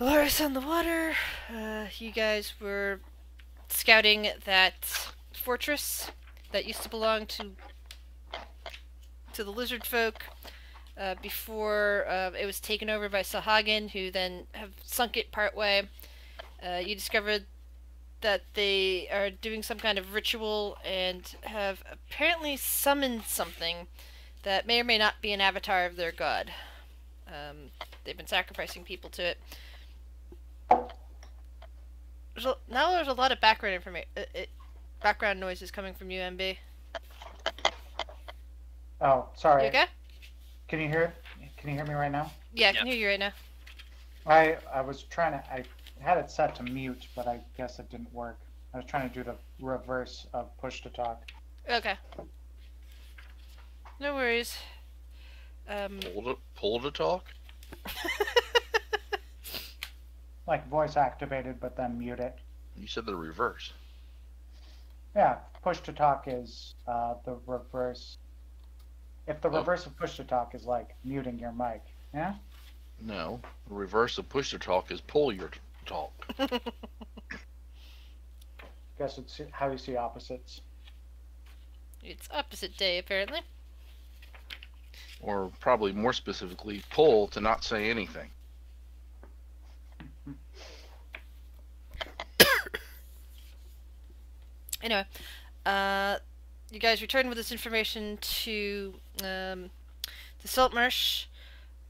Ollaras on the water. You guys were scouting that fortress that used to belong to the lizard folk before it was taken over by Sahagin, who then have sunk it partway. You discovered that they are doing some kind of ritual and have apparently summoned something that may or may not be an avatar of their god. They've been sacrificing people to it. Now there's a lot of background information. Background noises coming from you, MB. Oh, You sorry. okay? Can you hear it? Can you hear me right now? Yeah, I can hear you right now. I was trying to. I had it set to mute, but I guess it didn't work. I was trying to do the reverse of push to talk. Okay. No worries. Pull to talk? Like voice activated, but then mute it. You said the reverse. Yeah, push to talk is the reverse. If the reverse of push to talk is like muting your mic, yeah? No, the reverse of push to talk is pull your talk. Guess it's how you see opposites. It's opposite day, apparently. Or probably more specifically, pull to not say anything. Anyway, you guys returned with this information to Saltmarsh.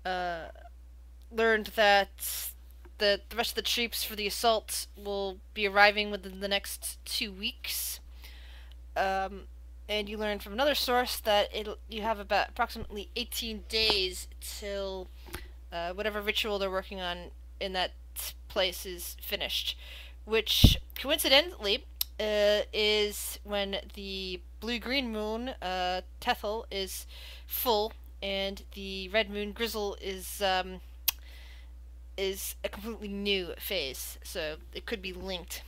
Learned that the rest of the troops for the assault will be arriving within the next 2 weeks. And you learned from another source that you have about approximately 18 days till whatever ritual they're working on in that place is finished, which coincidentally is when the blue-green moon Tethel is full and the red moon Grizzle is a completely new phase, so it could be linked.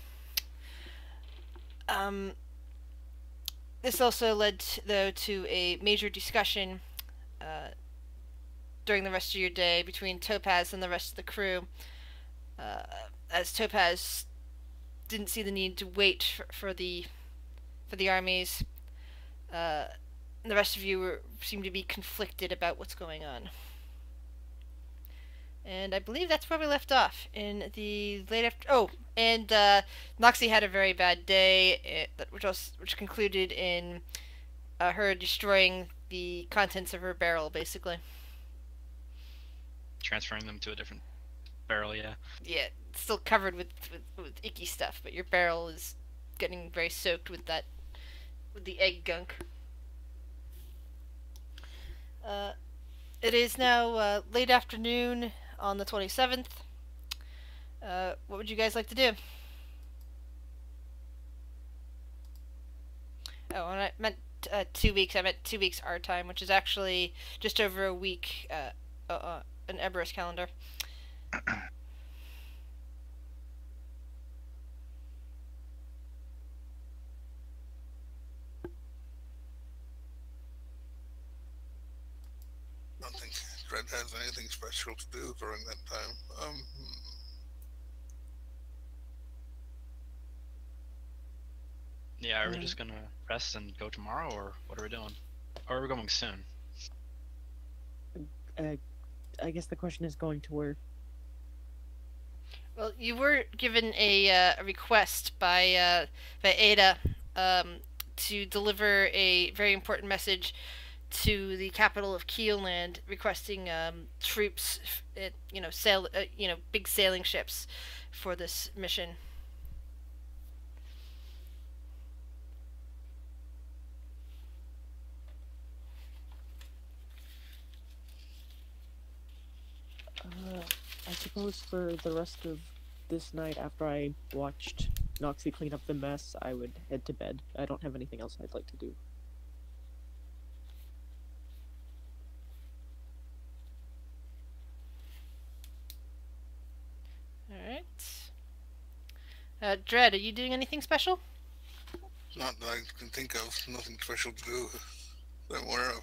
This also led, though, to a major discussion during the rest of your day between Topaz and the rest of the crew, as Topaz didn't see the need to wait for the armies. The rest of you seemed to be conflicted about what's going on. And I believe that's where we left off in the late after. Oh, and Noxie had a very bad day, which concluded in her destroying the contents of her barrel, basically. Transferring them to a different barrel, yeah. Yeah, it's still covered with icky stuff, but your barrel is getting very soaked with the egg gunk. It is now late afternoon on the 27th. What would you guys like to do? Oh, and I meant 2 weeks. I meant 2 weeks our time, which is actually just over a week an Eberus calendar. I don't think Red has anything special to do during that time. Yeah, are we just gonna rest and go tomorrow, or what are we doing? Or are we going soon? I guess the question is going to where? Well, you were given a request by Ada to deliver a very important message to the capital of Keelland, requesting troops, big sailing ships for this mission. I suppose for the rest of this night, after I watched Noxie clean up the mess, I would head to bed. I don't have anything else I'd like to do. Alright. Dread, are you doing anything special? Not that I can think of. Nothing special to do that I'm aware of.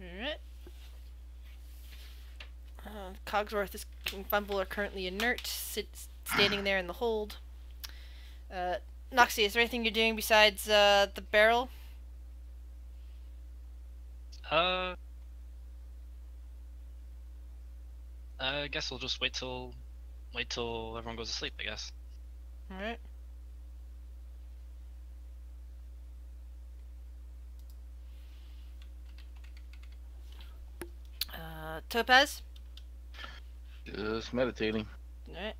Alright. Cogsworth and Fumble are currently inert, standing there in the hold. Noxie, is there anything you're doing besides the barrel? I guess we'll just wait till everyone goes to sleep, I guess. Alright. Topaz? Just meditating. Alright.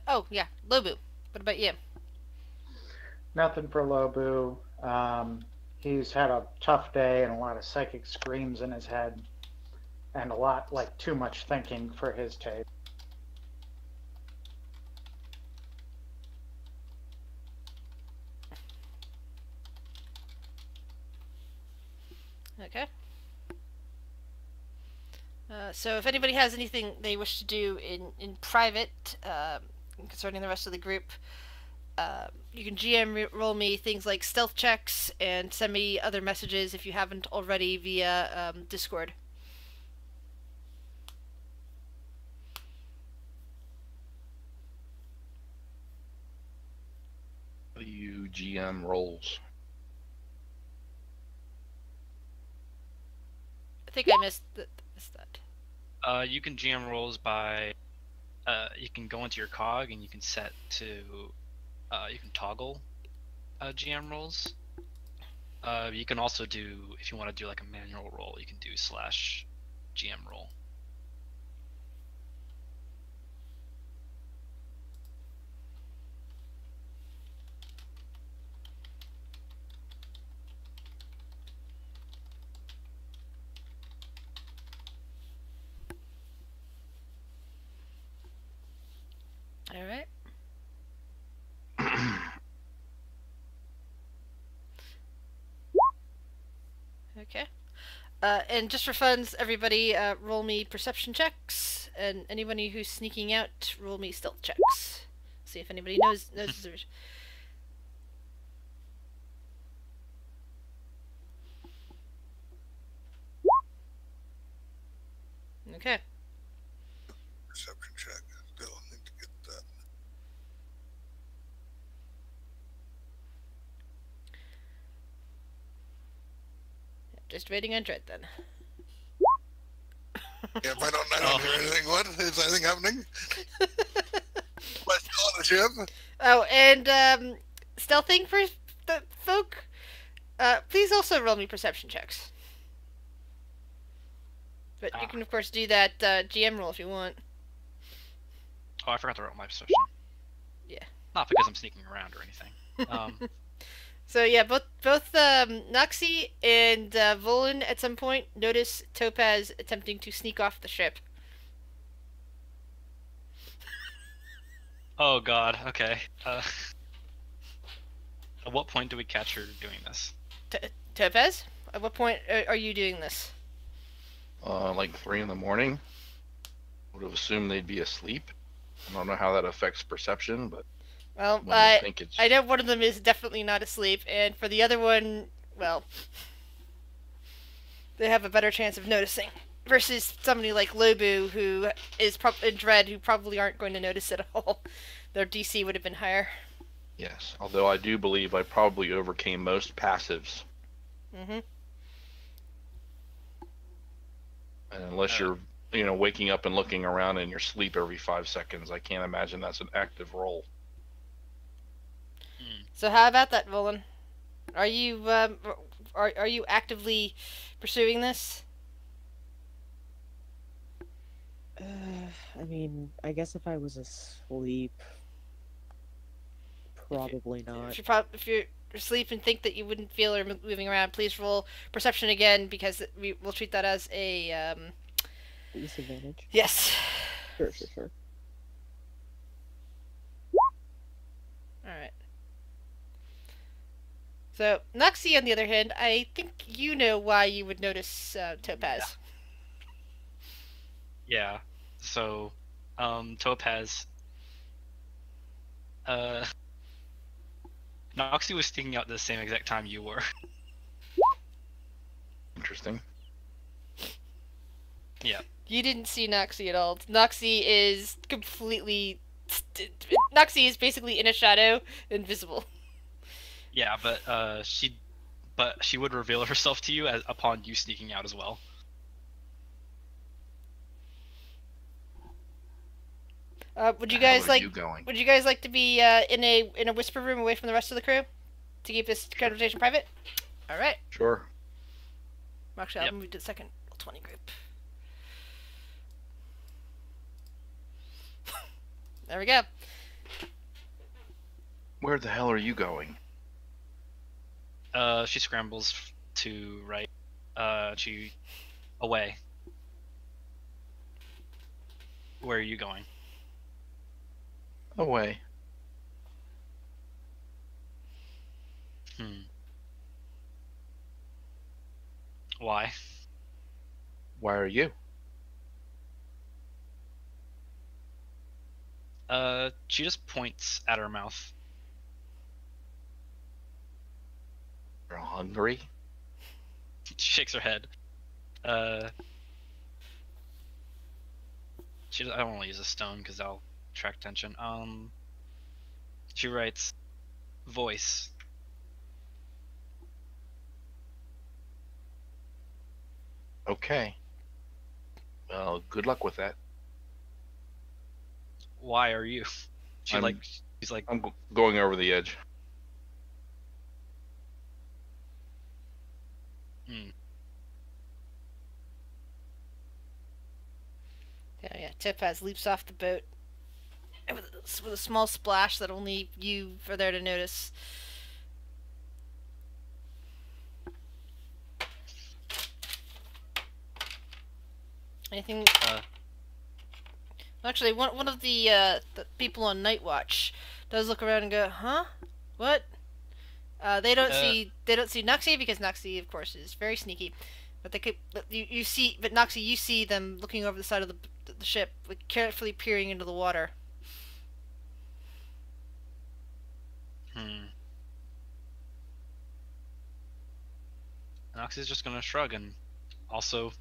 Oh, yeah, Lobu. What about you? Nothing for Lobu. He's had a tough day and a lot of psychic screams in his head, and a lot, like, too much thinking for his taste. Okay. So if anybody has anything they wish to do in private concerning the rest of the group, you can GM roll me things like stealth checks and send me other messages if you haven't already via Discord. What do you GM rolls? I think I missed that. You can GM rolls by, you can go into your cog and you can set to, you can toggle GM rolls. You can also do, if you want to do like a manual roll, you can do /GM roll. All right. Okay. And just for funds, everybody roll me perception checks, and anybody who's sneaking out, roll me stealth checks. See if anybody knows. Okay. Perception check. Still need to get that. Just waiting on Dread then. Yeah, if I don't hear anything. What is anything happening? Am I still on the ship? Oh, and stealthing for the folk. Please also roll me perception checks. But you can of course do that GM roll if you want. Oh, I forgot to roll my perception. Yeah. Not because I'm sneaking around or anything. So yeah, both Noxie and Volan at some point notice Topaz attempting to sneak off the ship. Oh god, okay. At what point do we catch her doing this? Topaz? At what point are you doing this? Like 3 in the morning. Would have assumed they'd be asleep. I don't know how that affects perception, but Well, I think it's... I know one of them is definitely not asleep, and for the other one, well, they have a better chance of noticing. Versus somebody like Lobu, who is in Dread, who probably aren't going to notice at all. Their DC would have been higher. Yes, although I do believe I probably overcame most passives. Mm-hmm. And unless you're, waking up and looking around in your sleep every 5 seconds, I can't imagine that's an active roll. So how about that, Volan? Are you are you actively pursuing this? I mean, I guess if I was asleep, probably not. If you're asleep and think that you wouldn't feel or moving around, please roll perception again because we'll treat that as a Disadvantage? Yes. Sure. Alright. So, Noxie, on the other hand, I think you know why you would notice Topaz. Yeah. So, Topaz. Noxie was sticking out the same exact time you were. Interesting. Yeah. You didn't see Noxie at all. Noxie is completely. Noxie is basically in a shadow, invisible. Yeah, but she would reveal herself to you upon you sneaking out as well. Would you The hell guys are like? you going? Would you guys like to be in a whisper room away from the rest of the crew to keep this conversation private? All right. Sure. Actually, I'll Yep. move to the second 20 group. There we go. Where the hell are you going? She scrambles to right. She away. Where are you going? Away. Why? Why are you? She just points at her mouth. You're hungry? She shakes her head. I don't want to use a stone because that'll attract attention. She writes, voice. Okay. Well, good luck with that. Why are you? She's like, I'm going over the edge. Yeah. Topaz leaps off the boat with a small splash that only you are there to notice. Anything? Actually, one of the people on Night Watch does look around and go, "Huh? What?" They don't see Noxie because Noxie, of course, is very sneaky. But they could, you see, but Noxie, you see them looking over the side of the ship, like, carefully peering into the water. Noxie's just gonna shrug and also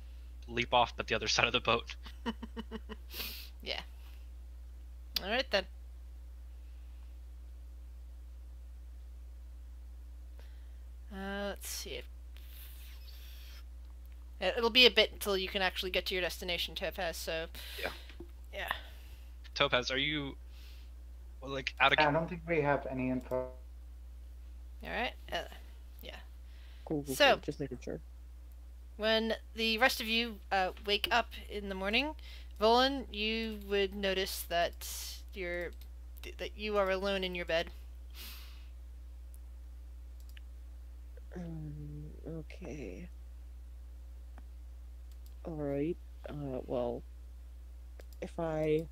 leap off but the other side of the boat. Yeah. Alright then. Let's see. It'll be a bit until you can actually get to your destination, Topaz, so... Yeah. Topaz, are you... like, out of... I don't think we have any info. Alright, yeah. Cool. So- Just making sure. When the rest of you wake up in the morning, Volan, you would notice that you are alone in your bed. Okay. Alright. Well, if I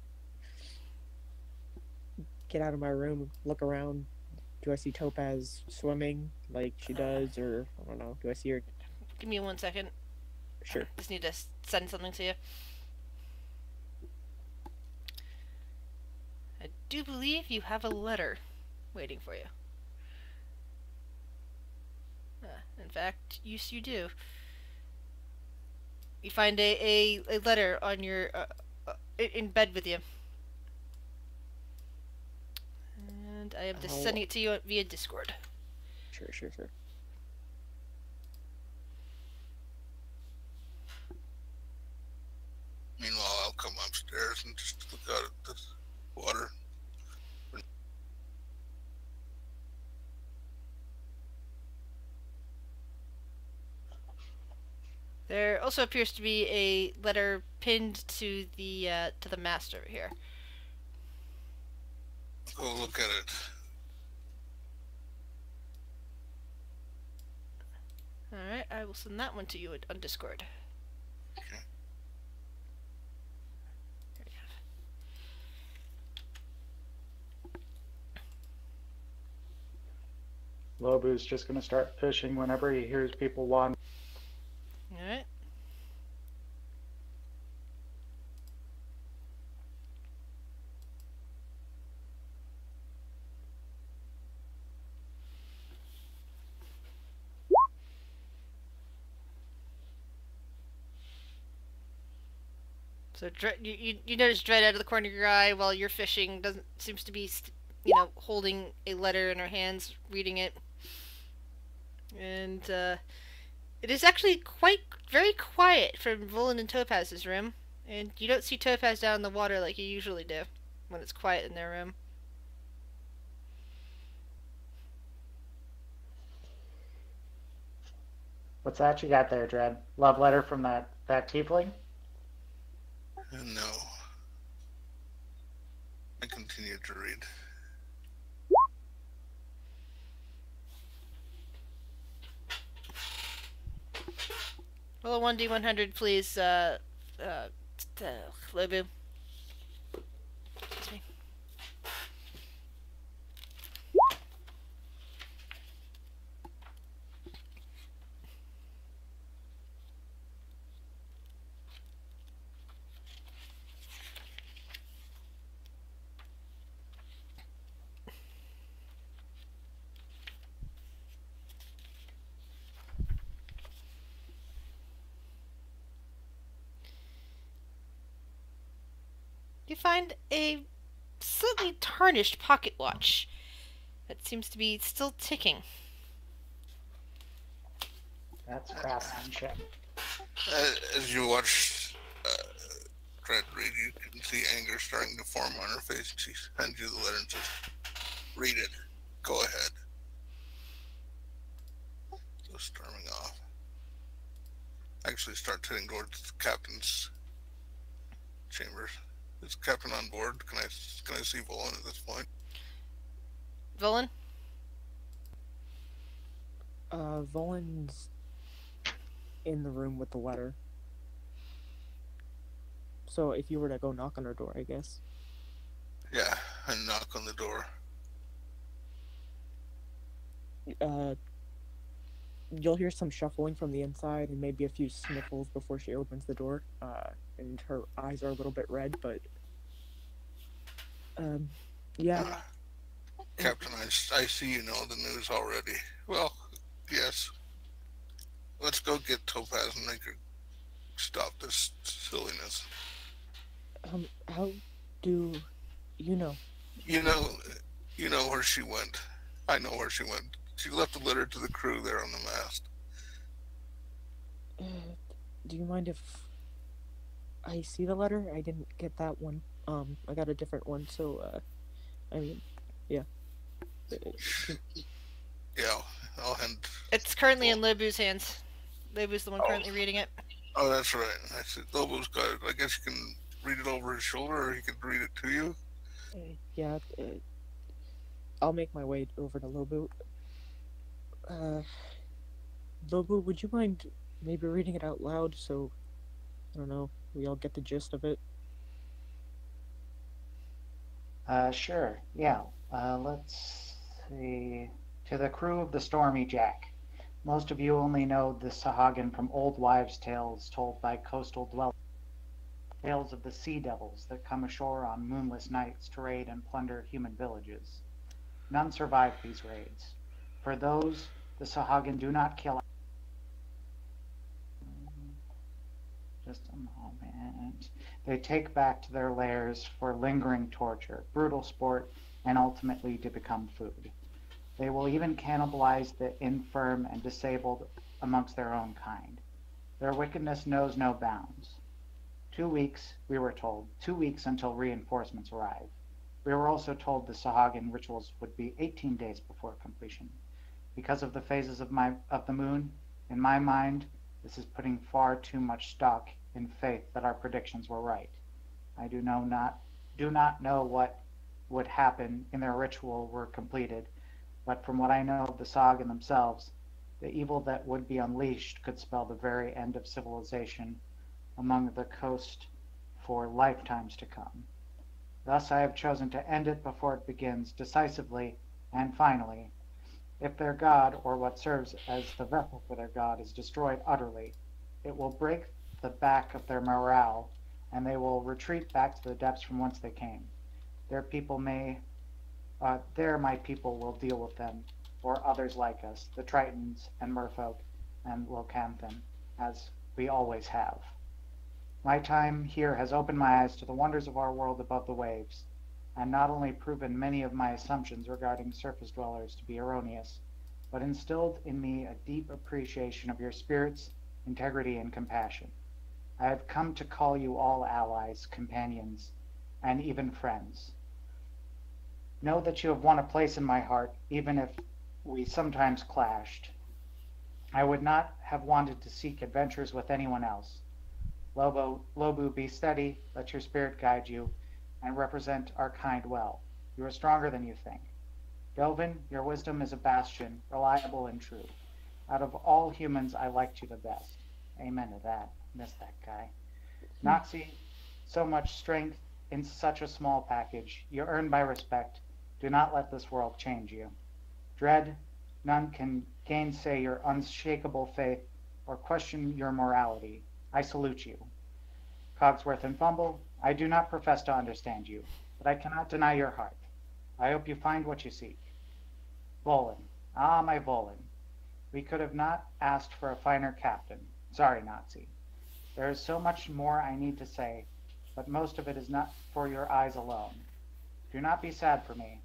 get out of my room, look around, do I see Topaz swimming like she does, or I don't know, do I see her? Give me 1 second. Sure. Just need to send something to you. I do believe you have a letter waiting for you. In fact, yes, you do. You find a letter on your in bed with you, and I am just sending it to you via Discord. Sure. Meanwhile, I'll come upstairs and just look out at the water. There also appears to be a letter pinned to the mast over here. Go look at it. Alright, I will send that one to you on Discord. Okay. There we have it. Lobu's just going to start fishing whenever he hears people wandering. Alright. So you notice Dread out of the corner of your eye while you're fishing doesn't seems to be holding a letter in her hands, reading it, and it is actually quite very quiet from Volan and Topaz's room, and you don't see Topaz down in the water like you usually do when it's quiet in their room. What's that you got there, Dread? Love letter from that tiefling? No. I continue to read. Roll a 1d100, please, Lobu. Excuse me. You find a slightly tarnished pocket watch that seems to be still ticking. That's craftsmanship. As you watch Dread read, you can see anger starting to form on her face. She hands you the letter and says, "Read it. Go ahead." Goes storming off. Actually starts heading towards the captain's chambers. Is the captain on board? Can I see Volan at this point? Volan? Volan's in the room with the letter. So if you were to go knock on her door, I guess. Yeah, I knock on the door. You'll hear some shuffling from the inside and maybe a few sniffles before she opens the door. And her eyes are a little bit red, but yeah. Captain, I see you know the news already. Well, yes. Let's go get Topaz and make her stop this silliness. How do you know? You know where she went. I know where she went. She left a letter to the crew there on the mast. Do you mind if I see the letter? I didn't get that one. I got a different one, so, I mean, yeah. Yeah, I'll hand... It's currently in Lobu's hands. Lobu's the one currently reading it. Oh, that's right. I said, Lobo's got it. I guess you can read it over his shoulder, or he could read it to you. Yeah, I'll make my way over to Lobu. Lobu, would you mind maybe reading it out loud so, I don't know, we all get the gist of it? Sure. Yeah. Let's see. To the crew of the Stormy Jack. Most of you only know the Sahagin from old wives' tales told by coastal dwellers. Tales of the sea devils that come ashore on moonless nights to raid and plunder human villages. None survived these raids. For those, the Sahagin do not kill. Just a moment. They take back to their lairs for lingering torture, brutal sport, and ultimately to become food. They will even cannibalize the infirm and disabled amongst their own kind. Their wickedness knows no bounds. 2 weeks, we were told, 2 weeks until reinforcements arrive. We were also told the Sahagin rituals would be 18 days before completion. Because of the phases of the moon, in my mind, this is putting far too much stock in faith that our predictions were right. I do not know what would happen in their ritual were completed, but from what I know of the Sahagin themselves, the evil that would be unleashed could spell the very end of civilization among the coast for lifetimes to come. Thus I have chosen to end it before it begins, decisively and finally. If their god, or what serves as the vessel for their god, is destroyed utterly, it will break the back of their morale, and they will retreat back to the depths from whence they came. There my people will deal with them, or others like us, the Tritons and Merfolk and Locanthan, as we always have. My time here has opened my eyes to the wonders of our world above the waves, and not only proven many of my assumptions regarding surface dwellers to be erroneous, but instilled in me a deep appreciation of your spirits, integrity, and compassion. I have come to call you all allies, companions, and even friends. Know that you have won a place in my heart, even if we sometimes clashed. I would not have wanted to seek adventures with anyone else. Lobu, be steady, let your spirit guide you, and represent our kind well. You are stronger than you think. Delvin, your wisdom is a bastion, reliable and true. Out of all humans, I liked you the best. Amen to that. Miss that guy. Noxie, so much strength in such a small package. You earn my respect. Do not let this world change you. Dread, none can gainsay your unshakable faith or question your morality. I salute you. Cogsworth and Fumble, I do not profess to understand you, but I cannot deny your heart. I hope you find what you seek. Volan, ah, my Volan, we could have not asked for a finer captain. Sorry, Nazi. There is so much more I need to say, but most of it is not for your eyes alone. Do not be sad for me.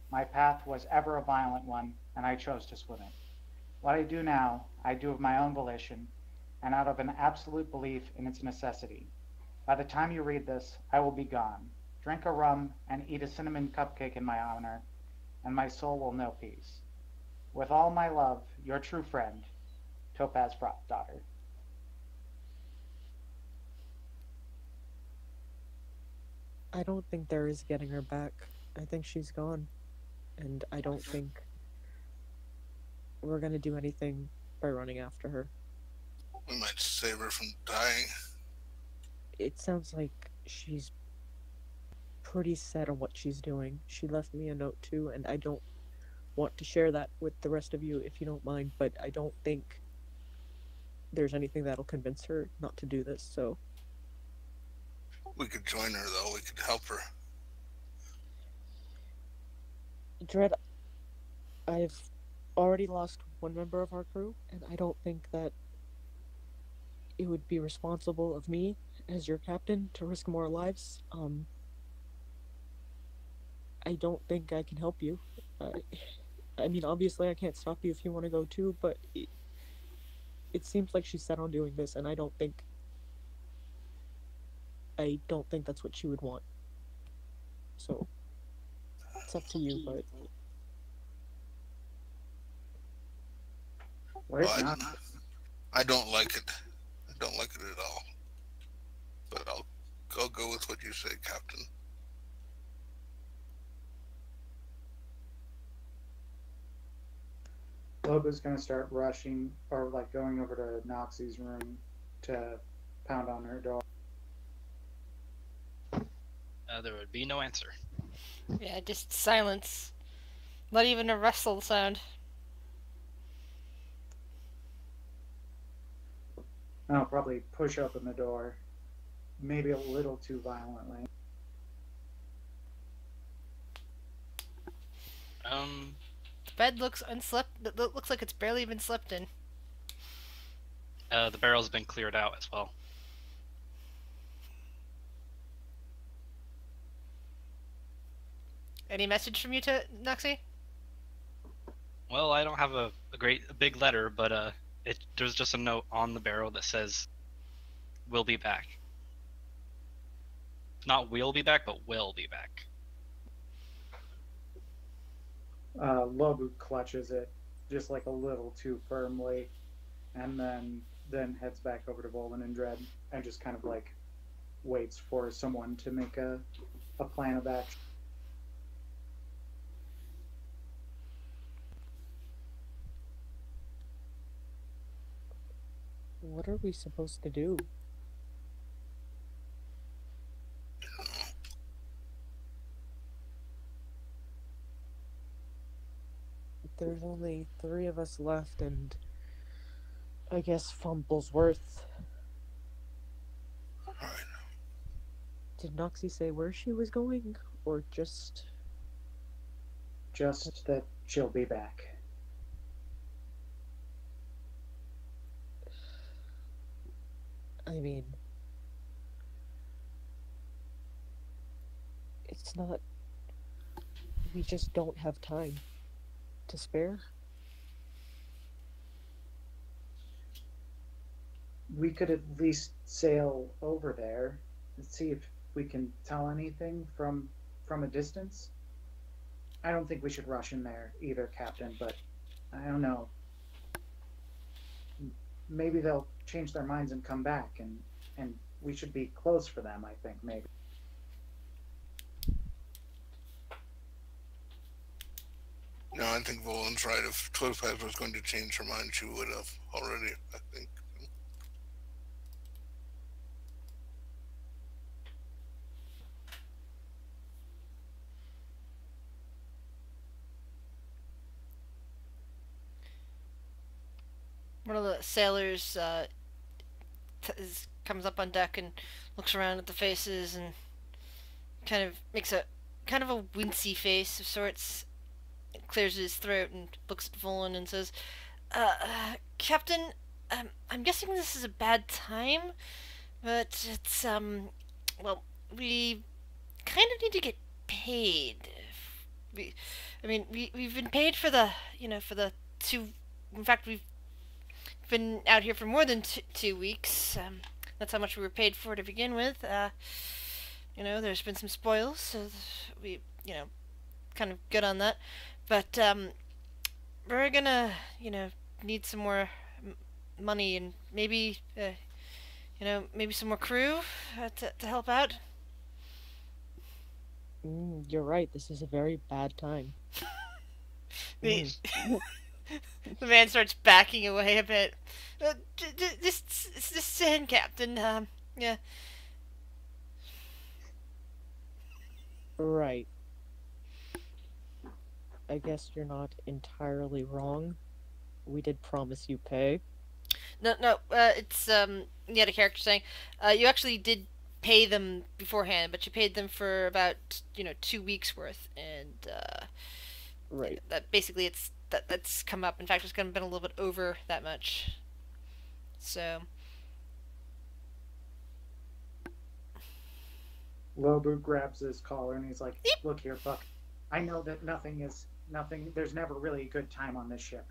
My path was ever a violent one, and I chose to swim it. What I do now, I do of my own volition, and out of an absolute belief in its necessity. By the time you read this, I will be gone. Drink a rum and eat a cinnamon cupcake in my honor, and my soul will know peace. With all my love, your true friend, Topaz Frost Daughter. I don't think there is getting her back. I think she's gone. And I don't think we're gonna do anything by running after her. We might save her from dying. It sounds like she's pretty set on what she's doing. She left me a note too, and I don't want to share that with the rest of you if you don't mind, but I don't think there's anything that'll convince her not to do this, so. We could join her, though. We could help her. Dread, I've already lost one member of our crew, and I don't think that it would be responsible of me as your captain to risk more lives. I don't think I can help you. I mean, obviously I can't stop you if you want to go too, but it seems like she's set on doing this, and I don't think that's what she would want. So, it's up to you, but... Wait, Well, not. I don't like it. I don't like it at all. But I'll go with what you say, Captain. Loba's gonna start rushing, or like going over to Noxie's room to pound on her door. There would be no answer. Yeah, just silence. Not even a rustle sound. I'll probably push open the door, maybe a little too violently. The bed looks unslept. It looks like it's barely been slept in. The barrel's been cleared out as well. Any message from you to Noxie? Well, I don't have a big letter, but there's just a note on the barrel that says, "We'll be back." Not "we'll be back," but "will be back." Lobu clutches it just like a little too firmly, and then heads back over to Volan and Dread and just kind of like waits for someone to make a plan of action. What are we supposed to do? There's only 3 of us left, and I guess Fumble's worth. Alright. Did Noxie say where she was going, or just... Just that she'll be back. I mean, It's not. We just don't have time to spare. We could at least sail over there and see if we can tell anything from a distance. I don't think we should rush in there either, Captain, but I don't know. Maybe they'll change their minds and come back, and we should be close for them, I think, maybe. No, I think Volan's right. If Topaz was going to change her mind, she would have already, I think. One of the sailors comes up on deck and looks around at the faces and kind of makes a kind of a wincy face of sorts, clears his throat and looks at Volan and says, Captain, I'm guessing this is a bad time, but it's, well, we kind of need to get paid. We've been paid for the, for the two, in fact, we've been out here for more than 2 weeks. That's how much we were paid for to begin with. There's been some spoils, so we, kind of good on that. But, we're gonna, need some more money and maybe, maybe some more crew to help out. You're right, this is a very bad time. The man starts backing away a bit. This in, Captain. Yeah. Right. I guess you're not entirely wrong. We did promise you pay. No. It's you had a character saying, you actually did pay them beforehand, but you paid them for about 2 weeks worth, and right. That basically that's come up. In fact, it's been a little bit over that much. So. Lobu grabs his collar and he's like, "Look here, Buck. I know that nothing. There's never really a good time on this ship.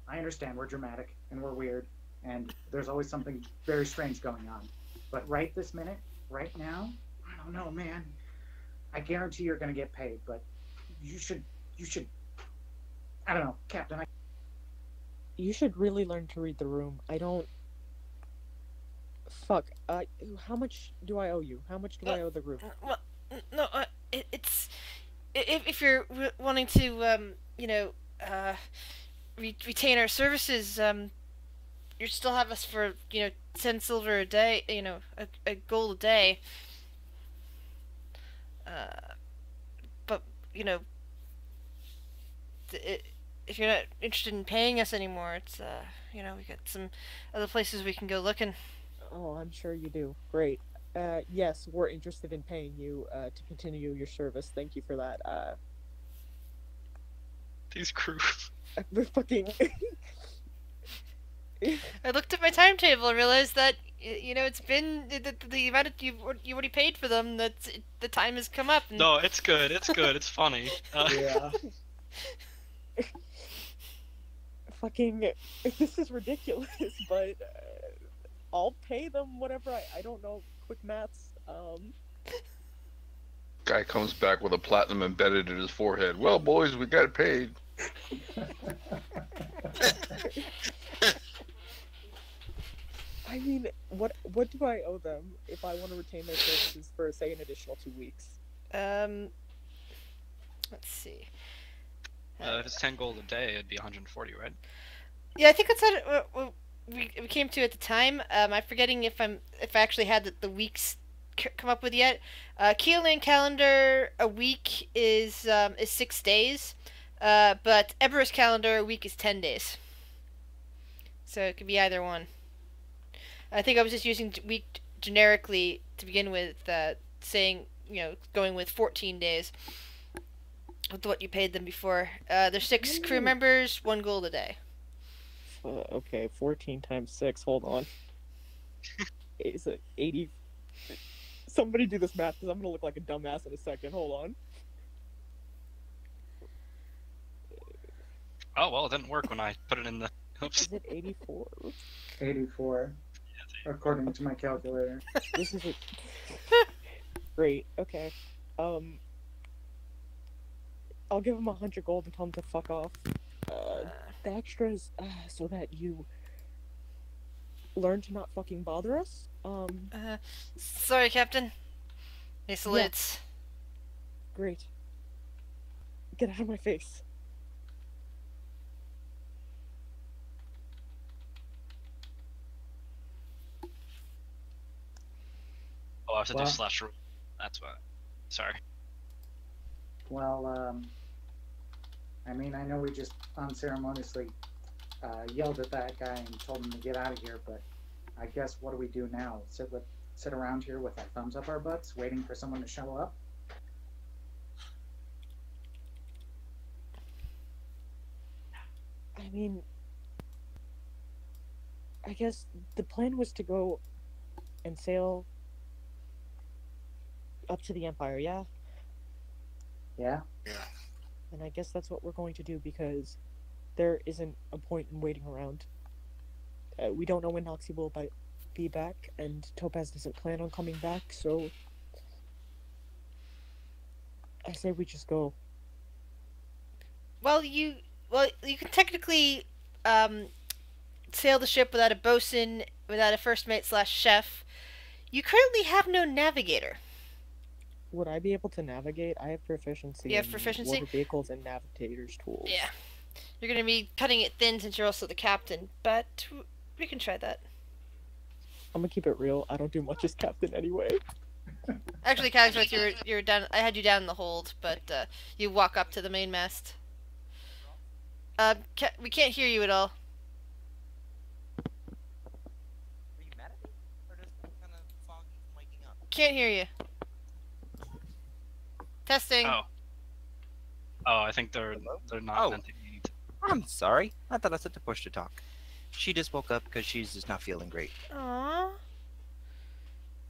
I understand we're dramatic and we're weird, and there's always something very strange going on. But right this minute, right now, I don't know, man. I guarantee you're going to get paid, but you should. I don't know, Captain. You should really learn to read the room. I don't. Fuck. How much do I owe you? How much do I owe the group? Well, no. It's if you're wanting to, retain our services, you still have us for 10 silver a day. A gold a day. But if you're not interested in paying us anymore, it's we got some other places we can go looking. Oh, I'm sure you do. Great. Yes, we're interested in paying you to continue your service. Thank you for that. These crew. We're fucking. I looked at my timetable and realized that it's been the amount of you already paid for them. That the time has come up. And... No, it's good. It's good. It's funny. Yeah. Fucking. This is ridiculous, but. I'll pay them whatever. I don't know quick maths. Guy comes back with a platinum embedded in his forehead. Well, boys, we got paid. I mean, what do I owe them if I want to retain their services for, say, an additional 2 weeks? Let's see. If it's 10 gold a day, it'd be 140, right? Yeah, I think that's what we came to at the time. I'm forgetting if I actually had the weeks come up with yet. Keelan calendar a week is 6 days, but Eberus calendar a week is 10 days. So it could be either one. I think I was just using week generically to begin with, saying going with 14 days with what you paid them before. There's 6 crew members, 1 gold a day. Okay, 14 times 6. Hold on. Is it 80? Somebody do this math, because I'm gonna look like a dumbass in a second. Hold on. Oh well, it didn't work when I put it in the. Oops. Is it 84? 84, according to my calculator. This is it. Great. Okay. I'll give him 100 gold and tell him to fuck off. The extras, so that you learn to not fucking bother us. Sorry, Captain. He salutes. Great. Get out of my face. Oh, I have to Well- do slash roll. That's why. Sorry. Well, I mean, I know we just unceremoniously yelled at that guy and told him to get out of here, but I guess what do we do now? Sit around here with our thumbs up our butts, waiting for someone to show up? I mean, I guess the plan was to go and sail up to the Empire, yeah? Yeah? Yeah. And I guess that's what we're going to do, because there isn't a point in waiting around. We don't know when Noxie will be back, and Topaz doesn't plan on coming back, so I say we just go. Well, you can technically sail the ship without a bosun, without a first mate / chef. You currently have no navigator. Would I be able to navigate? I have proficiency You have in proficiency? motor vehicles and navigator's tools. Yeah. You're going to be cutting it thin since you're also the captain, but we can try that. I'm gonna keep it real. I don't do much as captain anyway. Actually, Cogsworth, you're down. I had you down in the hold, but you walk up to the mainmast. We can't hear you at all. Are you mad at me? Or just kind of foggy from waking up? Can't hear you. Testing. Oh. Oh, I think they're not Oh. meant to eat. I'm sorry. I thought I said to push to talk. She just woke up because she's just not feeling great. Aww.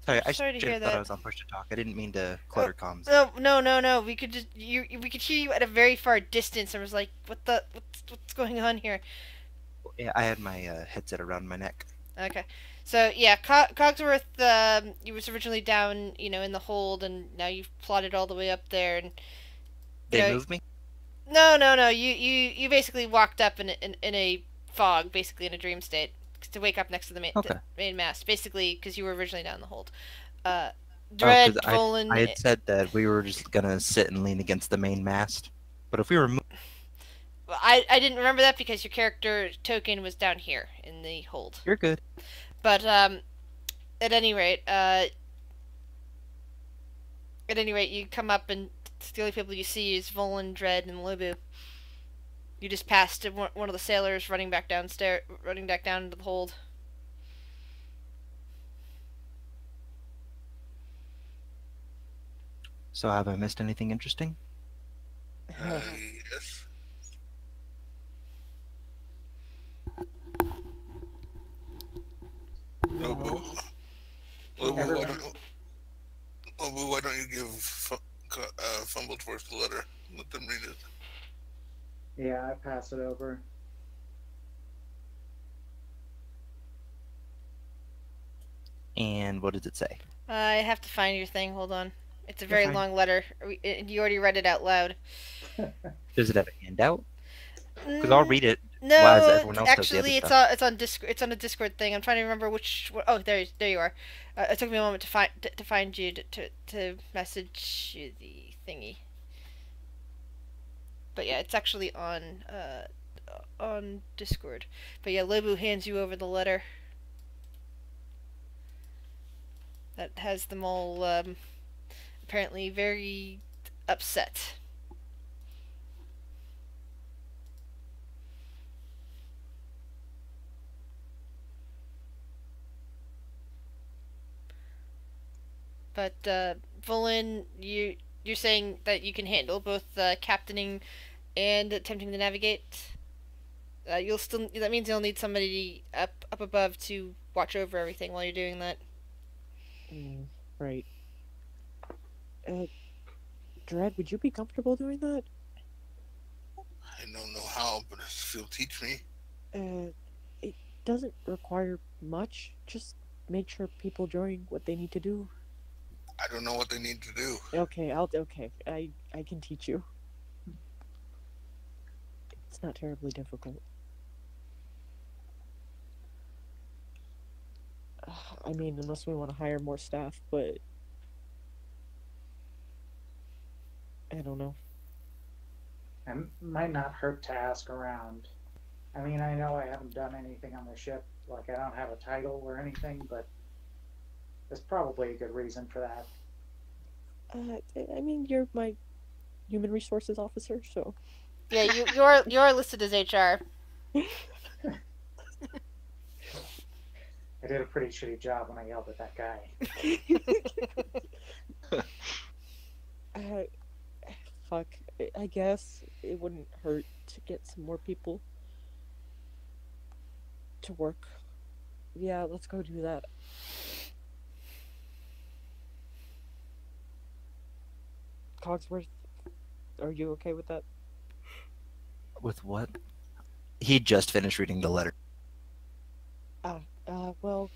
Sorry, I Sorry to should hear have thought that. I was on push to talk. I didn't mean to clutter comms. No. We could just we could hear you at a very far distance. I was like, what's going on here? Yeah, I had my headset around my neck. Okay. So yeah, Cogsworth, you was originally down, in the hold, and now you've plotted all the way up there, and They moved me? No. You basically walked up in a fog, basically in a dream state, to wake up next to the main mast, basically because you were originally down the hold. Dread, 'Cause Volan. I had said that we were just gonna sit and lean against the main mast. But if we were Well, I didn't remember that because your character token was down here in the hold. you're good. But at any rate, you come up and the only people you see is Volan, Dread, and Lobu. You just passed one of the sailors running back down into the hold. So have I missed anything interesting? Yes. Lobo, why don't you give Fumbleforce the letter? Let them read it. Yeah, I pass it over. And what does it say? I have to find your thing. Hold on. It's a very fine. long letter. You already read it out loud. Does it have a handout? Because I'll read it. No, Why is everyone else does the actually, other it's on Discord. It's on a Discord thing. I'm trying to remember which. Oh, there you are. It took me a moment to find you to message you the thingy. But yeah, it's actually on Discord. But yeah, Lobu hands you over the letter. That has them all apparently very upset. But Volan, you're saying that you can handle both captaining and attempting to navigate. That means you'll need somebody up above to watch over everything while you're doing that. Right. Dread, would you be comfortable doing that? I don't know how, but if you'll teach me. It doesn't require much. Just make sure people doing what they need to do. I don't know what they need to do. Okay, I can teach you. It's not terribly difficult. I mean, unless we want to hire more staff, but I don't know. It might not hurt to ask around. I mean, I know I haven't done anything on the ship, like I don't have a title or anything, but there's probably a good reason for that. I mean, you're my human resources officer, so Yeah, you're listed as HR. I did a pretty shitty job when I yelled at that guy. fuck. I guess it wouldn't hurt to get some more people to work. Yeah, let's go do that. Cogsworth, are you okay with that? With what? He just finished reading the letter. Well,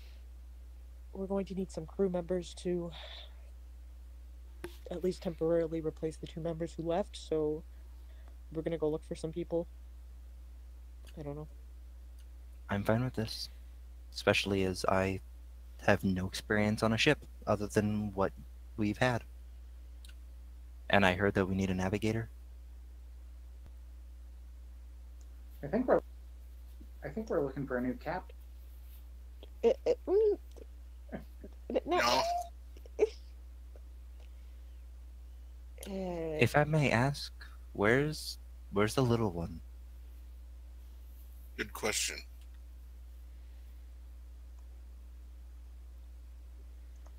we're going to need some crew members to at least temporarily replace the 2 members who left, so we're gonna go look for some people. I don't know. I'm fine with this. Especially as I have no experience on a ship other than what we've had. And I heard that we need a navigator. I think we're looking for a new captain. No. If I may ask, where's the little one? Good question.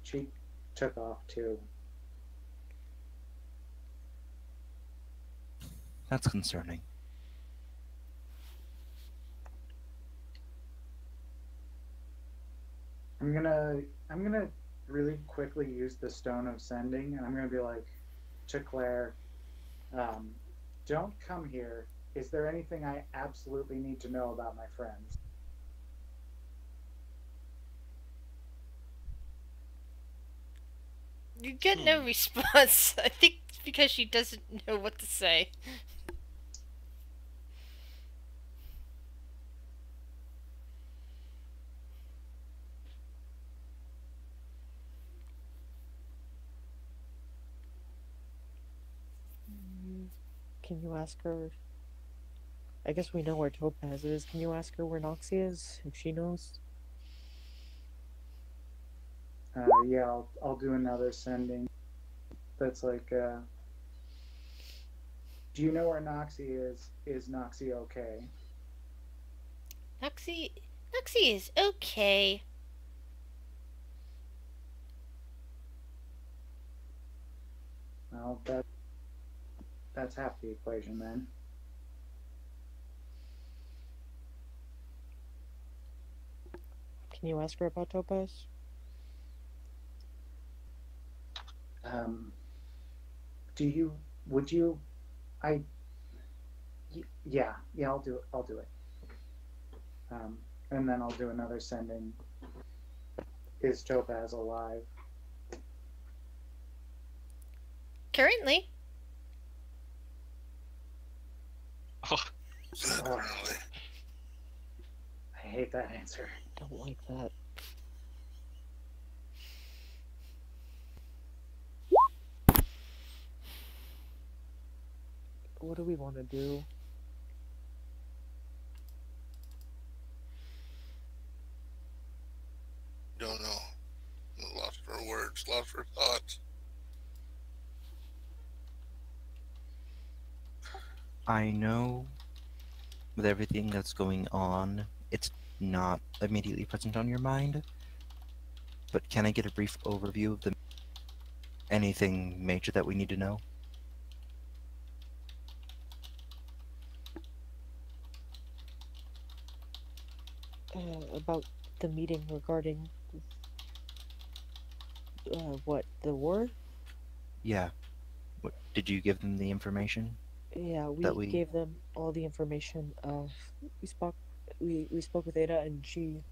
She took off too. That's concerning. I'm gonna really quickly use the Stone of Sending, and I'm gonna be like to Claire, don't come here. Is there anything I absolutely need to know about my friends? You get no response. I think it's because she doesn't know what to say. Can you ask her? I guess we know where Topaz is. Can you ask her where Noxie is, if she knows? Yeah, I'll do another sending. That's like, do you know where Noxie is? Is Noxie okay? Noxie is okay. Well, that's half the equation then. Can you ask her about Topaz? Would you, yeah, I'll do it. And then I'll do another sending. Is Topaz alive? Currently. Oh. I hate that answer. I don't like that. What do we want to do? Don't know. Lost for words, lost for thoughts. I know with everything that's going on, it's not immediately present on your mind. But can I get a brief overview of anything major that we need to know? About the meeting regarding what, the war? Yeah. What, did you give them the information? Yeah, That we we- gave them all the information. We spoke we spoke with Ada, and she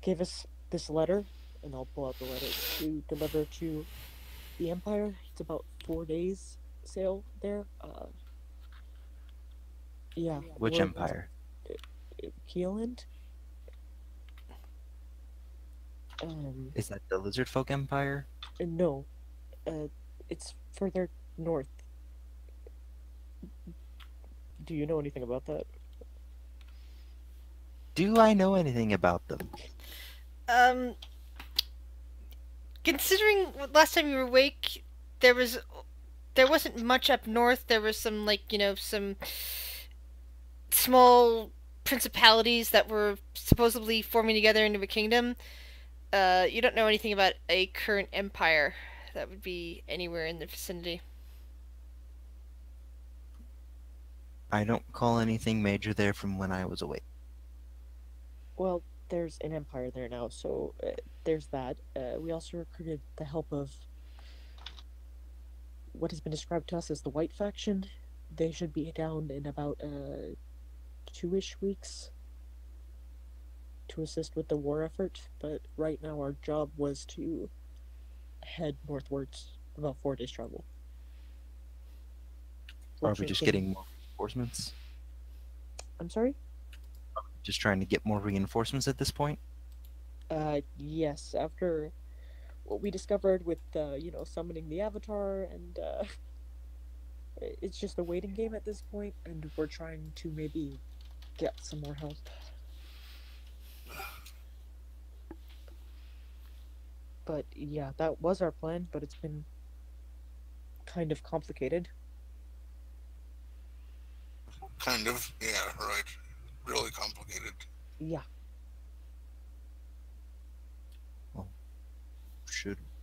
gave us this letter, and I'll pull out the letter to deliver to the Empire. It's about 4 days sail there. Yeah, Which we're empire? Keeland. Is that the Lizard Folk Empire? No, it's further north. Do you know anything about that? Do I know anything about them? Considering last time you were awake, there wasn't much up north. There was some some small principalities that were supposedly forming together into a kingdom. You don't know anything about a current empire that would be anywhere in the vicinity. I don't call anything major there from when I was awake. Well, there's an empire there now, so there's that. We also recruited the help of what has been described to us as the White Faction. They should be down in about 2-ish weeks to assist with the war effort, but right now our job was to head northwards about 4 days travel. Are we just getting more reinforcements? I'm sorry? Just trying to get more reinforcements at this point? Yes, after what we discovered with, summoning the Avatar, and, it's just a waiting game at this point, and we're trying to maybe get some more help. But, yeah, that was our plan, but it's been kind of complicated. Kind of, yeah, right. Really complicated. Yeah. Well,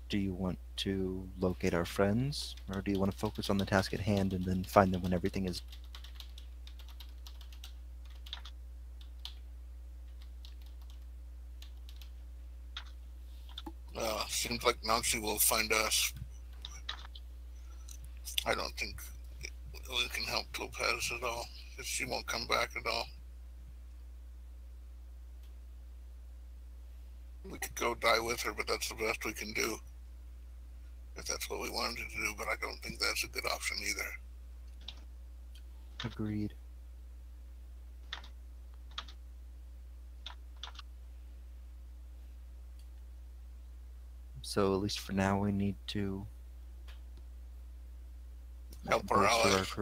do you want to locate our friends, or do you want to focus on the task at hand and then find them when everything is... Seems like Nancy will find us. I don't think we can help Lopez at all. She won't come back at all. We could go die with her, but that's the best we can do. If that's what we wanted to do, but I don't think that's a good option either. Agreed. So at least for now we need to help our allies.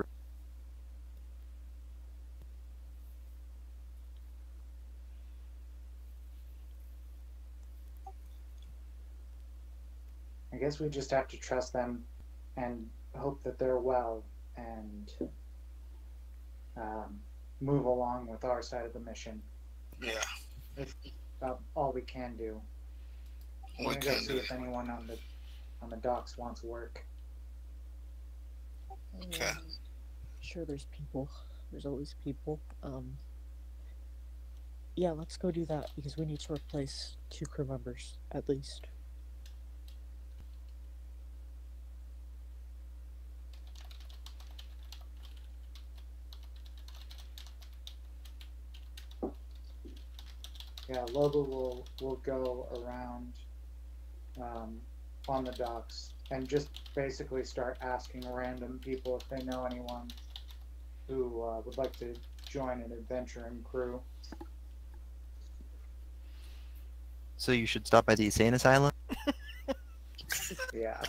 I guess we just have to trust them and hope that they're well and move along with our side of the mission. Yeah. It's about all we can do. We're gonna go see if anyone on the docks wants work. Okay. Sure, there's people. There's always people. Yeah, let's go do that because we need to replace 2 crew members at least. Yeah, Loba will go around on the docks and just basically start asking random people if they know anyone who would like to join an adventuring crew. So you should stop by the insane asylum? Yeah.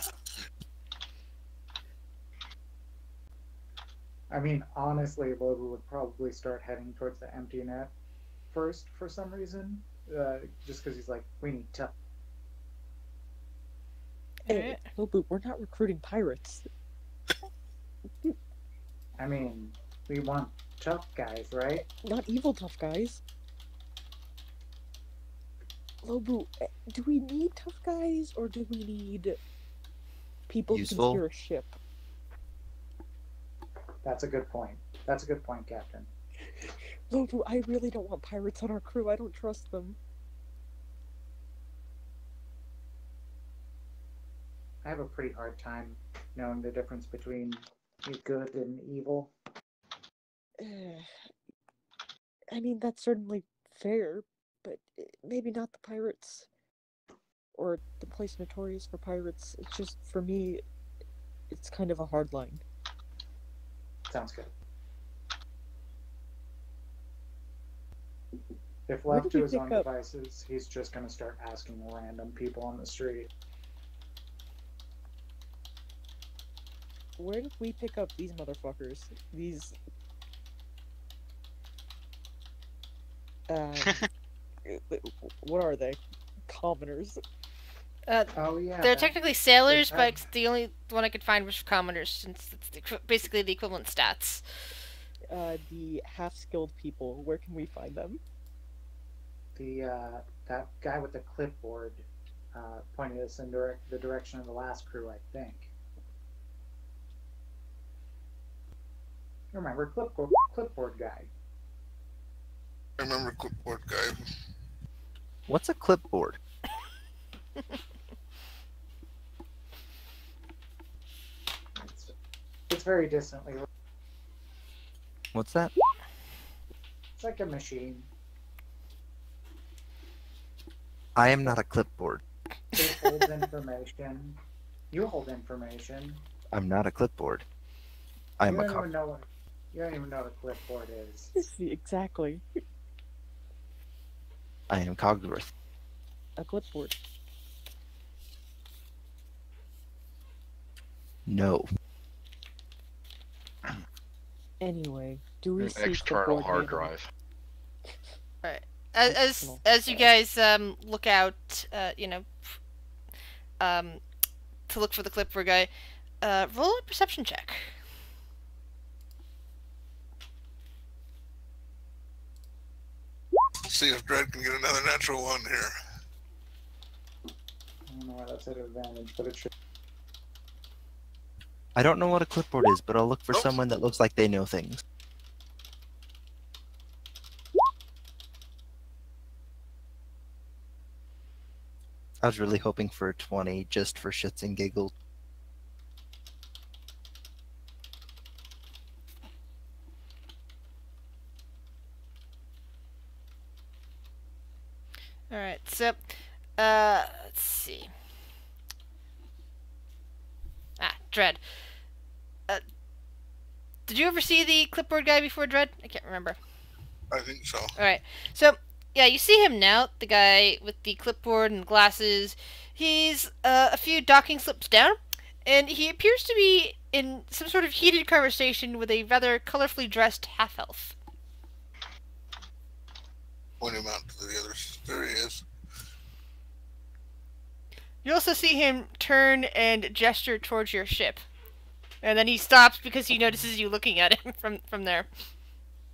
I mean, honestly, Loba would probably start heading towards the empty net first for some reason, just because he's like, we need tough. Hey, Lobu, we're not recruiting pirates. I mean, we want tough guys, right? Not evil tough guys. Lobu, do we need tough guys, or do we need people useful? who can steer a ship? That's a good point. That's a good point, Captain. Lobu, I really don't want pirates on our crew. I don't trust them. I have a pretty hard time knowing the difference between good and evil. I mean, that's certainly fair, but maybe not the pirates or the place notorious for pirates. It's just, for me, it's kind of a hard line. Sounds good. If Where left did we to his pick own up- devices, he's just going to start asking random people on the street. Where did we pick up these motherfuckers? These... what are they? Commoners. Oh yeah. They're that- technically sailors, that- but the only one I could find was commoners, since it's basically the equivalent stats. The half-skilled people. Where can we find them? That guy with the clipboard pointed us in the direction of the last crew, I think. Remember clipboard guy. I remember clipboard guy. What's a clipboard? It's very distantly. What's that? It's like a machine. I am not a clipboard. It holds information. You hold information. I'm not a clipboard. I'm you a don't cop. even know what you don't even know what a clipboard is. Exactly. I am Cogworth. A clipboard. No. Anyway, do we An see external clipboard hard name? drive. As you guys look out, to look for the clipboard guy, roll a perception check. See if Dredd can get another natural one here. I don't know why that's at advantage, but it should. I don't know what a clipboard is, but I'll look for Oh. someone that looks like they know things. I was really hoping for a 20 just for shits and giggles. Alright, so, let's see. Dread. Did you ever see the clipboard guy before, Dread? I can't remember. I think so. Alright, so, yeah, you see him now, the guy with the clipboard and glasses. He's a few docking slips down, and he appears to be in some sort of heated conversation with a rather colorfully dressed half-elf. Point him out to the others. There he is. You also see him turn and gesture towards your ship. And then he stops because he notices you looking at him from there.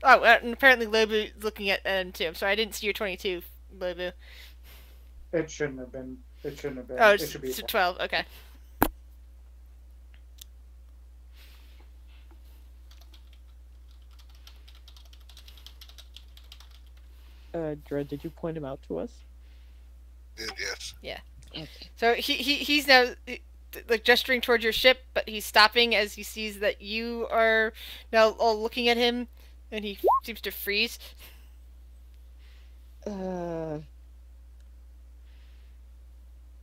Oh, and apparently Lobu is looking at him too. I'm sorry, I didn't see your 22, Lobu. It shouldn't have been. It shouldn't have been. Oh, it should be it's a 12, okay. Dredd, did you point him out to us? Did, yes. Okay. So he's now like gesturing towards your ship, but he's stopping as he sees that you are now all looking at him, and he seems to freeze.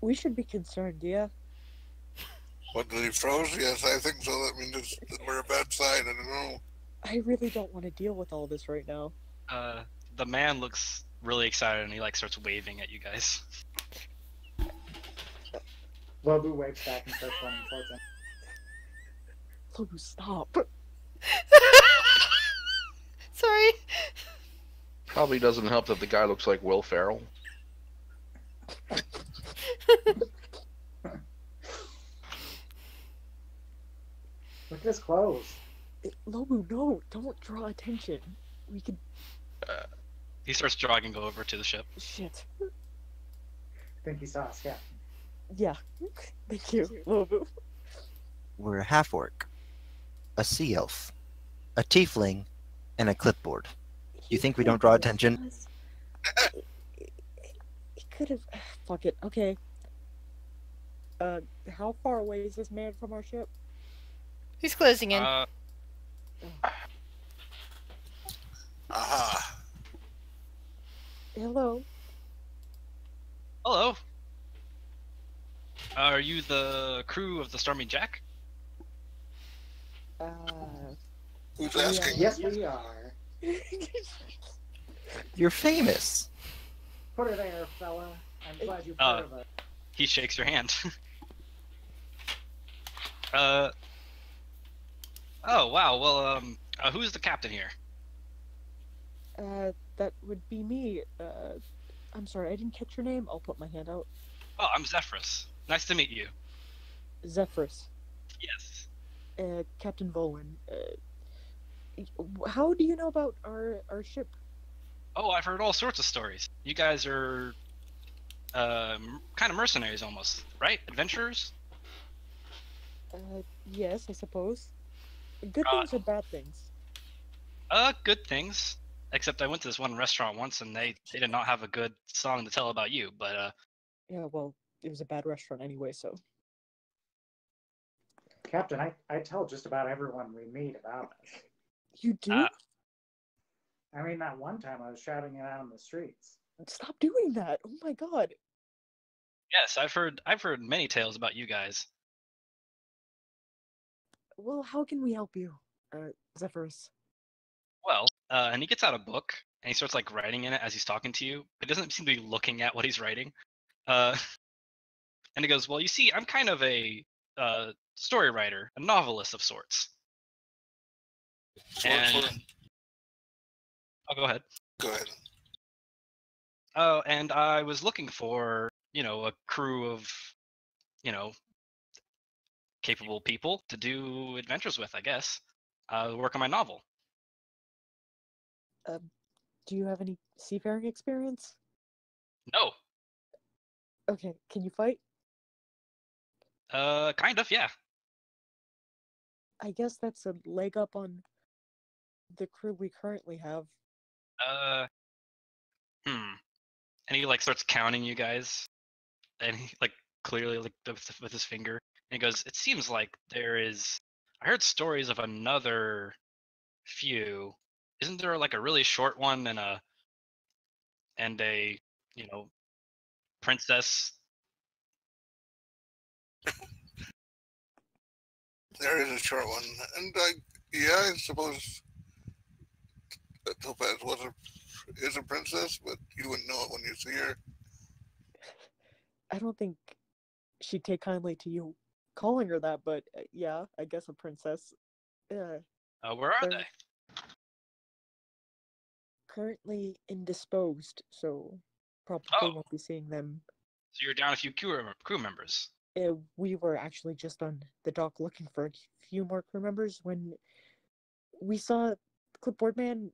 We should be concerned, yeah? What, did he froze? Yes, I think so. That means we're a bad sign. I don't know. I really don't want to deal with all this right now. The man looks really excited and he like starts waving at you guys. Lobu waves back and starts running towards him. Lobu, stop. Sorry. Probably doesn't help that the guy looks like Will Ferrell. Look at his clothes. Lobu, no, don't draw attention. We could... He starts jogging over to the ship. Shit. I think he saw us. Yeah. Yeah. Thank you, Lobu. We're a half-orc, a sea elf, a tiefling, and a clipboard. You think we don't draw attention? He could have... Fuck it, okay. How far away is this man from our ship? He's closing in. Aha. Hello. Hello. Are you the crew of the Stormy Jack? Who's Yeah. asking? Yes, we are. You're famous. Put her there, fella. I'm glad you've Uh, heard of us. He shakes your hand. Oh wow. Well, who's the captain here? That would be me. I'm sorry, I didn't catch your name. I'll put my hand out. Oh, I'm Zephyrus. Nice to meet you. Zephyrus. Yes. Captain Volan. How do you know about our ship? Oh, I've heard all sorts of stories. You guys are, kind of mercenaries almost, right? Adventurers? Yes, I suppose. Good things or bad things? Good things. Except I went to this one restaurant once and they did not have a good song to tell about you, but, Yeah, well, it was a bad restaurant anyway, so. Captain, I tell just about everyone we meet about us. You do? I mean, that one time I was shouting it out on the streets. Stop doing that! Oh my god! yes, I've heard many tales about you guys. Well, how can we help you, Zephyrus? Well, and he gets out a book and he starts like writing in it as he's talking to you. But he doesn't seem to be looking at what he's writing. And he goes, "Well, you see, I'm kind of a story writer, a novelist of sorts." And I'll go ahead. Go ahead. Oh, and I was looking for, a crew of, capable people to do adventures with, I guess. Work on my novel. Do you have any seafaring experience? No. Okay, can you fight? Kind of, yeah. I guess that's a leg up on the crew we currently have. And he like starts counting you guys, and he like clearly like with his finger, and he goes, "It seems like there is. I heard stories of another few. Isn't there like a really short one and a princess?" There is a short one, and I suppose Topaz is a princess, but you wouldn't know it when you see her. I don't think she'd take kindly to you calling her that, but yeah, I guess a princess. Where are they? Currently indisposed, so probably won't be seeing them. So you're down a few crew members. We were actually just on the dock looking for a few more crew members when we saw Clipboard Man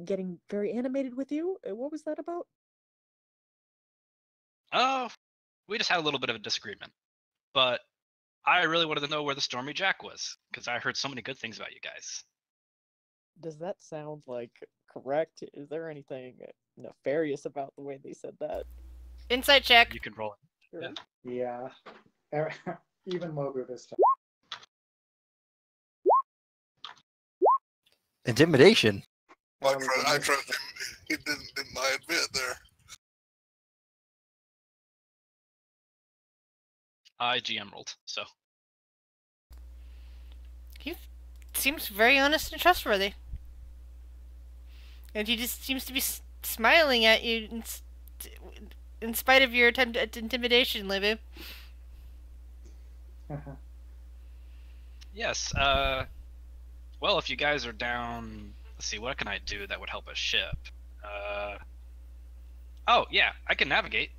getting very animated with you. What was that about? Oh, we just had a little bit of a disagreement, but I really wanted to know where the Stormy Jack was because I heard so many good things about you guys. Does that sound like correct? Is there anything nefarious about the way they said that? Insight check. You can roll it. Sure. Yeah. Even Mogu this time. Intimidation. Well, I trust him. He didn't lie a bit there. I GM rolled, so. He seems very honest and trustworthy. And he just seems to be smiling at you in spite of your attempt at intimidation, Libu. Yes, well, if you guys are down, let's see, what can I do that would help a ship? Oh, yeah, I can navigate.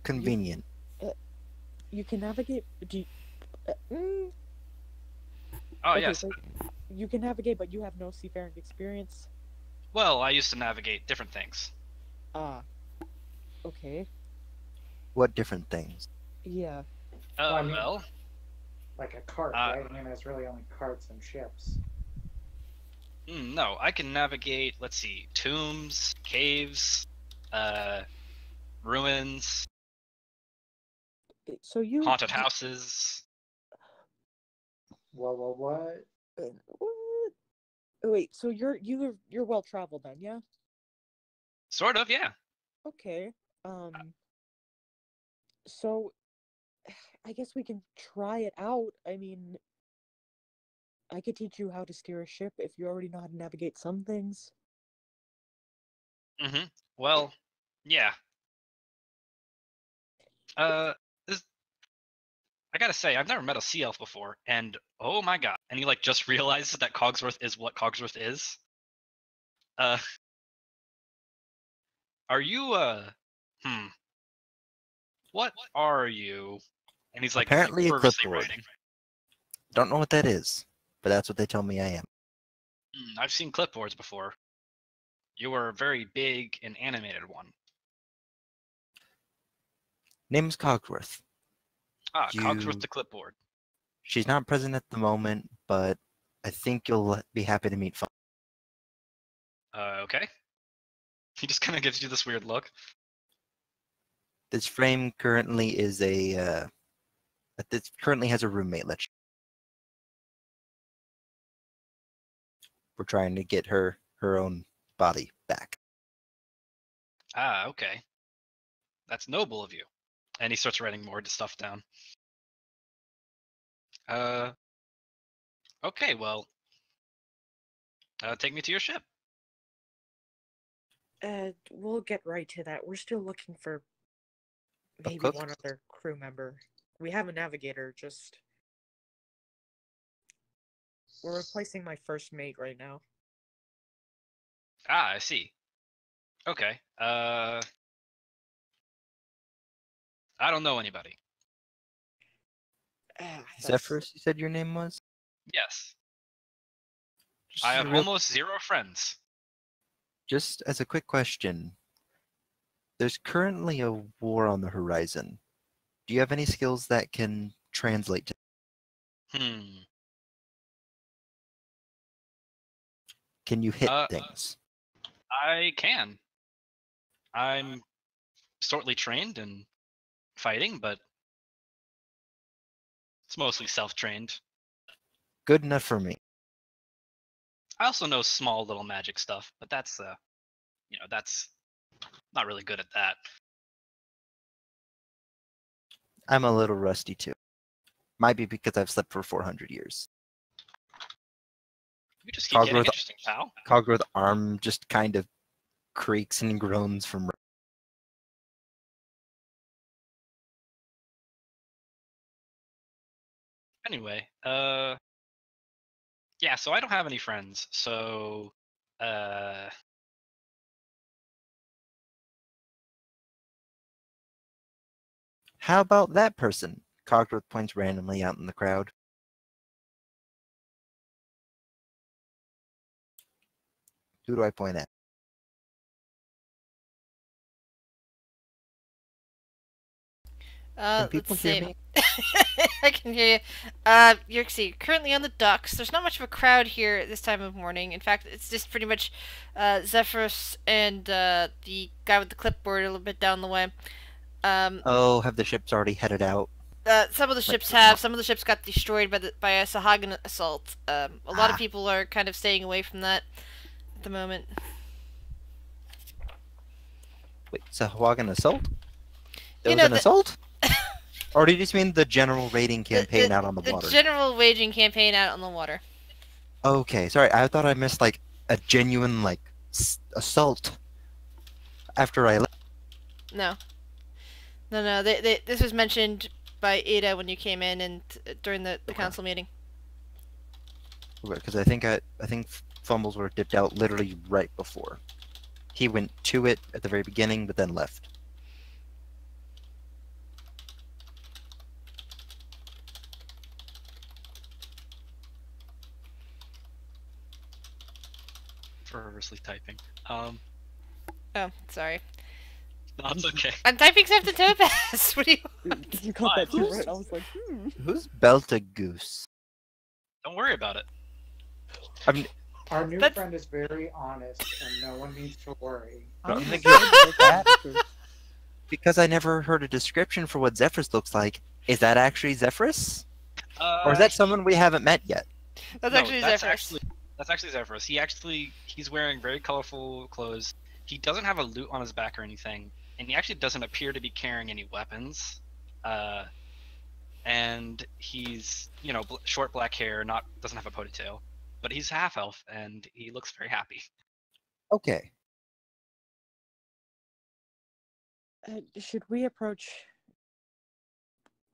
Convenient. You can navigate. Do you, Oh, okay, yes. so you can navigate, but you have no seafaring experience. Well, I used to navigate different things. Ah. Okay. What different things? Yeah. I mean- Well, Like a cart, right? I mean, there's really only carts and ships. no, I can navigate, let's see, tombs, caves, ruins, So you Haunted houses. What? What? Wait, so you're well traveled then, yeah? Sort of, yeah. Okay. So I guess we can try it out. I mean, I could teach you how to steer a ship if you already know how to navigate some things. Mm-hmm. Well, yeah. This, I gotta say, I've never met a sea elf before, and oh my god. And he like just realizes that Cogsworth is what Cogsworth is. Are you what are you? And he's like Apparently a fervently clipboard. writing. Don't know what that is, but that's what they tell me I am. I've seen clipboards before. You were a very big and animated one. Name's Cogsworth. Cogsworth the clipboard. She's not present at the moment, but I think you'll be happy to meet. Okay. He just kind of gives you this weird look. This frame currently is this currently has a roommate. We're trying to get her own body back. Okay. That's noble of you. And he starts writing more stuff down. Okay, well, take me to your ship. We'll get right to that. We're still looking for maybe cook? one other crew member. We have a navigator, just we're replacing my first mate right now. I see. Okay. I don't know anybody. Zephyrus, you said your name was? Yes. Just I as a have real- almost 0 friends. Just as a quick question, there's currently a war on the horizon. Do you have any skills that can translate to? Can you hit things? I can. I'm sortly trained in fighting, but it's mostly self-trained. Good enough for me. I also know small little magic stuff, but that's that's not really good at that. I'm a little rusty too. Might be because I've slept for 400 years. You just keep getting Cogsworth- interesting, pal. Cogsworth's arm just kind of creaks and groans from. Anyway, yeah, so I don't have any friends, so How about that person? Cogsworth points randomly out in the crowd. Who do I point at? Can people Let's hear see. me? I can hear you. You're currently on the docks. There's not much of a crowd here at this time of morning. In fact, it's just pretty much Zephyrus and the guy with the clipboard a little bit down the way. Oh, have the ships already headed out? Some of the ships have. Some of the ships got destroyed by a Sahagan assault. A lot of people are kind of staying away from that at the moment. Wait, Sahagan assault? There You was know, an assault? Or do you just mean the general raiding campaign out on the water? The general waging campaign out on the water. Okay, sorry, I thought I missed like a genuine like assault after I left. No. No. This was mentioned by Ada when you came in and during the council meeting. Because I think fumbles were dipped out literally right before. He went to it at the very beginning, but then left. fervorously typing. Oh, sorry. No, it's okay. I'm typing stuff to Topaz. What do you want? You got that too, right? I was like, Who's Belta Goose? Don't worry about it. I mean, Our new That's- friend is very honest, and no one needs to worry. I don't I'm think just you're saying, like, that. Because I never heard a description for what Zephyrus looks like. Is that actually Zephyrus? Or is that someone we haven't met yet? That's No, actually that's Zephyrus. That's actually Zephyrus. He's wearing very colorful clothes. He doesn't have a loot on his back or anything, and he actually doesn't appear to be carrying any weapons. And he's short black hair, doesn't have a ponytail, but he's half elf and he looks very happy. Okay. Should we approach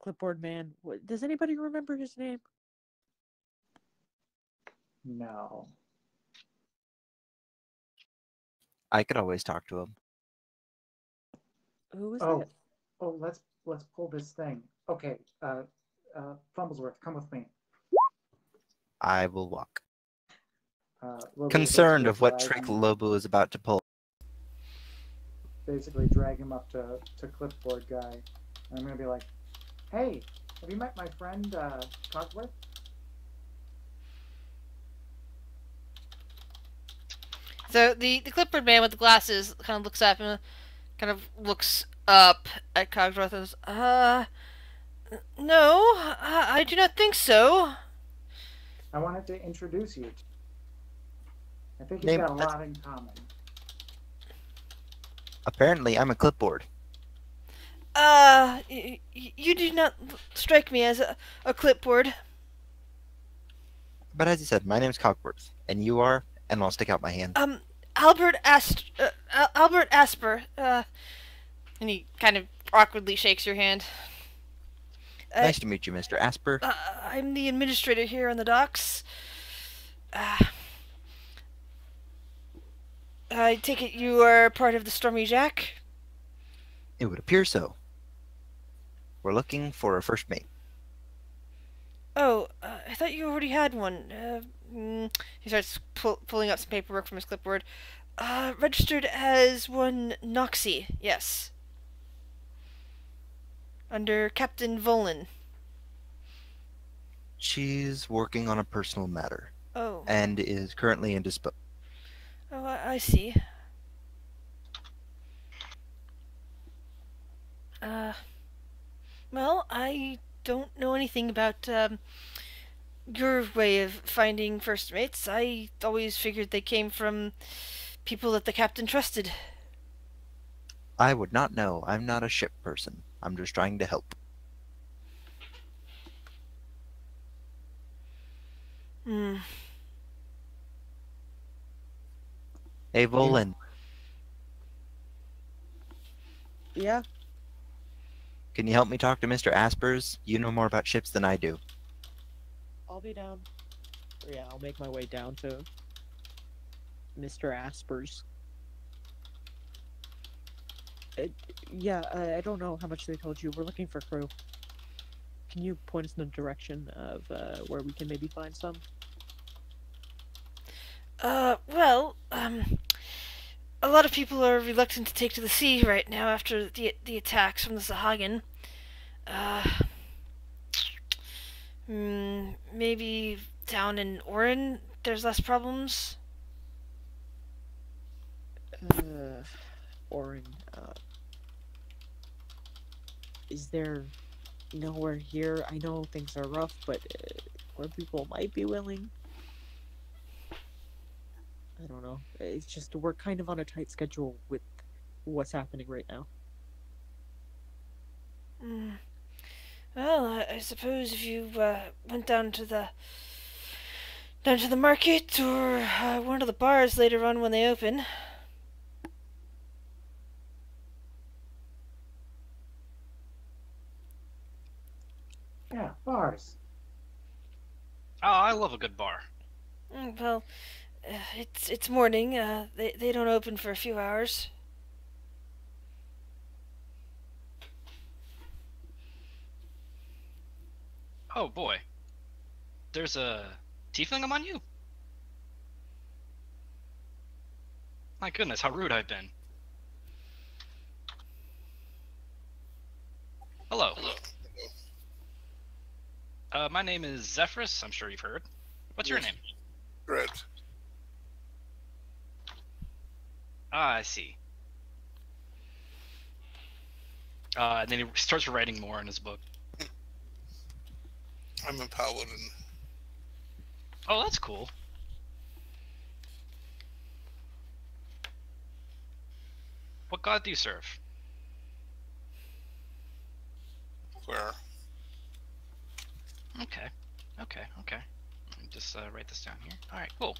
Clipboard Man? Does anybody remember his name? No. I could always talk to him. Who was Oh, that? oh, let's pull this thing. Okay, Fumblesworth, come with me. I will walk. Lobo Concerned basically of what drag trick him- Lobo is about to pull. Basically drag him up to Clipboard Guy. And I'm gonna be like, hey, have you met my friend, Cogsworth? So the clipboard man with the glasses kind of looks up and kind of looks up at Cogsworth and says, no, I do not think so. I wanted to introduce you. I think Name- you've got a lot in common. Apparently, I'm a clipboard. You do not strike me as a clipboard. But as you said, my name's Cogworth, and you are, and I'll stick out my hand. Albert Asper, and he kind of awkwardly shakes your hand. Nice to meet you, Mr. Asper. I'm the administrator here on the docks. I take it you are part of the Stormy Jack? It would appear so. We're looking for a first mate. Oh, I thought you already had one. He starts pulling up some paperwork from his clipboard. Registered as one Noxie, yes. Under Captain Volan. She's working on a personal matter, Oh. and is currently indisposed. Oh, I see. Well, I don't know anything about, your way of finding first mates. I always figured they came from people that the captain trusted. I would not know. I'm not a ship person. I'm just trying to help. Hmm. Hey, Volan, Yeah. can you help me talk to Mr. Aspers? You know more about ships than I do. I'll be down. Yeah, I'll make my way down to Mr. Asper's. I don't know how much they told you. We're looking for crew. Can you point us in the direction of where we can maybe find some? Well, a lot of people are reluctant to take to the sea right now after the attacks from the Sahagin. Maybe down in Orin, there's less problems. Orin, is there nowhere here? I know things are rough, but where people might be willing? I don't know. It's just we're kind of on a tight schedule with what's happening right now. Well, I suppose if you went down to the market or one of the bars later on when they open. Yeah, bars. Oh, I love a good bar. Well, it's morning. They don't open for a few hours. Oh boy, there's a tiefling among you. My goodness, how rude I've been. Hello. My name is Zephyrus. I'm sure you've heard. What's your name? Dread. Ah, I see. And then he starts writing more in his book. I'm a paladin. Oh, that's cool. What god do you serve? Where? Okay. Let me just write this down here. All right, cool.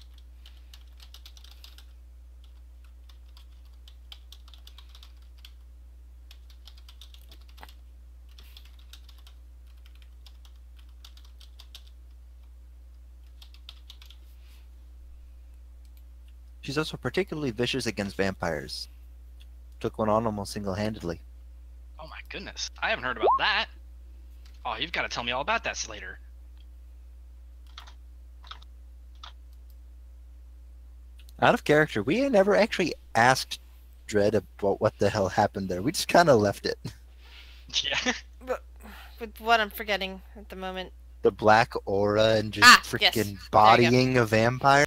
She's also particularly vicious against vampires. Took one on almost single-handedly. Oh my goodness, I haven't heard about that. Oh, you've got to tell me all about that, Slater. Out of character, we never actually asked Dredd about what the hell happened there. We just kind of left it. Yeah. But with what I'm forgetting at the moment. The black aura and just Yes. freaking There you go. bodying a vampire.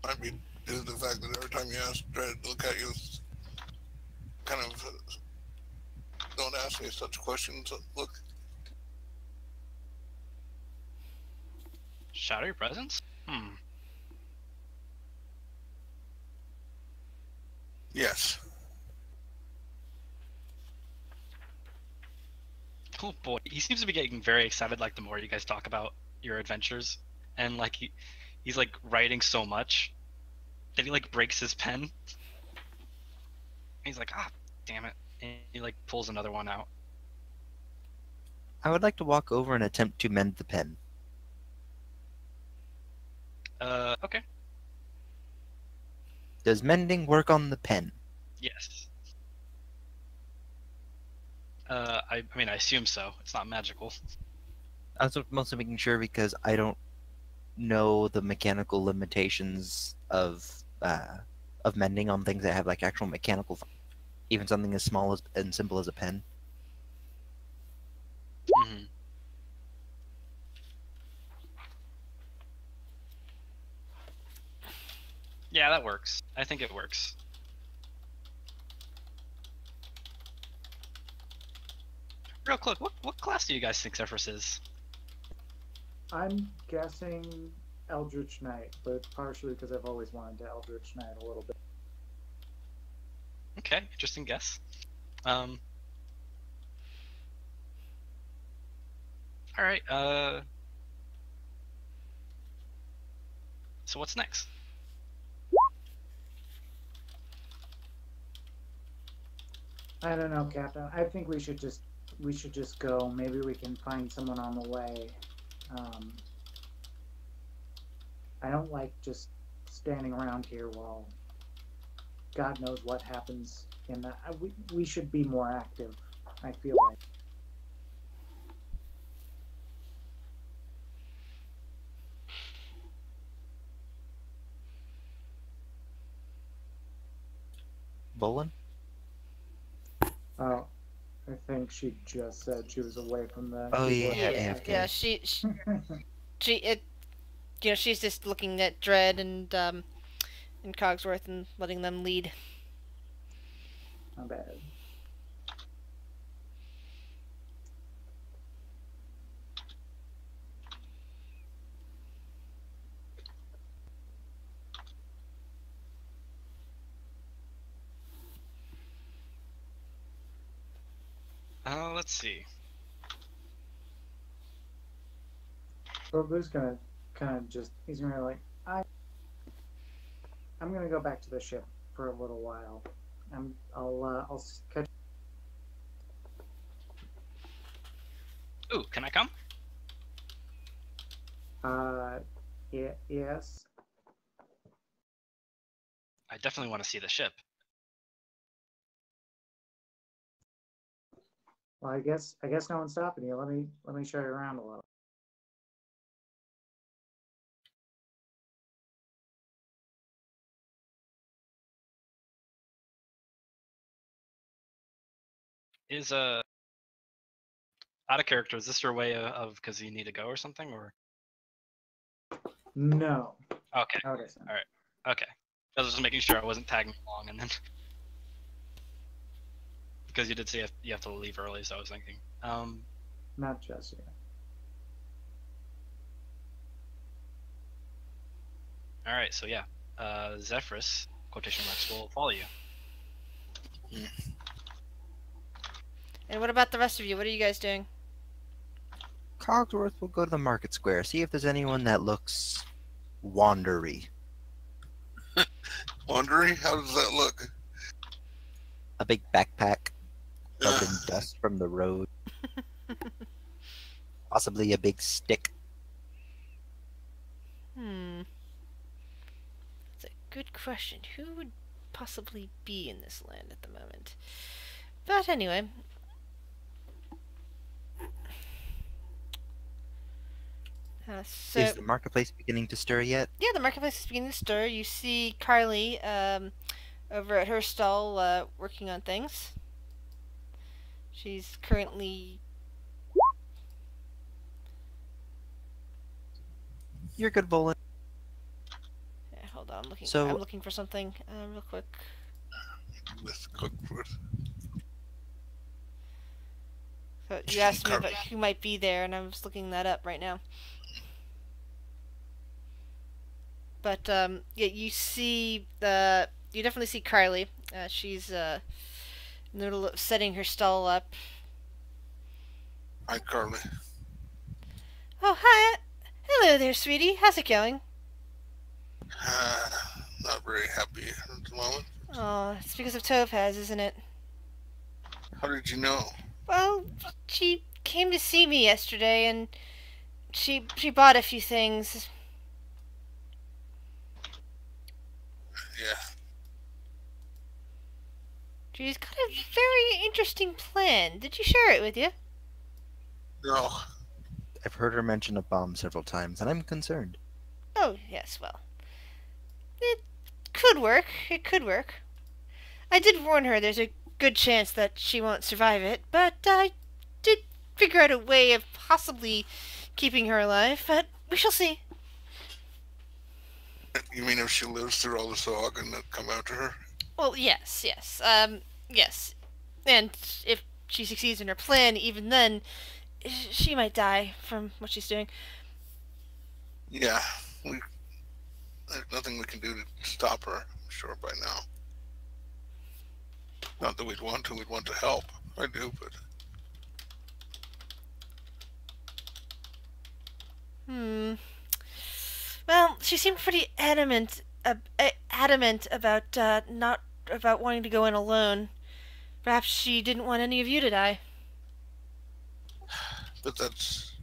Might be due to the fact that every time you ask Dredd to look at you, kind of don't ask me such questions. Look, Shadow your presence? yes. Oh boy, he seems to be getting very excited. Like the more you guys talk about your adventures, and like he's like writing so much that he like breaks his pen. He's like, ah, damn it, and he like pulls another one out. I would like to walk over and attempt to mend the pen. Okay. Does mending work on the pen? Yes. I mean, I assume so. It's not magical. I was mostly making sure because I don't know the mechanical limitations of mending on things that have like actual mechanical, even something as small as and simple as a pen. Mm-hmm. Yeah, that works. I think it works. Real quick, what class do you guys think Zephyrus is? I'm guessing Eldritch Knight, but partially because I've always wanted to Eldritch Knight a little bit. Okay, interesting guess. All right. So what's next? I don't know, Captain. I think we should just go. Maybe we can find someone on the way. I don't like just standing around here while God knows what happens in that. We should be more active, I feel like. Bolin? Oh, I think she just said she was away from the Oh, keyboard. yeah, AFK. Yeah, she's just looking at Dredd and Cogsworth and letting them lead. Not bad. Let's see. So Boo's gonna kind of just, he's gonna be like, I'm gonna go back to the ship for a little while. I'll catch. Ooh, can I come? Yeah, yes. I definitely want to see the ship. Well, I guess no one's stopping you. Let me show you around a little. Is out of character? Is this your way of because you need to go or something, or No. okay? How it isn't. All right. Okay. I was just making sure I wasn't tagging along, and then because you did say you have to leave early, so I was thinking. Not just yet. All right. So yeah, Zephyrus quotation marks will follow you. And what about the rest of you? What are you guys doing? Cogsworth will go to the market square, see if there's anyone that looks wandery. Wandery? How does that look? A big backpack covered in dust from the road. Possibly a big stick. That's a good question. Who would possibly be in this land at the moment? But anyway. So, Is the marketplace beginning to stir yet? yeah, the marketplace is beginning to stir. You see Carly over at her stall working on things. She's currently... You're good, Volan. Yeah, hold on, So- I'm looking for something real quick. With Cookfoot. So you asked me about who might be there, and I was looking that up right now. But yeah, you definitely see Carly. She's in the middle of setting her stall up. Hi, Carly. Oh, hi. Hello there, sweetie. How's it going? Not very happy at the moment. Oh, it's because of Topaz, isn't it? How did you know? Well, she came to see me yesterday, and she bought a few things. Yeah. She's got a very interesting plan. Did she share it with you? No. I've heard her mention a bomb several times, and I'm concerned. Oh, yes, well. It could work. It could work. I did warn her there's a good chance that she won't survive it, but I did figure out a way of possibly keeping her alive, but we shall see. You mean if she lives through all this fog and come after her? Well, yes. Yes. And if she succeeds in her plan, even then, she might die from what she's doing. Yeah. There's nothing we can do to stop her, I'm sure, by now. Not that we'd want to help. I do, but... Well, she seemed pretty adamant about not about wanting to go in alone. Perhaps she didn't want any of you to die. But that's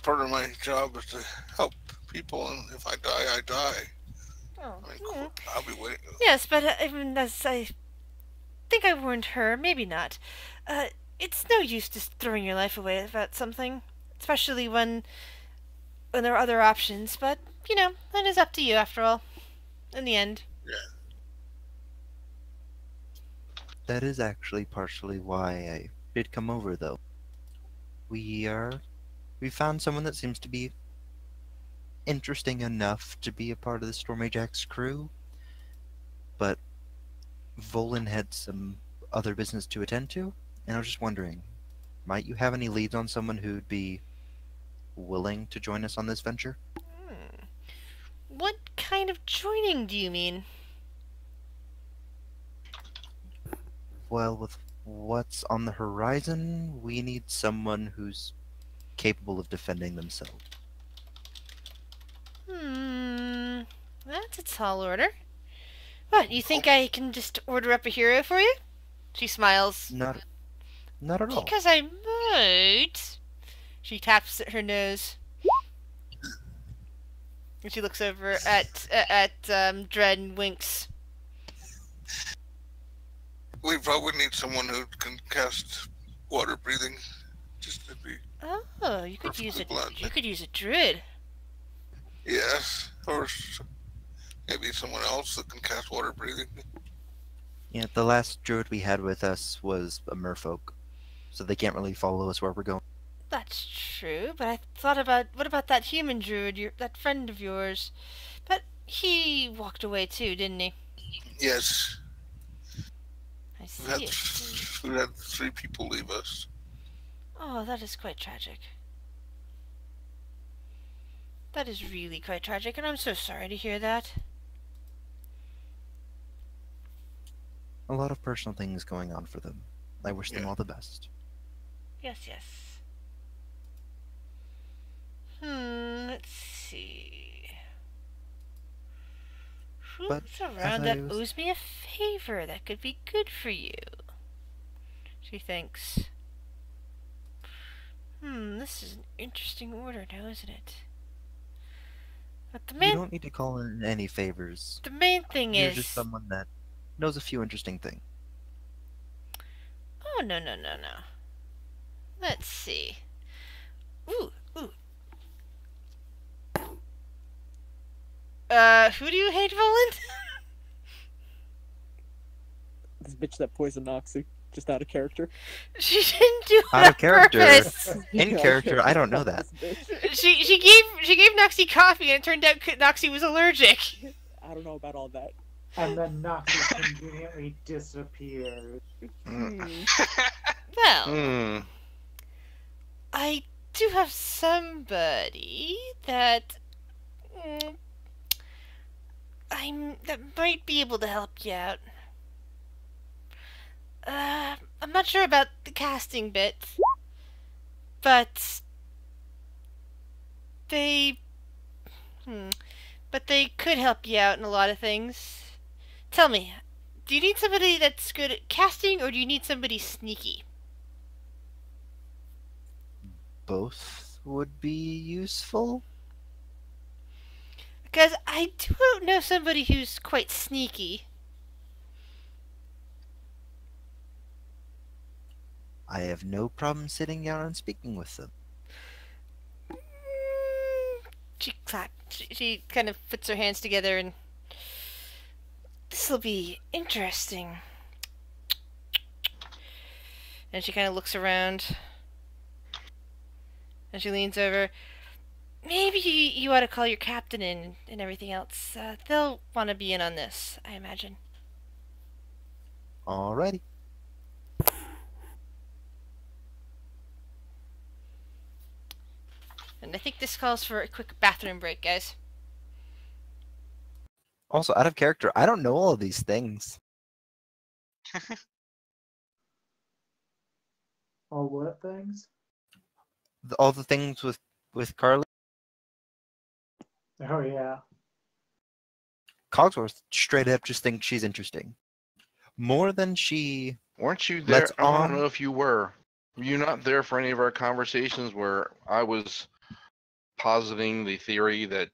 part of my job, is to help people, and if I die, I die. Oh. I mean, I'll be waiting. Yes, but even as I think I warned her, maybe not. It's no use just throwing your life away about something, especially when there are other options. But that is up to you, after all. In the end. Yeah. That is actually partially why I did come over, though. We found someone that seems to be interesting enough to be a part of the Storm Ajax crew, but Volan had some other business to attend to, and I was just wondering, might you have any leads on someone who'd be willing to join us on this venture? What kind of joining do you mean? Well, with what's on the horizon, we need someone who's capable of defending themselves. That's a tall order. What, you think I can just order up a hero for you? She smiles. Not at all. Because I might. She taps at her nose. And she looks over at Dread and winks. We probably need someone who can cast water breathing, just to be... Oh, you could use blood. You could use a druid. Yes, or maybe someone else that can cast water breathing. Yeah, the last druid we had with us was a merfolk, so they can't really follow us where we're going. That's true, but I thought about what about that human druid, that friend of yours? But he walked away too, didn't he? Yes, I we've had see, I see. we've had 3 people leave us. Oh, that is quite tragic. That is really quite tragic, and I'm so sorry to hear that. A lot of personal things going on for them. I wish them Yeah. all the best. Yes, yes. Let's see. But Who's as around I that was owes me a favor that could be good for you? She thinks. This is an interesting order now, isn't it? But you don't need to call in any favors. the main thing You're is. just someone that knows a few interesting things. Oh, no, no, no, no. Let's see. Ooh. Who do you hate, Volan? This bitch that poisoned Noxie, just out of character. She didn't do it Out of on character. purpose. In character, I don't know that. She gave Noxie coffee, and it turned out Noxie was allergic. I don't know about all that. And then Noxus conveniently disappears. Well, I do have somebody that that might be able to help you out. I'm not sure about the casting bit, but they could help you out in a lot of things. Tell me, do you need somebody that's good at casting, or do you need somebody sneaky? Both would be useful. Because I do know somebody who's quite sneaky. I have no problem sitting down and speaking with them. She kind of puts her hands together and... This'll be interesting. And she kind of looks around. And she leans over. Maybe you ought to call your captain in and everything else. They'll want to be in on this, I imagine. Alrighty. And I think this calls for a quick bathroom break, guys. Also, out of character, I don't know all of these things. All what things? All the things with Carly. Oh, yeah. Cogsworth straight up just thinks she's interesting. More than she... Weren't you there? Let's I don't on. know if you were. Were you not there for any of our conversations where I was positing the theory that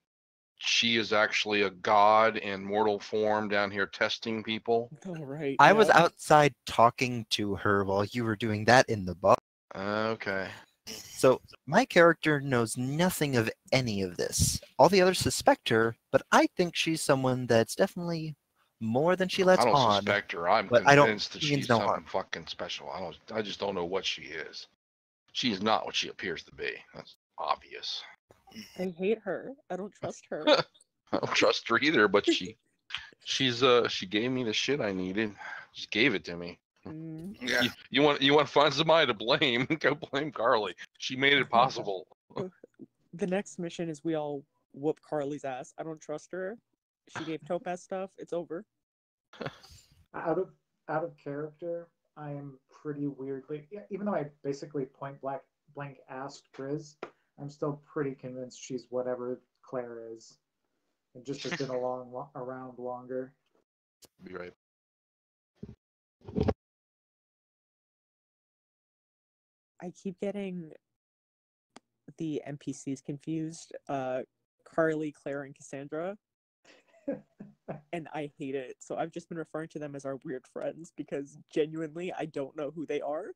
she is actually a god in mortal form down here testing people? All right. I was outside talking to her while you were doing that in the bar. Okay. So my character knows nothing of any of this. All the others suspect her, but I think she's someone that's definitely more than she lets I don't on. suspect her. I'm but I don't convinced that means she's no something harm. fucking special. I just don't know what she is. She's not what she appears to be. That's obvious. I hate her. I don't trust her. I don't trust her either, but she gave me the shit I needed. Just gave it to me. Yeah. You want to find somebody to blame? Go blame Carly. She made it possible. The next mission is we all whoop Carly's ass. I don't trust her. She gave Topaz stuff. It's over. Out of character, I am pretty weirdly, even though I basically point blank asked Grizz, I'm still pretty convinced she's whatever Claire is. It just has been around longer. Be right. I keep getting the NPCs confused. Carly, Claire, and Cassandra. And I hate it. So I've just been referring to them as our weird friends because genuinely I don't know who they are.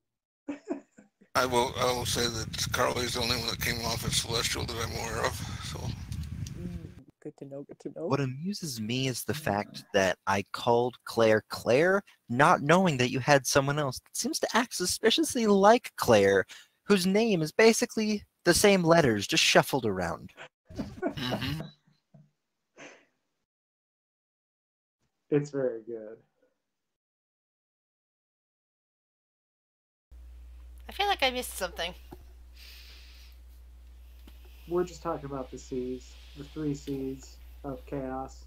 I will say that Carly's the only one that came off as celestial that I'm aware of. So Good to know, good to know. What amuses me is the fact that I called Claire Claire, not knowing that you had someone else that seems to act suspiciously like Claire, whose name is basically the same letters, just shuffled around. Mm-hmm. It's very good. I feel like I missed something. We're just talking about the C's, the 3 C's of chaos.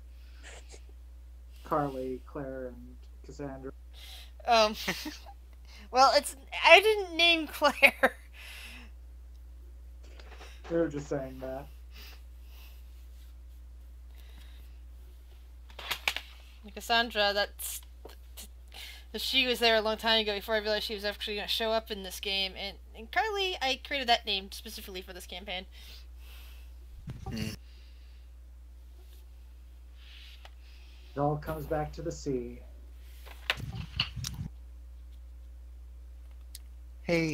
Carly, Claire, and Cassandra. Um, well, I didn't name Claire. We were just saying that. Cassandra, she was there a long time ago before I realized she was actually going to show up in this game. And Carly, I created that name specifically for this campaign. It all comes back to the C. Hey,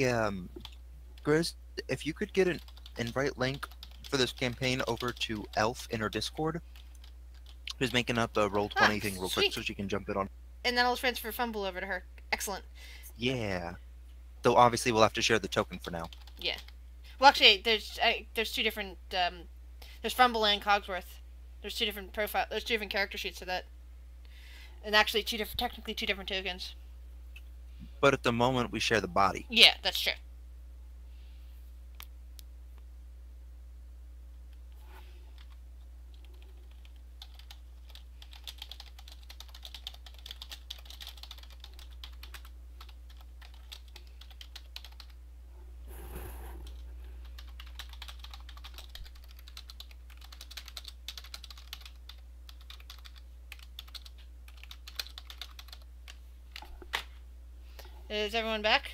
Grizz, if you could get an invite link for this campaign over to Elf in her Discord, who's making up a Roll20 thing real quick sweet. so she can jump in on. And then I'll transfer Fumble over to her. Excellent. Yeah. Though obviously we'll have to share the token for now. Yeah. Well, actually, there's two different. There's Fumble and Cogsworth. There's two different There's two different character sheets for that. And actually, technically two different tokens. But at the moment we share the body. Yeah, that's true. Is everyone back?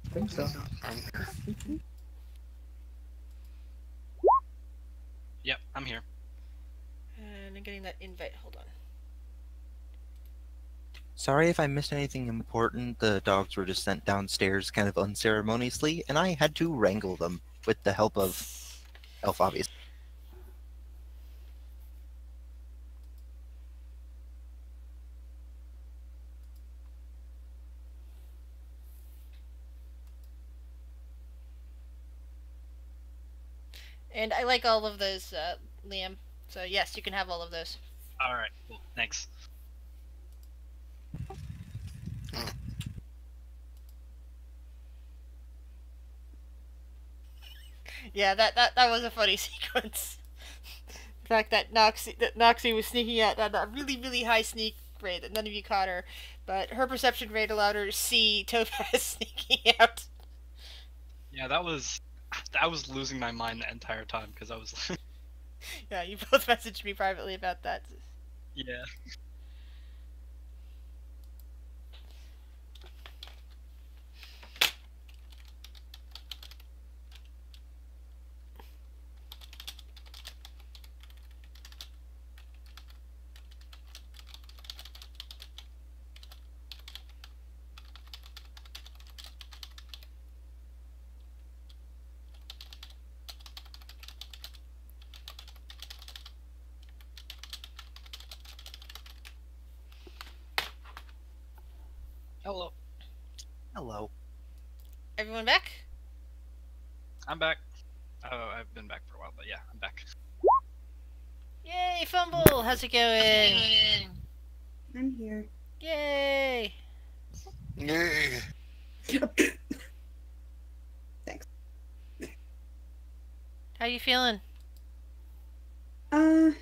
I think so. Yep, I'm here. And I'm getting that invite. Hold on. Sorry if I missed anything important. The dogs were just sent downstairs kind of unceremoniously, and I had to wrangle them with the help of Elf, obviously. And I like all of those, Liam. So yes, you can have all of those. All right, cool. Thanks. Yeah, that was a funny sequence. The fact that Noxie was sneaking out at a really, really high sneak rate that none of you caught her, but her perception rate allowed her to see Topaz sneaking out. Yeah, I was losing my mind the entire time because I was like, Yeah, you both messaged me privately about that. yeah. Hello. Hello. Everyone back? I'm back. Oh, I've been back for a while, but yeah, I'm back. Yay, Fumble! How's it going? I'm here. Yay! Yay. Thanks. How you feeling? I'm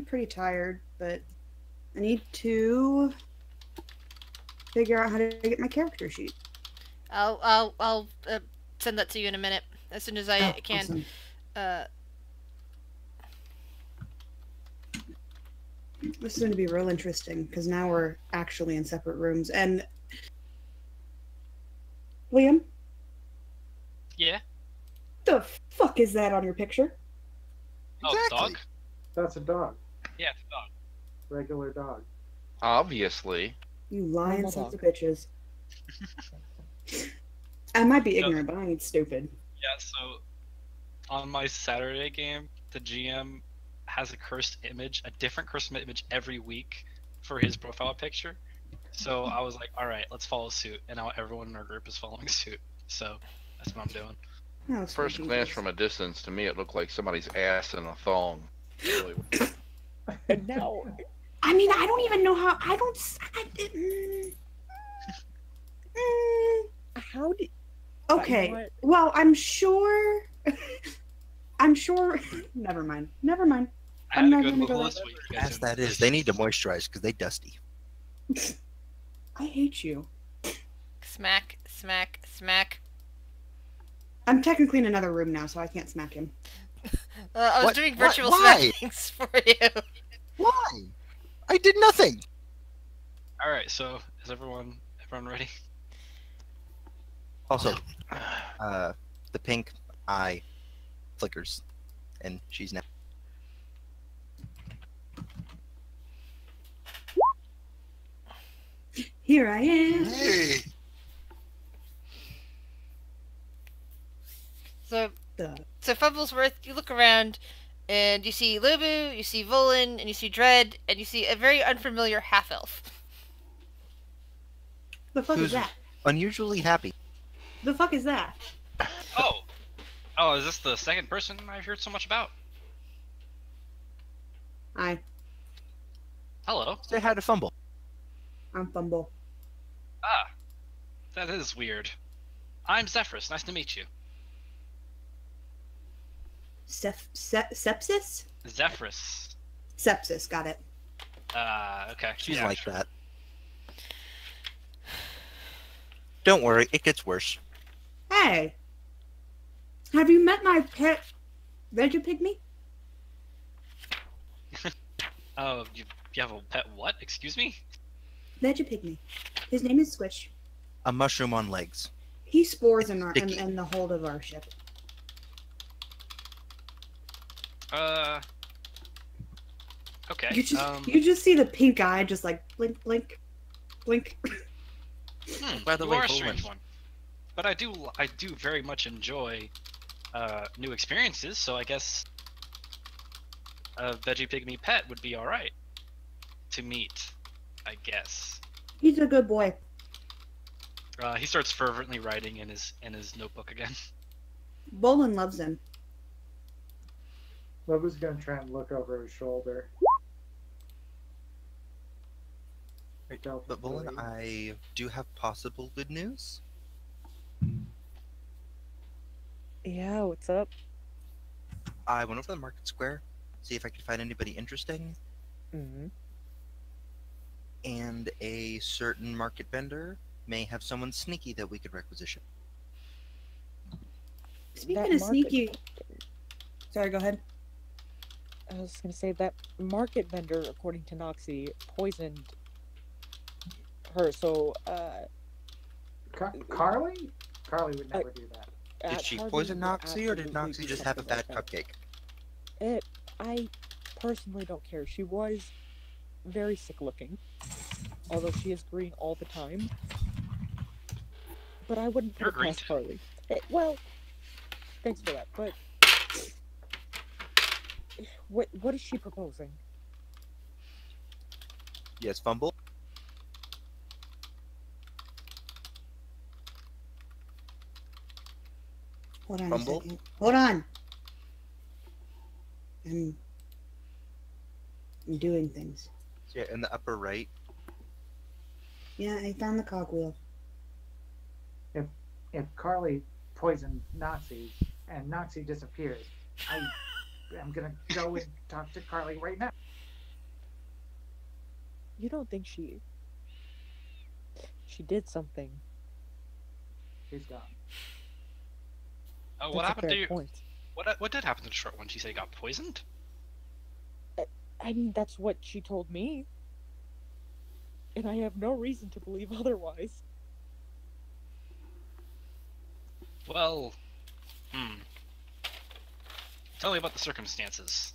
pretty tired, but I need to figure out how to get my character sheet. I'll send that to you in a minute as soon as I can. Awesome. This is going to be real interesting because now we're actually in separate rooms. And Liam, Yeah. the fuck is that on your picture? Oh, Exactly. dog. That's a dog. Yeah, it's a dog. Regular dog. Obviously. You lying Normal sons of dog. bitches. I might be No. ignorant, but I ain't stupid. Yeah. So on my Saturday game, the GM has a cursed image, a different cursed image every week for his profile picture. So I was like, all right, let's follow suit. And now everyone in our group is following suit. So that's what I'm doing. Oh, First sweet glance Jesus. from a distance, to me, it looked like somebody's ass in a thong. Really. And now, I mean, I don't even know how. I don't. how did? Okay. What? Well, I'm sure. I'm sure. Never mind. Never mind. I I'm had a not good gonna go level there. this week. You guys As didn't- that is, they need to moisturize because they dusty. I hate you. Smack, smack, smack. I'm technically in another room now, so I can't smack him. I was What? doing What? virtual Why? smackings for you. Why? I did nothing. All right, so is everyone ready? Also, the pink eye flickers, and she's now. Here I am. Hey, So, The so Fumblesworth, you look around, and you see Lubu, you see Volan, and you see Dread, and you see a very unfamiliar half-elf. fuck Who's- is that? Unusually happy. The fuck is that? Oh, is this the second person I've heard so much about? Hi, Hello. Say hi to Fumble. I'm Fumble. Ah, that is weird. I'm Zephyrus. Nice to meet you. Sepsis? Zephyrus. Sepsis. Got it. Okay. She's yeah, like sure. that. Don't worry, it gets worse. Hey, have you met my pet Vegapygmy? Oh, you have a pet what? Excuse me? Vegapygmy. His name is Squish. A mushroom on legs. He spores in Sticky. the hold of our ship. Okay. You just see the pink eye, just like blink, blink, blink. By the you way, are a Volan. strange one. But I do very much enjoy new experiences, so I guess a Veggie Pygmy pet would be alright to meet, I guess. He's a good boy. He starts fervently writing in his notebook again. Bolin loves him. Lobo's gonna try and look over his shoulder. But Volan, I do have possible good news. Yeah, what's up? I went over to the market square, see if I could find anybody interesting, Mm-hmm. and a certain market vendor may have someone sneaky that we could requisition. Speaking That of market- sneaky. Sorry, go ahead. I was gonna say that market vendor, according to Noxie, poisoned her. So, Carly? Carly would never do that. Did she poison Noxie, or did Noxie just have a bad cupcake? I personally don't care. She was very sick looking, although she is green all the time. But I wouldn't put You're it green past too. Carly. Well, thanks for that. But what is she proposing? Yes, Fumble. Hold on Fumble? a second. Hold on. I'm doing things. So yeah, in the upper right. Yeah, I found the cogwheel. If Carly poisoned Nazi and Nazi disappears, I am gonna go and talk to Carly right now. You don't think she did something? She's gone. Oh, That's what a happened to fair you? point. What did happen to the short one? She said he got poisoned? I mean, that's what she told me. And I have no reason to believe otherwise. Well, tell me about the circumstances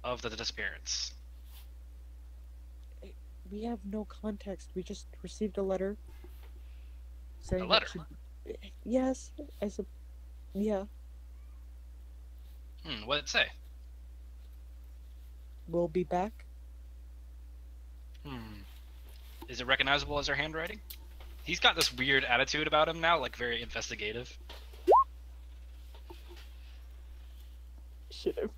of the disappearance. We have no context. We just received a letter saying A letter? that she... Yes, Yeah, What'd it say? we'll be back. Is it recognizable as her handwriting? He's got this weird attitude about him now, like very investigative. Shit,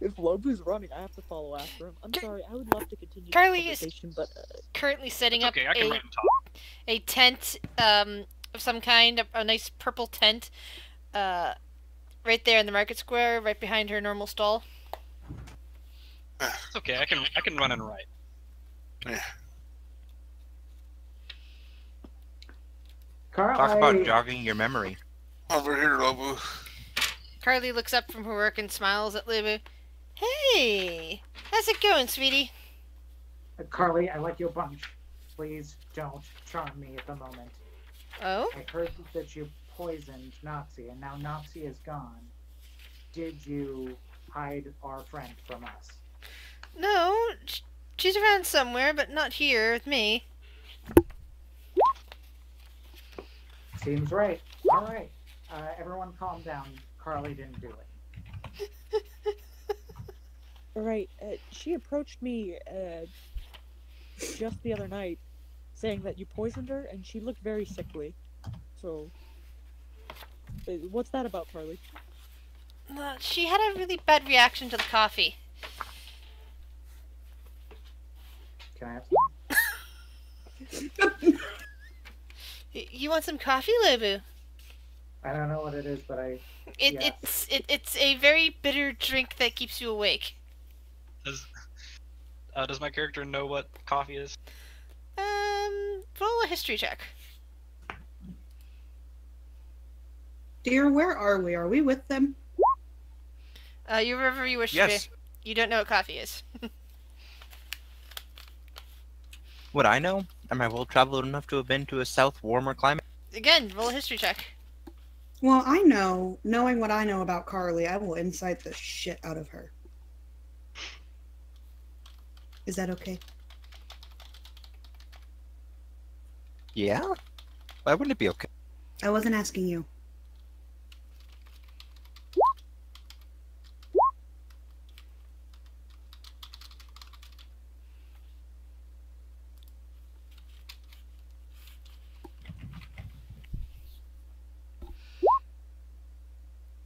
if Lobu's running, I have to follow after him. I'm sorry, I would love to continue Carly the is conversation, but currently setting It's up okay, I can run and talk. a tent of some kind, a nice purple tent, right there in the market square, right behind her normal stall. It's okay, I can run and write. Yeah. Carl, Talk about jogging your memory. Over here, Lobu. Carly looks up from her work and smiles at Lubu. Hey, how's it going, sweetie? Carly, I like you a bunch. Please don't charm me at the moment. Oh? I heard that you poisoned Nazi, and now Nazi is gone. Did you hide our friend from us? No, she's around somewhere, but not here with me. Seems right. All right. Everyone calm down. Carly didn't do it. right, she approached me just the other night, saying that you poisoned her, and she looked very sickly. So, what's that about, Carly? She had a really bad reaction to the coffee. Can I have some? You want some coffee, Lubu? I don't know what it is, but yes. It's a very bitter drink that keeps you awake. Does my character know what coffee is? Roll a history check. Dear, where are we? Are we with them? You're wherever you wish Yes. to be. You don't know what coffee is. Would I know? Am I well traveled enough to have been to a south warmer climate? Again, roll a history check. Well, I know. Knowing what I know about Carly, I will incite the shit out of her. Is that okay? Yeah? Why wouldn't it be okay? I wasn't asking you.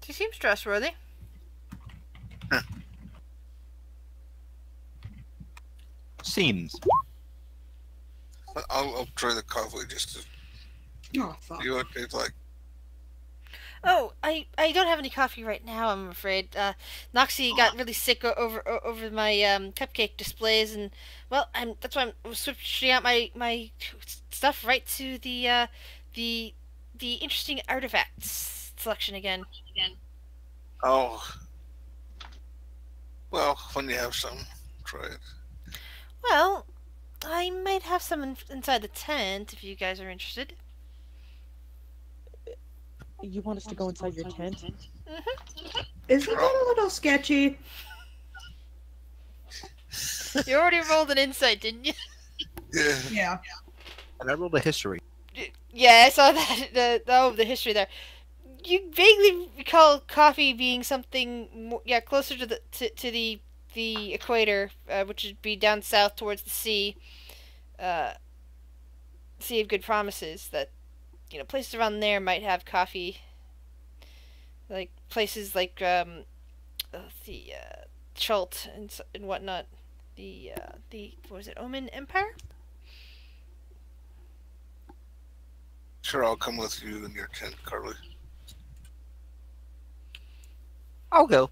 She seems trustworthy. Seems. I'll try the coffee just to Oh, fuck. see what it tastes like. Oh, I don't have any coffee right now, I'm afraid. Noxie got really sick over my cupcake displays, and well, that's why I'm switching out my stuff right to the interesting artifacts selection again. Oh. Well, when you have some, try it. Well, I might have some inside the tent if you guys are interested. You want us to go inside your tent? Isn't that a little sketchy? You already rolled an insight, didn't you? Yeah. Yeah. And I rolled a history. Yeah, I saw that. The history there. You vaguely recall coffee being something more, closer to the equator, which would be down south towards the sea. Sea of Good Promises. That places around there might have coffee. Like places like the Chult and whatnot. The what was it, Omen Empire? Sure, I'll come with you in your tent, Carly. I'll go.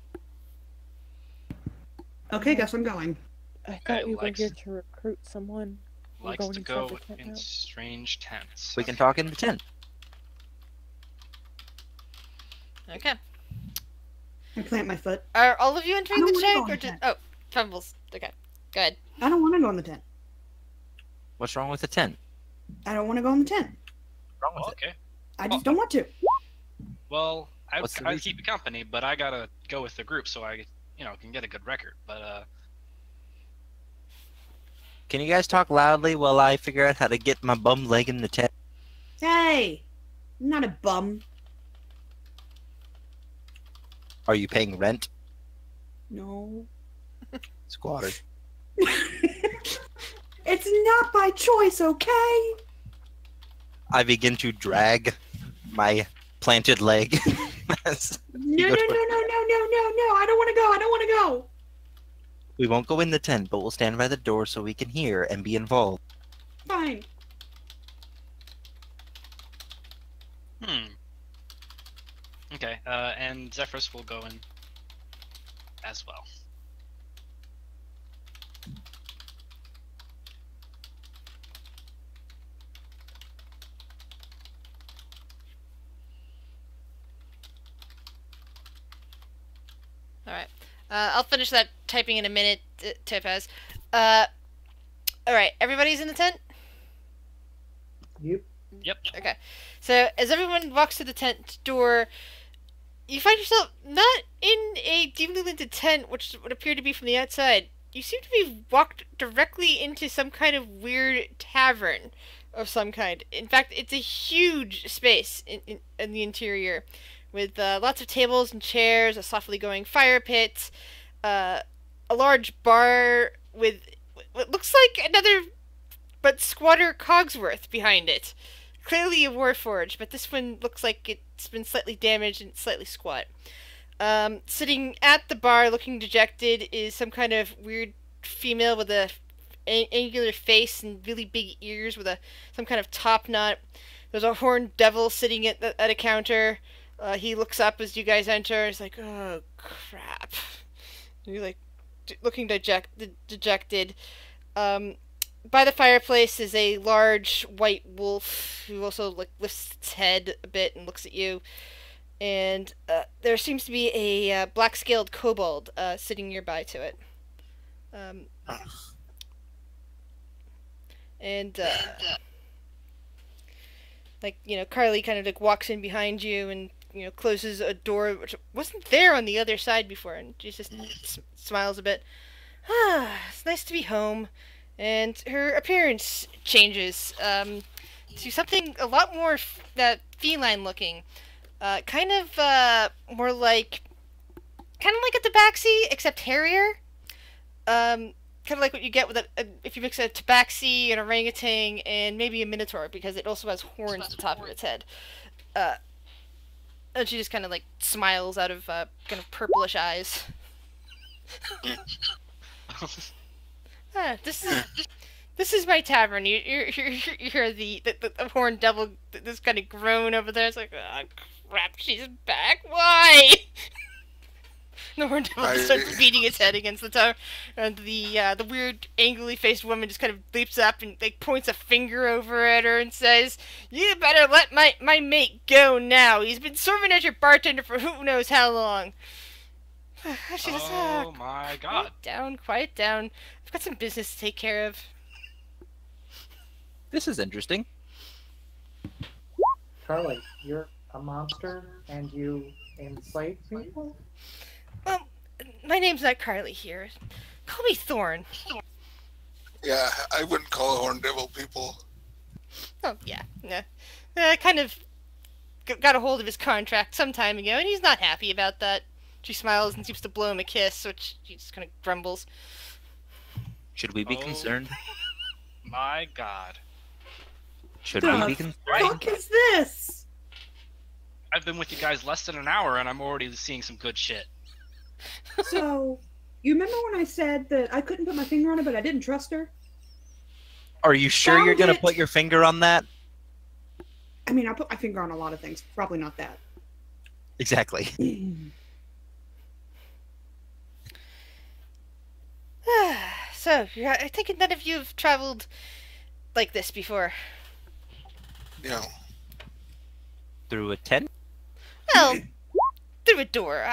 Okay, guess I'm going. I thought we were likes- here to recruit someone. We're Likes going to inside go the tent in now? strange tents. We can talk in the tent. Okay. I plant my foot. Are all of you entering I the don't wanna go tent, in or the just Tumbles? Okay, go ahead. I don't want to go in the tent. What's wrong with the tent? I don't want to go in the tent. What's wrong with Oh, it? okay. I just don't want to. Well, What's the I reason? keep you company, but I gotta go with the group so I, can get a good record. But Can you guys talk loudly while I figure out how to get my bum leg in the tent? Hey, I'm not a bum. Are you paying rent? No. Squatter. It's not by choice, okay? I begin to drag my planted leg. No, no, no, no, no, no, no, no. I don't want to go. I don't want to go. We won't go in the tent, but we'll stand by the door so we can hear and be involved. Fine. Okay, and Zephyrus will go in as well. All right. I'll finish that typing in a minute, Topaz. All right. Everybody's in the tent? Yep. Yep. Okay. So as everyone walks to the tent door, you find yourself not in a deeply linted tent, which would appear to be from the outside. You seem to be walked directly into some kind of weird tavern of some kind. In fact, it's a huge space in the interior, with lots of tables and chairs, a softly going fire pit, a large bar with what looks like another but squatter Cogsworth behind it. Clearly a warforge, but this one looks like it's been slightly damaged and slightly squat. Sitting at the bar looking dejected is some kind of weird female with a angular face and really big ears with some kind of top knot. There's a horned devil sitting at a counter. He looks up as you guys enter. He's like, "Oh crap!" And you're like looking dejected. By the fireplace is a large white wolf who also lifts its head a bit and looks at you. And there seems to be a black-scaled kobold sitting nearby to it. Carly kind of walks in behind you and closes a door which wasn't there on the other side before, and she just smiles a bit. It's nice to be home. And her appearance changes to something a lot more feline looking. Kind of more like a tabaxi, except hairier. Kind of like what you get with if you mix a tabaxi, an orangutan, and maybe a minotaur, because it also has horns at the top of its head. And she just kind of smiles out of kind of purplish eyes. This is my tavern. You hear the horned devil, this kind of groan over there. It's like, oh crap, she's back. Why? The horned devil just starts beating its head against the tower, and the weird, angrily faced woman just kind of leaps up and points a finger over at her and says, "You better let my mate go now. He's been serving as your bartender for who knows how long." She just, oh my god. Quiet down. I've got some business to take care of. This is interesting. Charlie, you're a monster and you incite people? Well, my name's not Carly here. Call me Thorn. Yeah, I wouldn't call horn devil people. Oh, yeah. Kind of got a hold of his contract some time ago, and he's not happy about that. She smiles and seems to blow him a kiss, which he just kind of grumbles. Should we be concerned? My god. Should we be concerned? What the fuck is this? I've been with you guys less than an hour, and I'm already seeing some good shit. So, you remember when I said that I couldn't put my finger on it, but I didn't trust her? Are you sure you're going to it. put your finger on that? I mean, I put my finger on a lot of things. Probably not that. Exactly. So, I think none of you have traveled like this before. No. Through a tent? Well, through a door.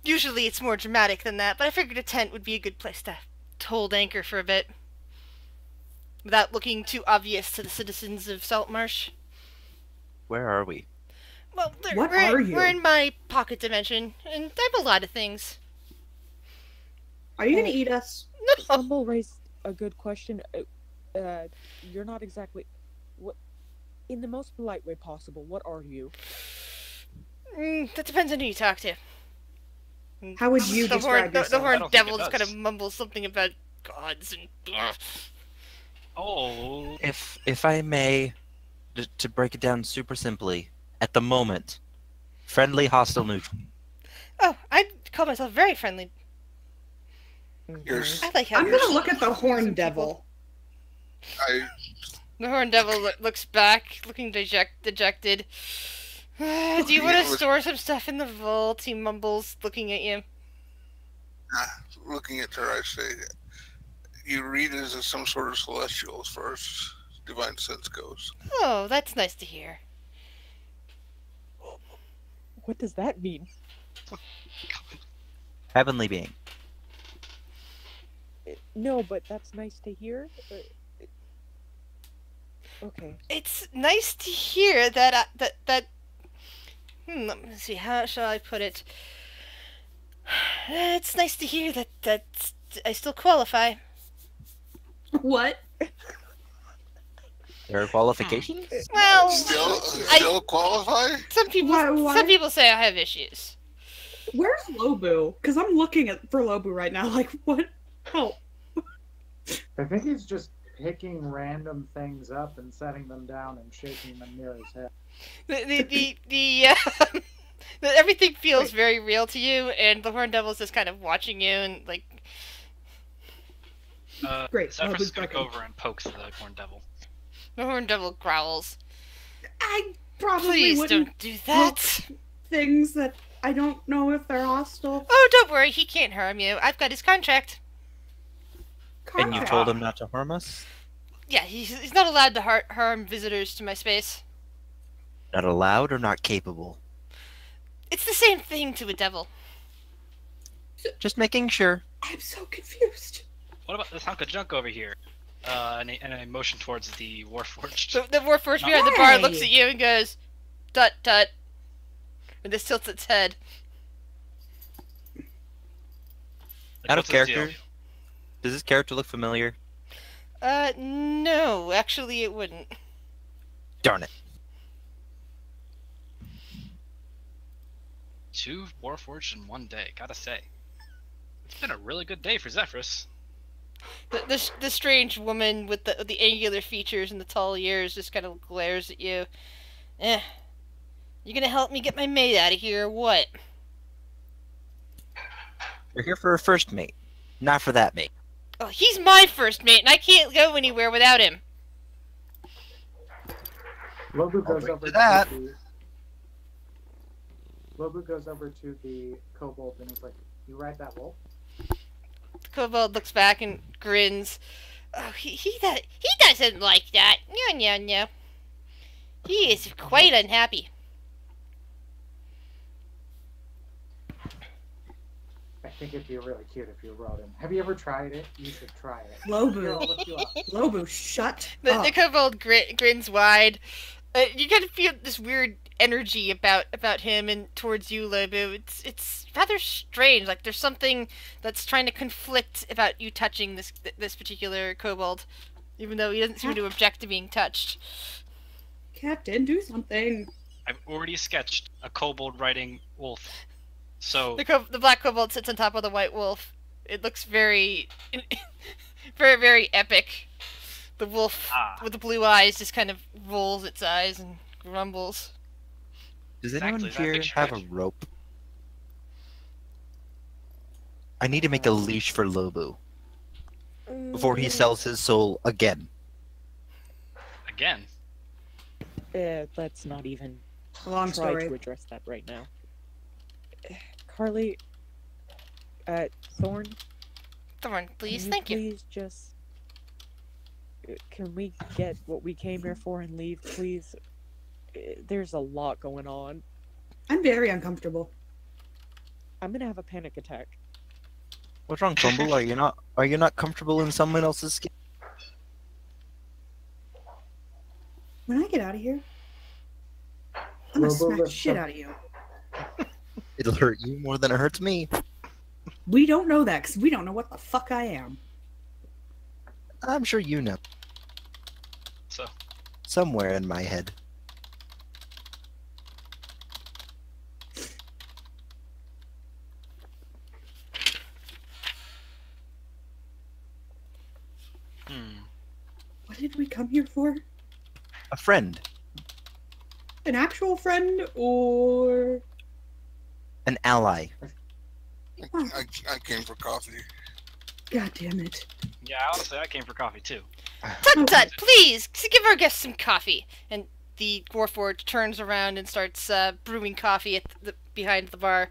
Usually it's more dramatic than that, but I figured a tent would be a good place to hold anchor for a bit. Without looking too obvious to the citizens of Saltmarsh. Where are we? Well, What are you? We're in my pocket dimension, and I have a lot of things. Are you gonna eat us? No! Humble raised a good question. You're not exactly... What? In the most polite way possible, what are you? That depends on who you talk to. How would you describe the yourself? I horned don't think devil it just kind of does. mumbles something about gods and. Oh, If I may, to break it down super simply, at the moment, friendly, hostile, neutral. Oh, I call myself very friendly. You're, I like how I'm you're gonna look at the confusing horned people. devil. I The horned devil looks back, looking dejected. Do you want to store some stuff in the vault? He mumbles, looking at you. looking at her, I say, you read as some sort of celestial as far as divine sense goes. Oh, that's nice to hear. What does that mean? Heavenly being. No, but that's nice to hear. Okay. It's nice to hear that that. Let me see. How shall I put it? It's nice to hear that I still qualify. What? There are qualifications? Well, Still qualify? some people Why? some people say I have issues. Where's Lobu? Because I'm looking for Lobu right now. Like, what? Oh, I think he's just picking random things up and setting them down and shaking them near his head. Everything feels very real to you, and the horned devil's just kind of watching you and like. Great, Zephyrus Lobu's is gonna back go in. over and pokes the horned devil. The horned devil growls. I probably Please wouldn't don't do that. things that I don't know if they're hostile. Oh, don't worry, he can't harm you. I've got his contract. And you told him not to harm us? Yeah, he's not allowed to harm visitors to my space. Not allowed or not capable? It's the same thing to a devil. Just making sure. I'm so confused. What about this hunk of junk over here? And I motion towards the Warforged. The Warforged behind the bar looks at you and goes, "Tut tut," and just tilts its head. Out of What's his deal? character? Does this character look familiar? No, actually it wouldn't. Darn it. 2 Warforged in 1 day. Gotta say, it's been a really good day for Zephyrus. The strange woman with the angular features and the tall ears just kind of glares at you. You gonna help me get my maid out of here or what? You're here for a first mate, not for that mate. Oh, he's my first mate, and I can't go anywhere without him. Lobu goes wait over to that. Lobu goes over to the kobold and he's like, "You ride that wolf?" The kobold looks back and grins. Oh, he doesn't like that. No. He is quite unhappy. I think it'd be really cute if you rode him. Have you ever tried it? You should try it. Lobu. Here, I'll lift you up. Lobu, shut The up. kobold grins wide. You kind of feel this weird energy about him and towards you, Lobu. It's rather strange. Like there's something that's trying to conflict about you touching this particular kobold, even though he doesn't seem to object to being touched. Captain, do something. I've already sketched a kobold riding wolf. So The black kobold sits on top of the white wolf. It looks very, very epic. The wolf with the blue eyes just kind of rolls its eyes and grumbles. Does Exactly, anyone that here picture have a actually- rope? I need to make a leash for Lobu before he sells his soul again. again, Let's not even Long try story. to address that right now. Carly, Thorn, Thorn, please, can thank you. Please just. Can we get what we came here for and leave, please? There's a lot going on. I'm very uncomfortable. I'm gonna have a panic attack. What's wrong, Crumble? Are you not comfortable in someone else's skin? When I get out of here, I'm gonna Lobo smack the lifts shit up- out of you. It'll hurt you more than it hurts me. We don't know that because we don't know what the fuck I am. I'm sure you know. so Somewhere in my head. did we come here for? A friend. An actual friend or? An ally. I came for coffee. God damn it. Yeah, honestly, I came for coffee too. Tut tut, please give our guests some coffee. And the Warforged turns around and starts brewing coffee at behind the bar.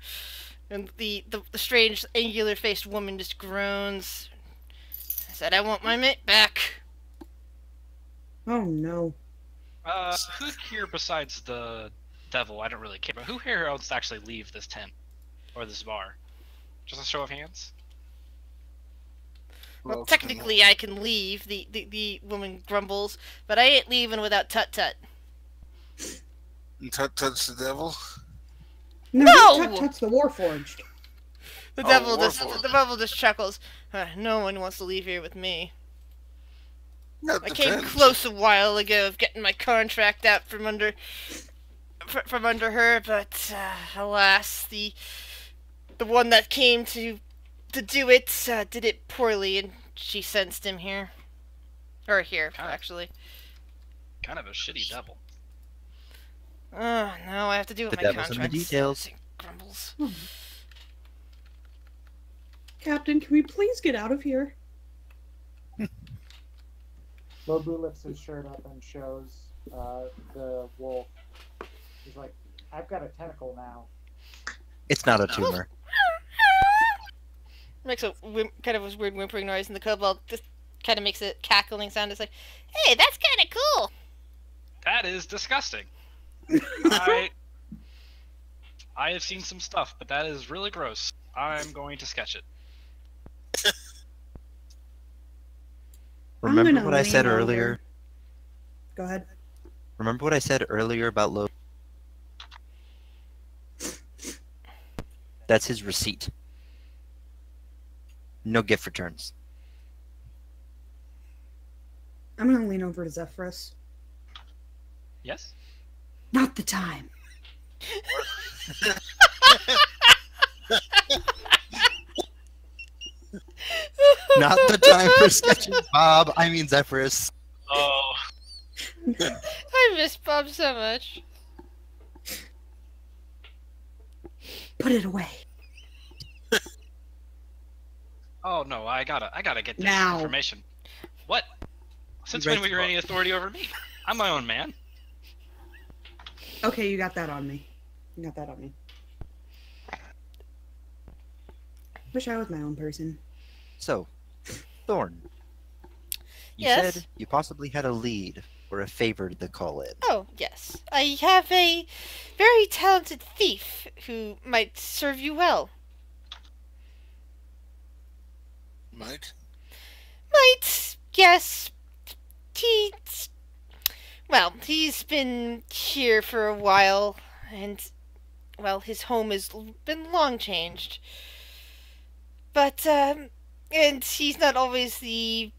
And the strange, angular-faced woman just groans. I said, I want my mate back. Oh no. Who here besides the devil? I don't really care. But who here else to actually leave this tent or this bar? Just a show of hands. Well, technically I can leave, the woman grumbles, but I ain't leaving without Tut Tut. Tut Tut's the devil? No! Tut Tut's the Warforged. The Oh, devil Warforged. the devil just chuckles. No one wants to leave here with me. That I came depends. close a while ago of getting my contract out from under her, but alas, the one that came to do it did it poorly, and she sensed him here, or here actually. Kind of a shitty devil. Oh no, I have to do with The my devil's in the contract. details. He grumbles. Captain, can we please get out of here? Lobu lifts his shirt up and shows the wolf. He's like, I've got a tentacle now. It's not a tumor. Makes a kind of a weird whimpering noise, and the kobold just kind of makes a cackling sound. It's like, hey, that's kind of cool. That is disgusting. I have seen some stuff, but that is really gross. I'm going to sketch it. Remember gonna what I said lean over. earlier? Go ahead. Remember what I said earlier about Lo? That's his receipt. No gift returns. I'm gonna lean over to Zephyrus. Yes? Not the time. Not the time for sketching, Bob. I mean Zephyrus. Oh. I miss Bob so much. Put it away. Oh no, I gotta get this Now. information. What? Since He when writes were you any books. authority over me? I'm my own man. Okay, you got that on me. You got that on me. Wish I was my own person. So, Thorn. You Yes? said you possibly had a lead or a favor to call in. Oh, yes. I have a very talented thief who might serve you well. Might? Might, yes. He's been here for a while, and, well, his home has been long changed. But, and he's not always he's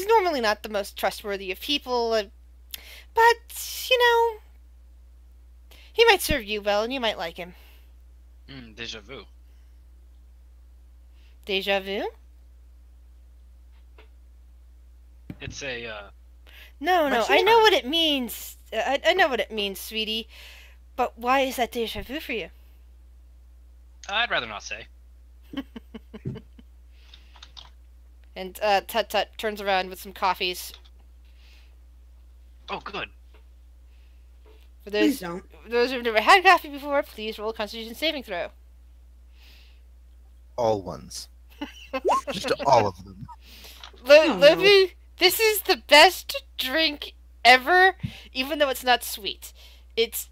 normally not the most trustworthy of people, but, he might serve you well, and you might like him. Deja vu. Deja vu? It's a, No, Much I know more. what it means. I know what it means, sweetie. But why is that deja vu for you? I'd rather not say. And Tut Tut turns around with some coffees. Oh, good. For Please those don't. who've never had coffee before, please roll a Constitution saving throw. All ones. Just all of them. Oh, no. Lobu, this is the best drink ever, even though it's not sweet. It's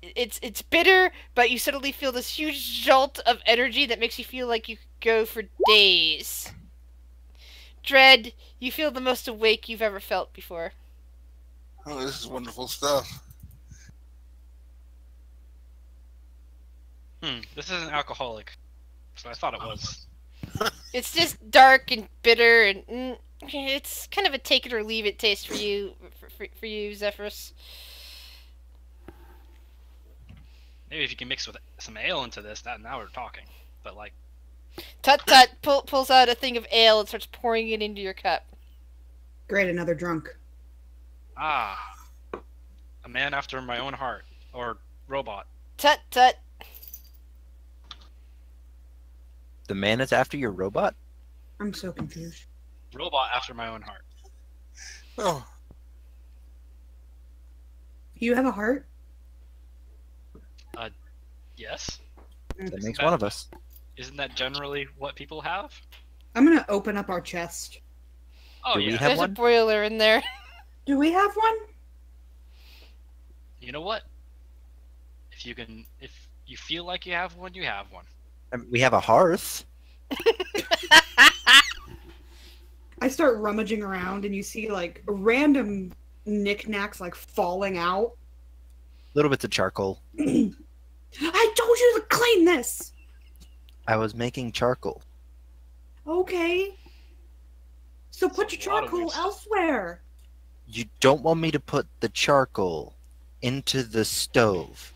bitter, but you suddenly feel this huge jolt of energy that makes you feel like you could go for days. Dread, you feel the most awake you've ever felt before. Oh, this is wonderful stuff. This isn't alcoholic. So I thought it was. It's just dark and bitter, and it's kind of a take it or leave it taste for you, for you, Zephyrus. Maybe if you can mix with some ale into this, now we're talking. But like, Tut Tut pulls out a thing of ale and starts pouring it into your cup. Great, another drunk. Ah, a man after my own heart, or robot. Tut tut. The man is after your robot? I'm so confused. Robot after my own heart. Oh, You have a heart? Yes. That makes one of us. Isn't that generally what people have? I'm gonna open up our chest. Oh Do we yeah. have There's a one? broiler in there. Do we have one? You know what? If you feel like you have one, you have one. We have a hearth. I start rummaging around and you see like random knickknacks like falling out. Little bits of charcoal. I told you to clean this! I was making charcoal. Okay. So put It's your a lot of charcoal waste. elsewhere. You don't want me to put the charcoal into the stove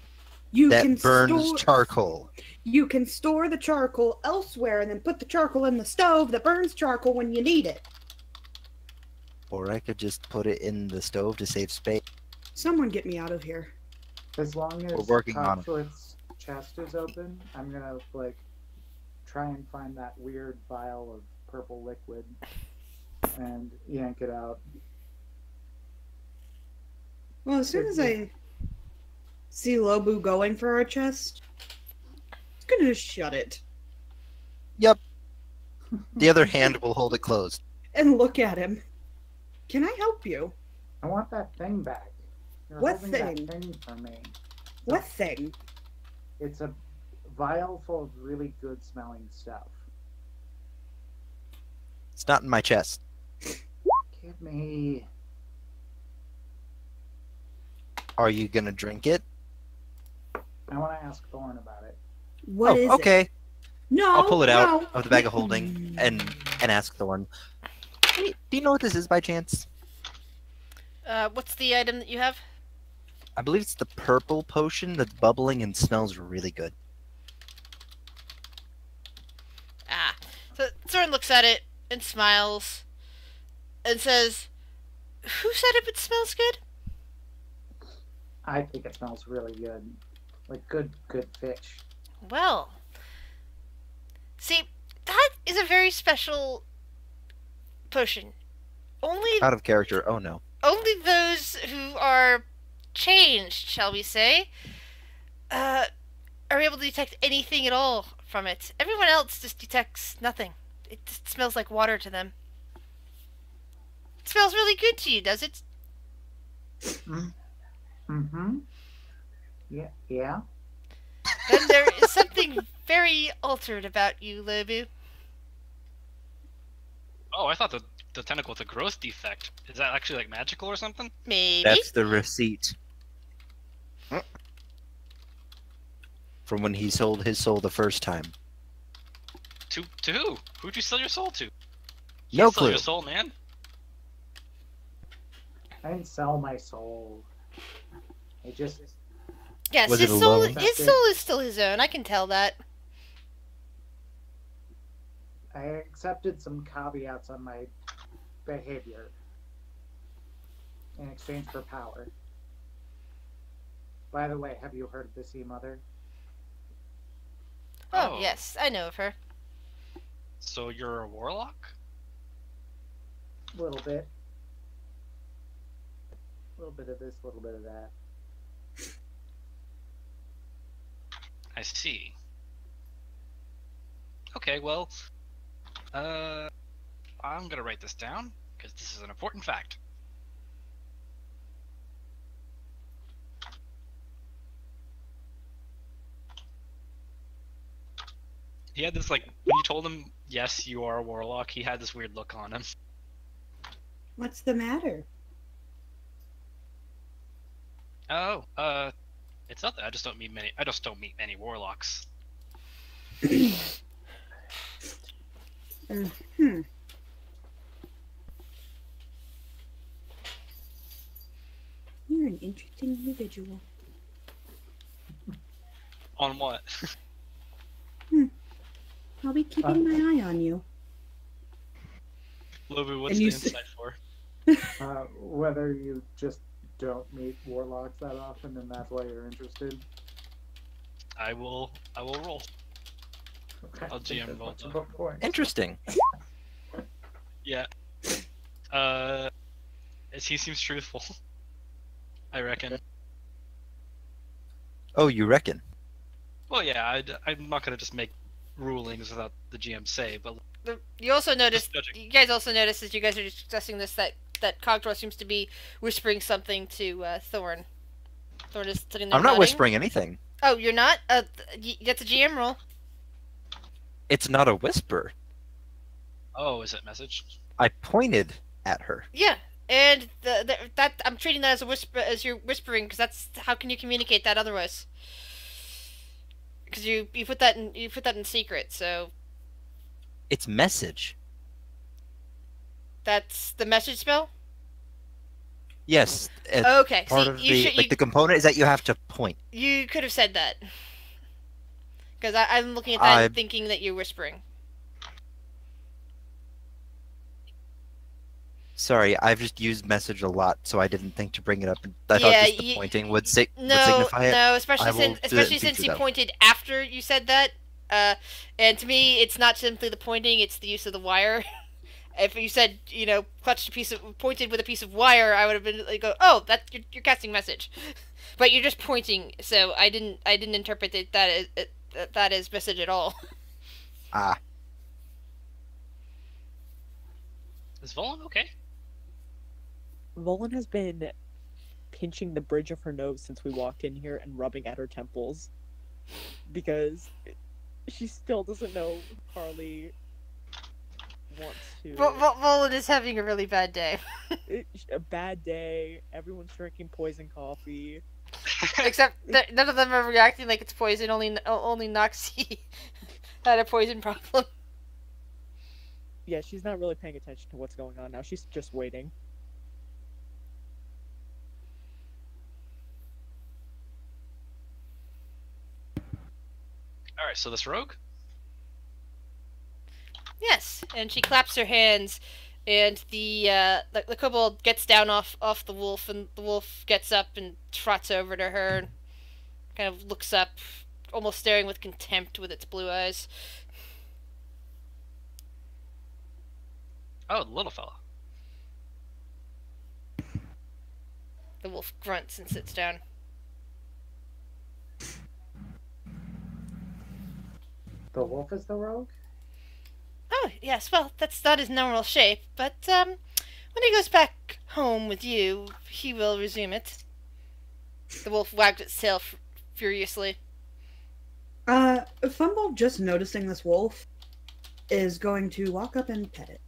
You that can burns store charcoal. you can store the charcoal elsewhere and then put the charcoal in the stove that burns charcoal when you need it. Or I could just put it in the stove to save space. Someone get me out of here. As long as We're working on it. Copfoot's chest is open, I'm gonna like try and find that weird vial of purple liquid and yank it out. Well, as soon as I see Lobu going for our chest, it's gonna just shut it Yep. The other hand will hold it closed. and look at him. Can I help you? I want that thing back. You're What holding thing? that thing for me. What thing? It's a vial full of really good smelling stuff. It's not in my chest. Give me. Are you gonna drink it? I want to ask Thorn about it. What is it? okay. No, I'll pull it out no. of the bag of holding and ask Thorn. Hey, do you know what this is by chance? What's the item that you have? I believe it's the purple potion that's bubbling and smells really good. Ah. So Soren looks at it and smiles and says, "Who said it smells good?" I think it smells really good. Like good fish. Well, see, that is a very special potion. Only Out of character. Oh no. only those who are changed, shall we say, are able to detect anything at all from it. Everyone else just detects nothing. It just smells like water to them. It smells really good to you, does it? Mm-hmm. Yeah. Then there is something very altered about you, Lobu. Oh, I thought the tentacle with a growth defect. Is that actually like magical or something? Maybe. That's the receipt. From when he sold his soul the first time. To who? Who'd you sell your soul to? You No didn't sell clue. your soul, man. I didn't sell my soul. I just Yes, Was his it a soul. loan? His soul is still his own. I can tell that. I accepted some caveats on my behavior in exchange for power. By the way, have you heard of the Sea Mother? Oh, Oh. yes, I know of her. So you're a warlock? A little bit. A little bit of this, a little bit of that. I see. Okay, well, I'm gonna write this down because this is an important fact. He had this like when you told him, "Yes, you are a warlock." He had this weird look on him. What's the matter? Oh, it's not that I just don't meet many. I just don't meet many warlocks. You're an interesting individual. On what? I'll be keeping my eye on you. Lobu, what's And the you insight for? Whether you just don't meet warlocks that often, and that's why you're interested. I will roll. I'll I think GM that's roll much though. of a point. Interesting. Yeah. As he seems truthful. I reckon. Oh, you reckon? Well, yeah, I'm not gonna just make rulings without the GM say, but You also noticed. judging. You guys also noticed as you guys are discussing this that Cogdor seems to be whispering something to Thorn. Thorn is sitting there I'm not nodding. whispering anything. Oh, you're not? That's a GM roll. It's not a whisper. Oh, is it message? I pointed at her. Yeah, and that I'm treating that as a whisper, as you're whispering, because that's how can you communicate that otherwise? Because you put that in secret, so It's message. that's the message spell. Yes. Okay, Part see, of you the should, like the component is that you have to point. you could have said that. Because I'm looking at that I- and thinking that you're whispering. Sorry, I've just used message a lot, so I didn't think to bring it up. I thought Yeah, just the pointing would No, signify it. no, I especially will since do that in since future, you though. pointed after you said that. And to me, it's not simply the pointing; it's the use of the wire. If you said, pointed with a piece of wire, I would have been like, "Oh, you're casting message," but you're just pointing. So I didn't interpret that as message at all. Ah, Is Volan okay? Volan has been pinching the bridge of her nose since we walked in here and rubbing at her temples because she still doesn't know Carly wants to. Volan is having a really bad day. A bad day. Everyone's drinking poison coffee. Except that none of them are reacting like it's poison. Only Noxie had a poison problem. Yeah, she's not really paying attention to what's going on now. She's just waiting. All right, so this rogue. Yes, and she claps her hands, and the kobold gets down off the wolf, and the wolf gets up and trots over to her, and kind of looks up, almost staring with contempt with its blue eyes. Oh, the little fella. The wolf grunts and sits down. The wolf is the rogue? Oh, yes, well, that's not his normal shape, but, when he goes back home with you, he will resume it. The wolf wagged its tail furiously. Fumble, just noticing this wolf, is going to walk up and pet it.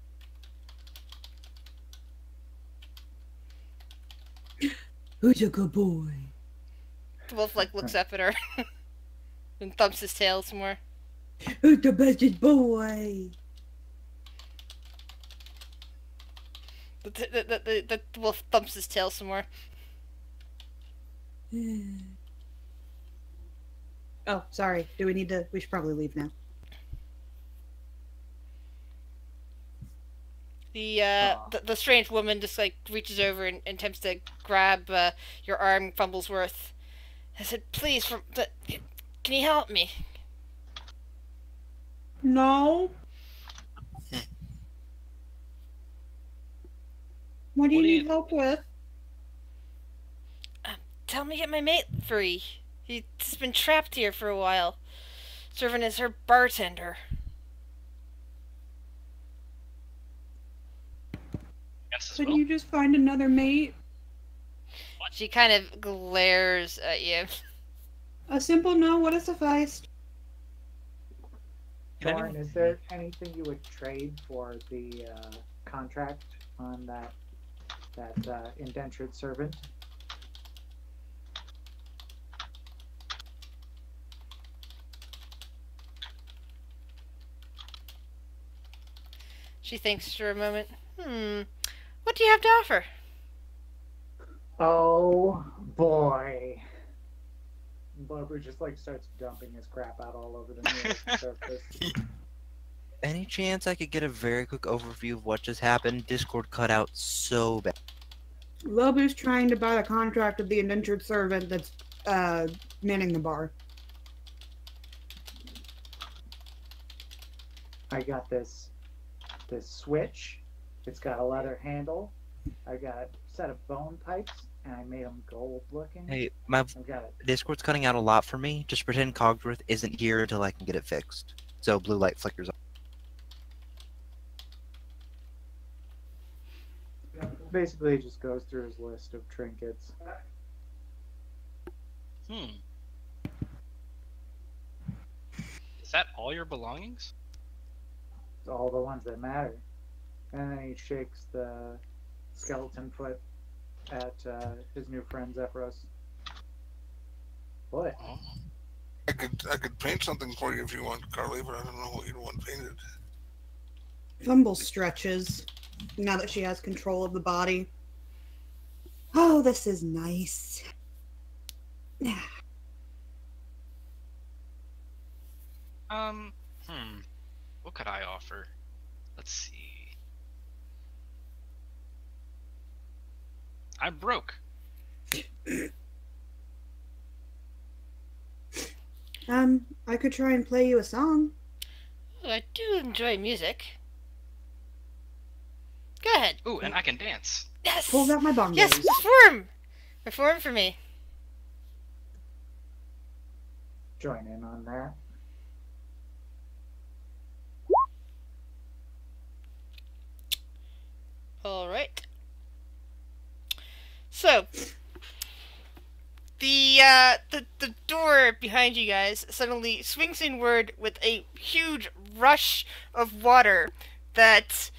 Who's a good boy? The wolf, looks up at her and thumps his tail some more. Who's the bestest boy? The wolf thumps his tail some more. Oh, sorry. We should probably leave now. The strange woman just reaches over and attempts to grab your arm, Fumblesworth. I said, "Please, can you help me?" No. What do you need help with? Tell me to get my mate free. He's been trapped here for a while, serving as her bartender. Yes, as Could well. you just find another mate? She kind of glares at you. A simple no would have sufficed. Can Thorn, anyone- is there anything you would trade for the contract on that indentured servant? She thinks for a moment. What do you have to offer? Oh boy. Blubber just starts dumping his crap out all over the nearest surface. Any chance I could get a very quick overview of what just happened? Discord cut out so bad. Lobu's trying to buy the contract of the indentured servant that's manning the bar. I got this switch. It's got a leather handle. I got a set of bone pipes, and I made them gold looking. Hey, my I've got it. Discord's cutting out a lot for me. Just pretend Cogsworth isn't here until I can get it fixed. So blue light flickers on. Basically, it just goes through his list of trinkets. Is that all your belongings? It's all the ones that matter. And then he shakes the skeleton foot at his new friend Zephyros. What? Oh. I could paint something for you if you want, Carly, but I don't know what you'd want painted. Fumble stretches now that she has control of the body. Oh, this is nice. What could I offer? Let's see. I'm broke. I could try and play you a song. Oh, I do enjoy music. Go ahead. Ooh, and I can dance. Yes. Pulls out my bongos. Yes, perform. Perform for me. Join in on that. All right. So, the door behind you guys suddenly swings inward with a huge rush of water that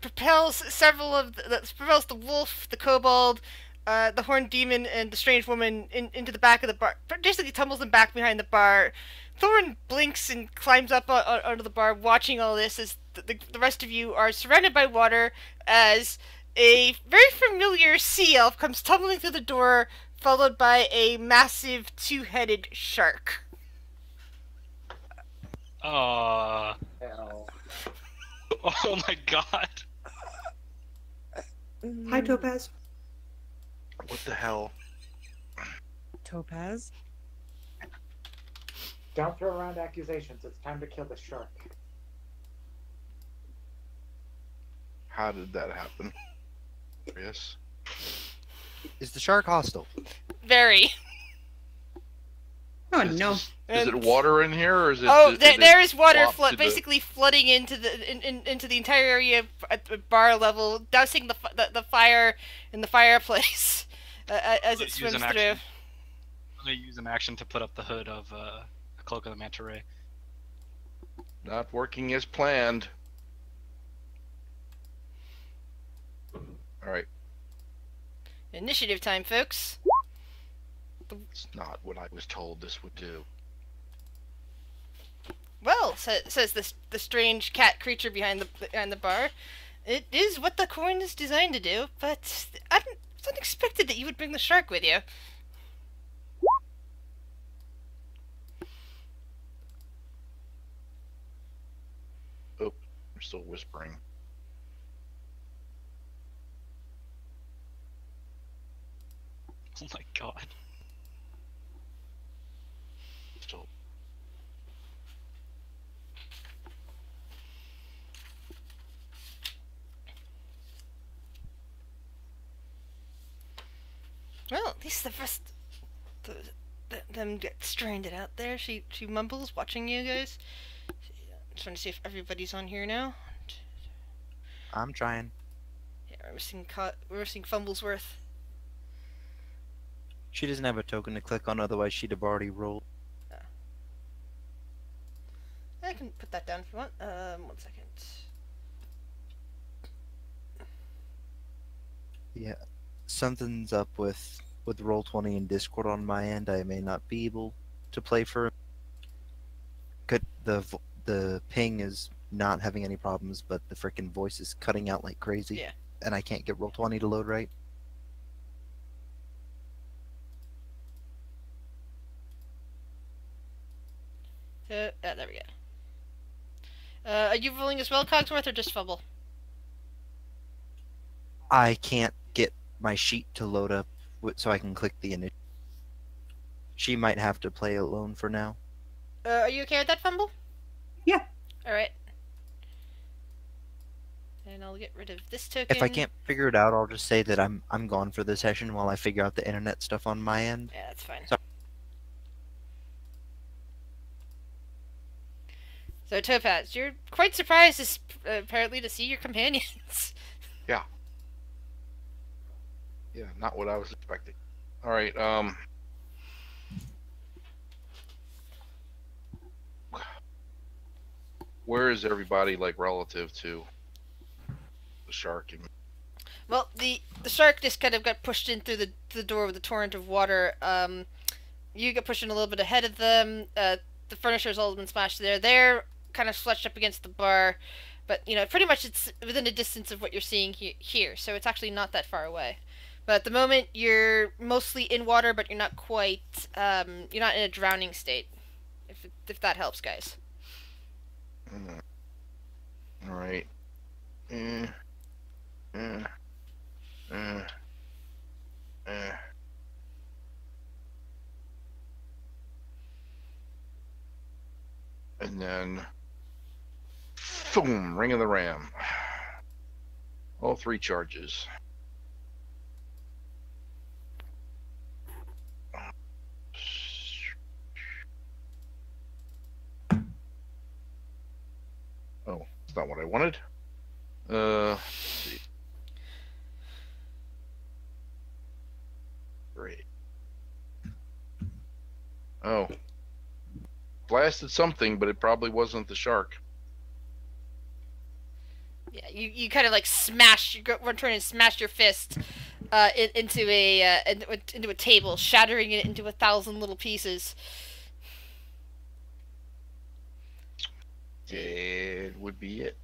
propels propels the wolf, the kobold, the horned demon, and the strange woman into the back of the bar. Basically, tumbles them back behind the bar. Thorn blinks and climbs up onto the bar, watching all this as the rest of you are surrounded by water as a very familiar sea elf comes tumbling through the door, followed by a massive two-headed shark. Oh my god. Hi, Topaz. What the hell? Topaz? Don't throw around accusations. It's time to kill the shark. How did that happen? Yes. Is the shark hostile? Very. Oh, Is no. it water in here, or is it? There is water flopped to basically flooding into the entire area at the bar level, dousing the fire in the fireplace as it swims through. I'm gonna use an action to put up the hood of a cloak of the manta ray. Not working as planned. All right. Initiative time, folks. It's not what I was told this would do. Well, says the strange cat creature behind the bar. It is what the coin is designed to do, but it's unexpected that you would bring the shark with you. Oh, we're still whispering. Oh my god. Still. Well, at least the first them get stranded out there. She mumbles, watching you guys. Trying to see if everybody's on here now. I'm trying. Yeah, we're missing Fumblesworth. She doesn't have a token to click on, otherwise she'd have already rolled. I can put that down if you want. 1 second. Yeah, something's up with Roll20 and Discord on my end. I may not be able to play for. The ping is not having any problems, but the freaking voice is cutting out like crazy. Yeah. And I can't get Roll20 to load right. So, there we go. Are you rolling as well, Cogsworth, or just Fumble? I can't get my sheet to load up so I can click the initiative. She might have to play alone for now. Are you okay with that, Fumble? Yeah. Alright. And I'll get rid of this token. If I can't figure it out, I'll just say that I'm gone for the session while I figure out the internet stuff on my end. Yeah, that's fine. So- So, Topaz, you're quite surprised apparently to see your companions. Yeah, not what I was expecting. All right. Where is everybody like relative to the shark? Well, the shark just kind of got pushed in through the door with a torrent of water. You got pushed in a little bit ahead of them. The furniture's all been smashed there. They're kind of slushed up against the bar, but pretty much it's within a distance of what you're seeing here. So it's actually not that far away. But at the moment, you're mostly in water, but you're not quite. You're not in a drowning state. If that helps, guys. All right. And then, boom, ring of the ram. All 3 charges. Oh, that's not what I wanted. Let's see. Great. Oh. Blasted something, but it probably wasn't the shark. Yeah, you kind of like smash. You run turn and smash your fist into a table, shattering it into 1,000 little pieces. It would be it.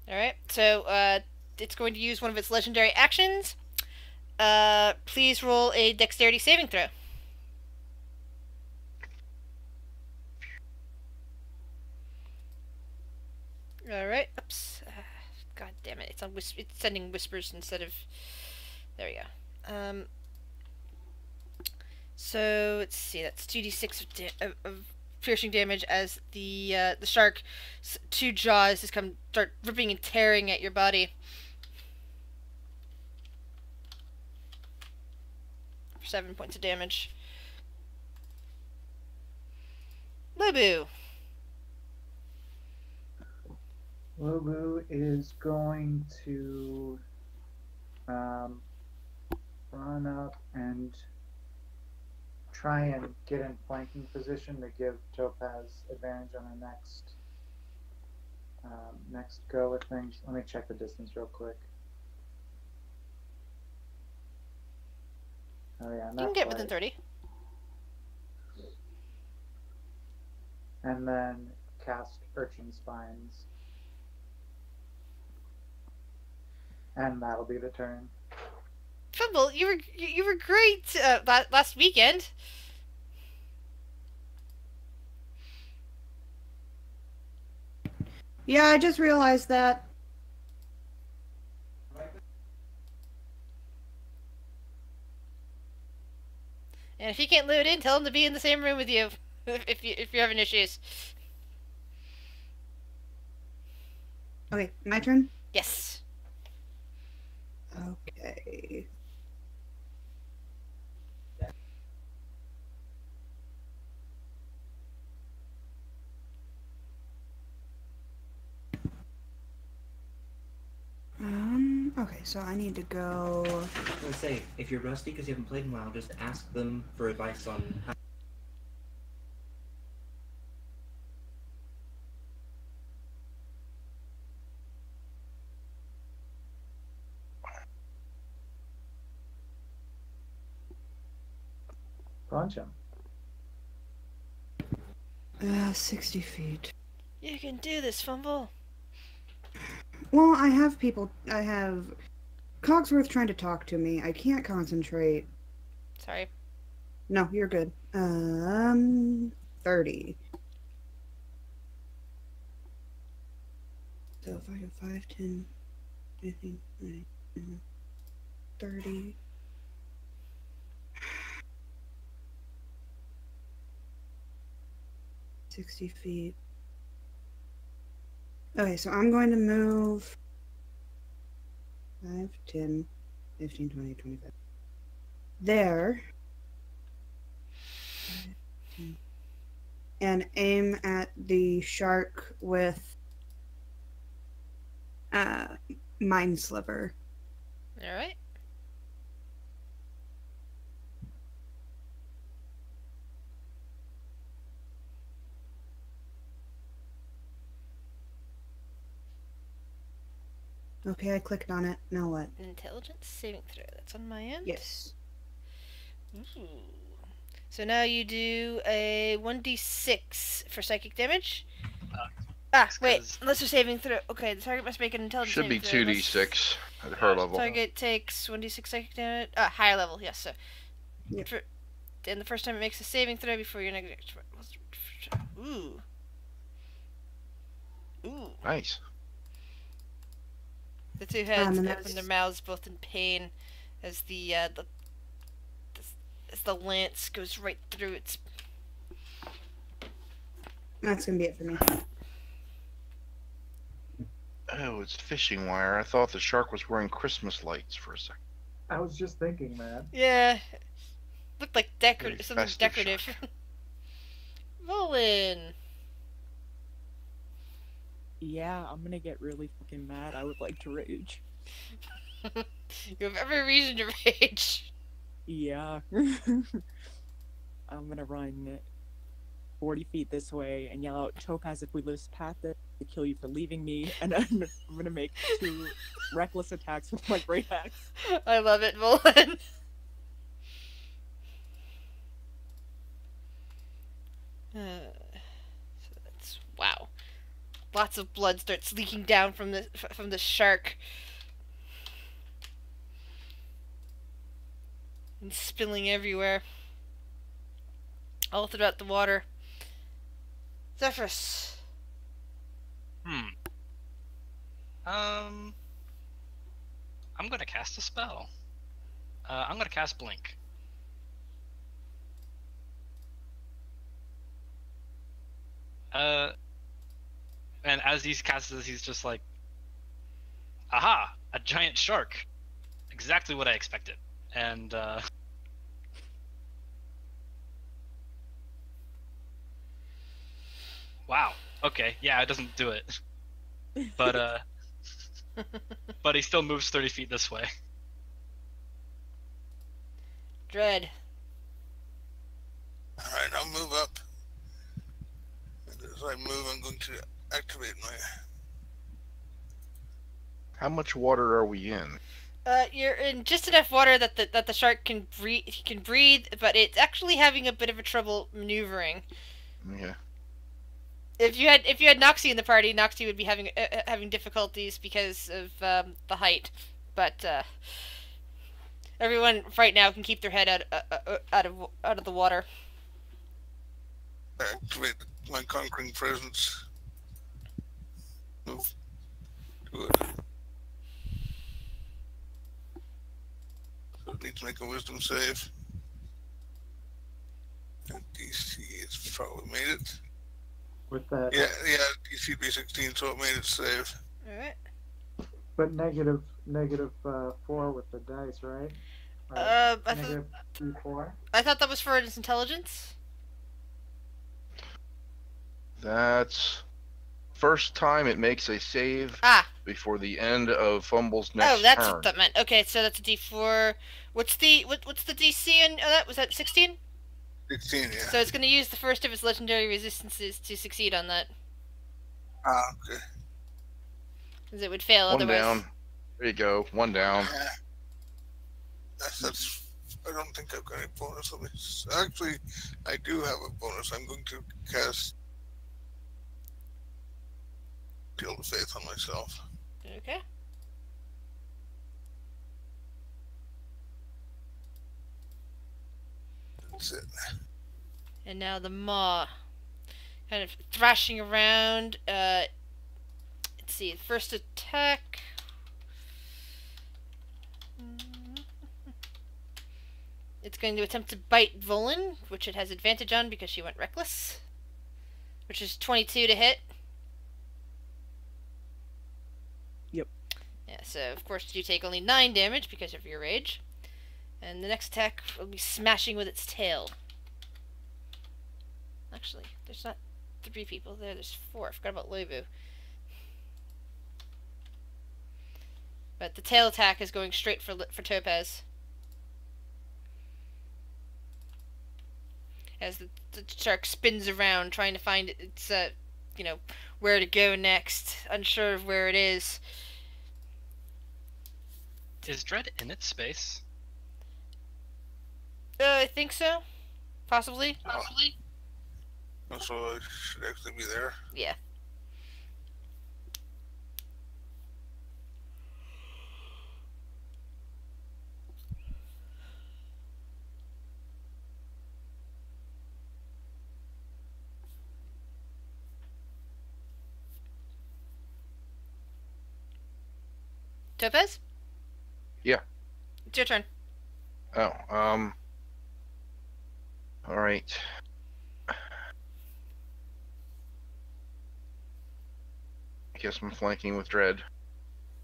Alright, so it's going to use one of its legendary actions. Please roll a dexterity saving throw. Alright, oops. God damn it, it's sending whispers instead of... There we go. So, let's see, that's 2d6 of piercing damage as the shark's 2 jaws just start ripping and tearing at your body. For 7 points of damage. Lubu. Lulu is going to run up and try and get in flanking position to give Topaz advantage on her next go with things. Let me check the distance real quick. Oh yeah, You can get within 30. And then cast Urchin Spines. And that'll be the turn. Fumble, you were great last weekend. Yeah, I just realized that. And if you can't lure it in, tell him to be in the same room with you. if you're having issues. Okay, my turn? Yes. Okay. Okay, so I need to go. I was gonna say, if you're rusty because you haven't played in a while, just ask them for advice on how. Punch him. 60 feet. You can do this, Fumble. Well, I have Cogsworth trying to talk to me. I can't concentrate. Sorry. No, you're good. 30. So if I go 5, 10, 15, 20, 30. $60. Okay, so I'm going to move 5, 10, 15, 20, 25. There. 5, 10, and aim at the shark with Mind Sliver. Alright. Okay, I clicked on it. Now what? Intelligence saving throw. That's on my end. Yes. Ooh. So now you do a 1d6 for psychic damage. Wait. 'cause- Unless you're saving throw. Okay, the target must make an intelligence Should be saving throw. 2d6 at her level. Target takes 1d6 psychic damage. Higher level, yes. So, Yep. and the first time it makes a saving throw before your negative. Ooh. Ooh. Nice. The two heads and open that's- their mouths, both in pain, as the lance goes right through its. That's gonna be it for me. Oh, it's fishing wire. I thought the shark was wearing Christmas lights for a second. I was just thinking that. Yeah. Looked like Very something festive decorative. shark. Roland. Yeah, I'm gonna get really fucking mad. I would like to rage. You have every reason to rage. Yeah. I'm gonna run 40 feet this way and yell out, Topaz, if we lose path, to kill you for leaving me. And I'm gonna make 2 reckless attacks with my great axe. I love it, Roland. So that's wow. Lots of blood starts leaking down from the shark and spilling everywhere, all throughout the water. Zephyrus. I'm gonna cast a spell. I'm gonna cast Blink. And as he casts this, he's just like, aha, a giant shark. Exactly what I expected. And, wow. Okay, yeah, it doesn't do it. But, but he still moves 30 feet this way. Dread. Alright, I'll move up. And as I move, I'm going to activate my. How much water are we in? You're in just enough water that the shark can breathe. He can breathe, but it's actually having a bit of a trouble maneuvering. Yeah. If you had Noxie in the party, Noxie would be having difficulties because of the height. But everyone right now can keep their head out of the water. Activate my conquering presence. Move to it. So it needs to make a wisdom save. And DC has probably made it. With that, Yeah, DC would be 16, so it made it save. Alright. but negative 4 with the dice, right? Negative D4. I thought that was for its intelligence. That's first time it makes a save before the end of Fumble's next Oh, that's turn. what that meant. Okay, so that's a D4. What's the DC in that? Was that 16? 16, yeah. So it's going to use the first of its legendary resistances to succeed on that, Okay. because it would fail One otherwise. down. There you go. One down. Yeah. That's. I don't think I've got any bonus. Actually, I do have a bonus. I'm going to cast Shield of Faith on myself. Okay. That's it. And now the maw, kind of thrashing around. Let's see. First attack. It's going to attempt to bite Volan, which it has advantage on because she went reckless. Which is 22 to hit. Yep. Yeah, so of course you take only 9 damage because of your rage. And the next attack will be smashing with its tail. Actually, there's not 3 people there, there's 4. I forgot about Loibu. But the tail attack is going straight for Topaz. As the shark spins around trying to find its, where to go next. Unsure of where it is. Is Dread in its space? I think so. Possibly. So it should actually be there. Yeah. Topaz? Yeah. It's your turn. Oh, all right. I guess I'm flanking with Dread.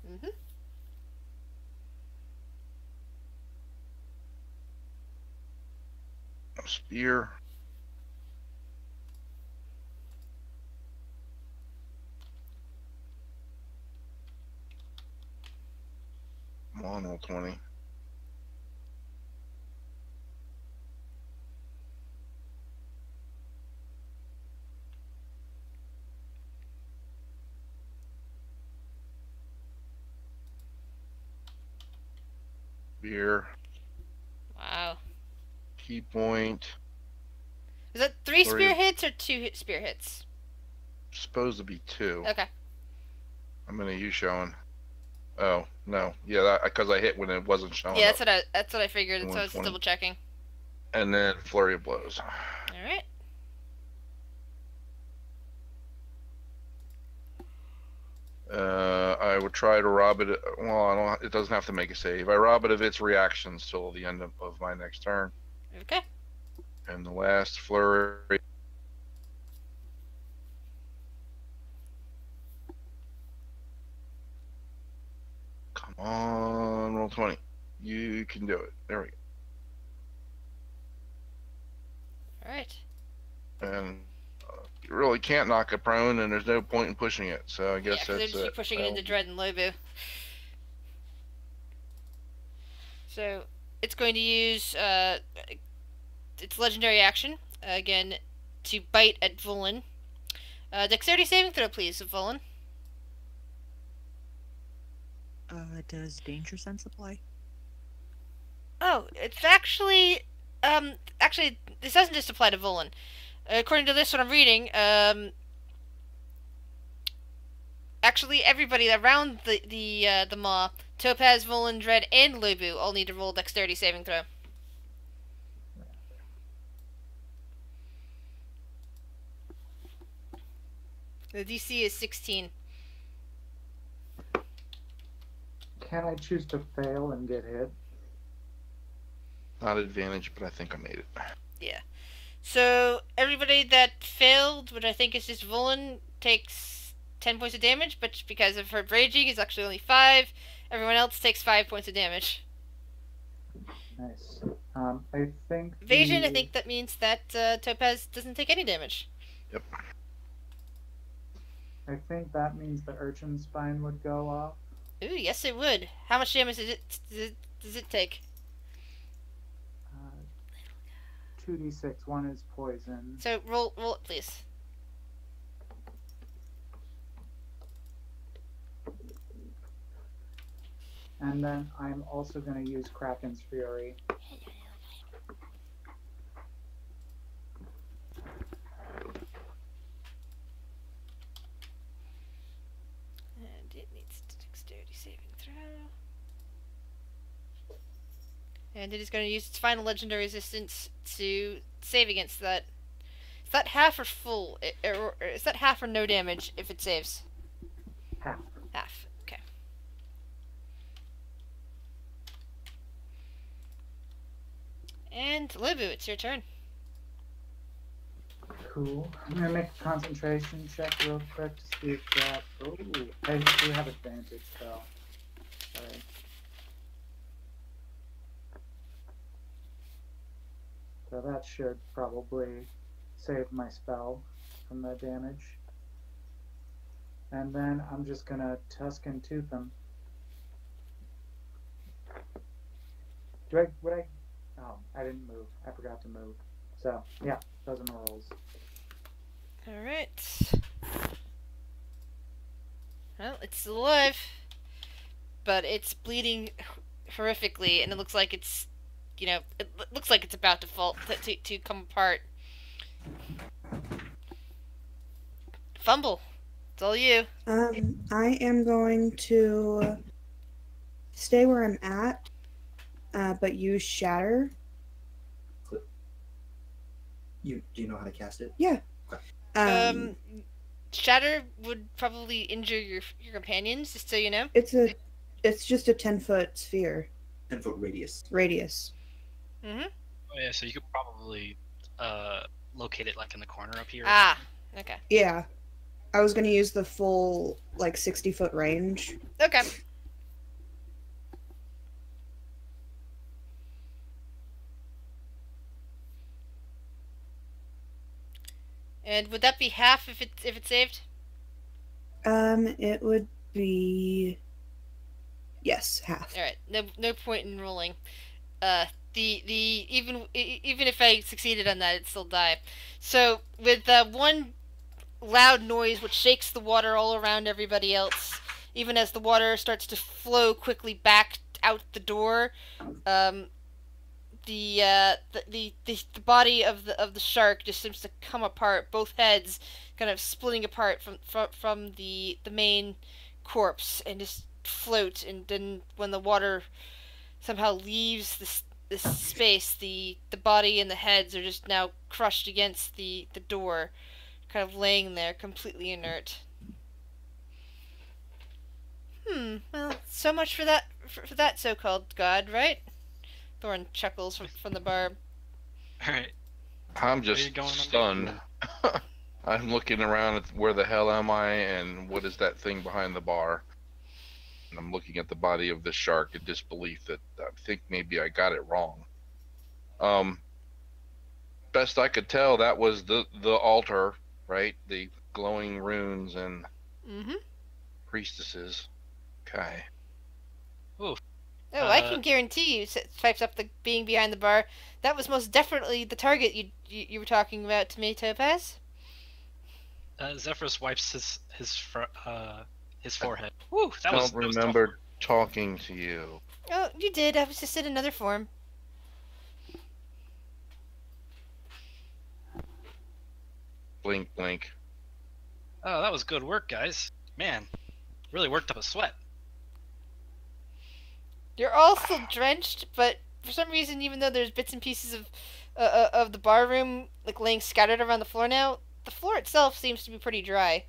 Mm-hmm. Spear. Come on, roll 20. Spear. Wow. Key point. Is that 3 Flurry spear of- hits or 2 spear hits? Supposed to be 2. Okay. I'm gonna use showing. Oh no, yeah, because I hit when it wasn't showing. Yeah, up. that's what I figured. So I was 120. double checking. And then flurry of blows. All right. I would try to rob it. Well, I don't. It doesn't have to make a save. I rob it of its reactions till the end of my next turn. Okay. And the last flurry. Come on, roll 20. You can do it. There we All right. go. And you really can't knock it prone, and there's no point in pushing it. So I Yeah, guess because they're that's just it. pushing it into Dread and Lobu. So it's going to use its legendary action again to bite at Volan. Dexterity saving throw, please, Volan. Does danger sense apply? Oh, it's actually this doesn't just apply to Volan. According to this, what I'm reading, actually everybody around the maw, Topaz, Volan, Dread, and Lubu all need to roll dexterity saving throw. The DC is 16. Can I choose to fail and get hit? Not advantage, but I think I made it. Yeah. So everybody that failed, which I think is just Volan, takes 10 points of damage, but because of her raging, it's actually only 5. Everyone else takes 5 points of damage. Nice. I think Evasion, I think that means that Topaz doesn't take any damage. Yep. I think that means the urchin spine would go off. Ooh, yes it would. How much damage does it take? 2d6. One is poison. So roll it, please. And then I'm also going to use Kraken's Fury. And it needs dexterity saving throw. And it is going to use its final legendary resistance to save against that. Is that half or full? Or is that half or no damage if it saves? Half. Half. Okay. And Lubu, it's your turn. Cool. I'm gonna make a concentration check real quick to see if that. Oh, I do have advantage though. Sorry. So that should probably save my spell from the damage. And then I'm just gonna tusk and tooth them. Would I? Oh, I didn't move. I forgot to move. So yeah, those are my rolls. Alright. Well, it's still alive. But it's bleeding horrifically, and it looks like it's, it looks like it's about to fall, to come apart. Fumble. It's all you. I am going to stay where I'm at, but use Shatter. Do you know how to cast it? Yeah. Shatter would probably injure your companions, just so you know. It's just a 10-foot sphere. 10-foot radius. Mm-hmm. Oh yeah, so you could probably locate it like in the corner up here. Ah, okay. Yeah. I was going to use the full, 60-foot range. Okay. And would that be half if it saved? It would be... Yes, half. All right. No point in rolling. Even if I succeeded on that, it'd still die. So with one loud noise which shakes the water all around everybody else, even as the water starts to flow quickly back out the door, the body of the shark just seems to come apart, both heads kind of splitting apart from the main corpse, and just float. And then when the water somehow leaves this space, the body and the heads are just now crushed against the door, kind of laying there completely inert. Well, so much for that so-called god, right? Thorn chuckles from the bar. Alright. I'm just stunned. I'm looking around at where the hell am I, and what is that thing behind the bar? And I'm looking at the body of the shark in disbelief that I think maybe I got it wrong. Best I could tell, that was the altar, right? The glowing runes and priestesses. Okay. Ooh. Oh, I can guarantee you, pipes up the being behind the bar, that was most definitely the target you were talking about to me, Topaz. Zephyrus wipes his forehead. Woo, that was. I don't remember talking to you. Oh, you did. I was just in another form. Blink, blink. Oh, that was good work, guys. Man, really worked up a sweat. You're all still drenched, but for some reason, even though there's bits and pieces of the bar room laying scattered around the floor now, the floor itself seems to be pretty dry.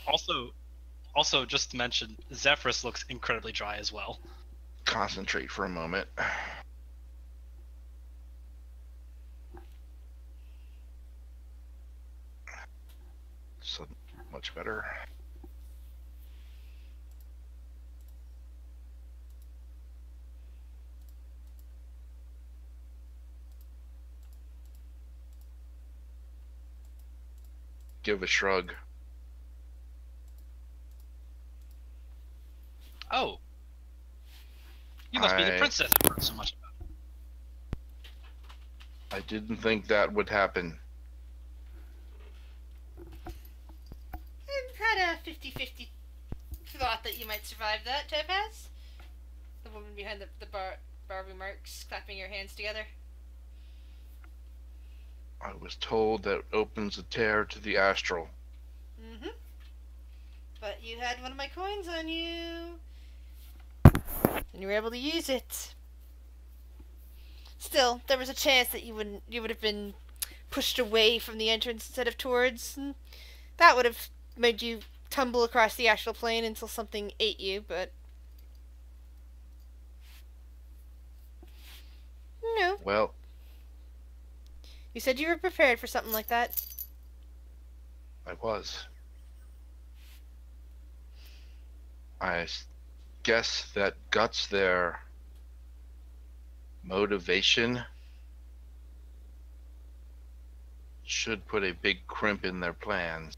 Also, just to mention, Zephyrus looks incredibly dry as well. Concentrate for a moment. So much better. Give a shrug. Oh. You must be the princess I've heard so much about. I didn't think that would happen. I had a 50-50 thought that you might survive that, Topaz. The woman behind the bar remarks, clapping her hands together. I was told that opens a tear to the astral. But you had one of my coins on you. And you were able to use it. Still, there was a chance that you would have been pushed away from the entrance instead of towards, and that would have made you tumble across the astral plane until something ate you, but no. Well, You said you were prepared for something like that. I was. Guess that Guts their motivation should put a big crimp in their plans.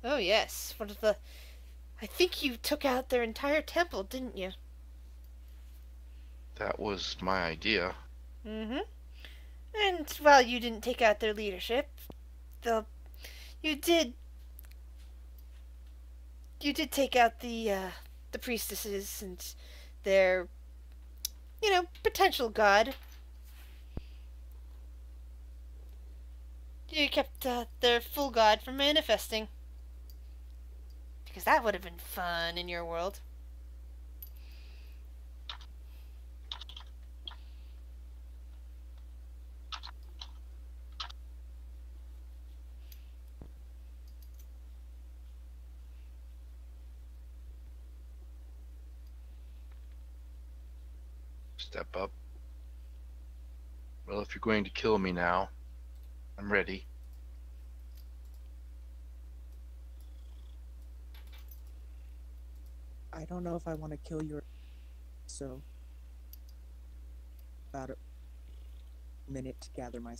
Oh yes, one of the... I think you took out their entire temple, didn't you? That was my idea. Mm-hmm. And while you didn't take out their leadership, you did take out the priestesses and their, potential god. You kept their full god from manifesting. Because that would have been fun in your world. Step up. Well, if you're going to kill me now, I'm ready. I don't know if I want to kill you, so about a minute to gather my.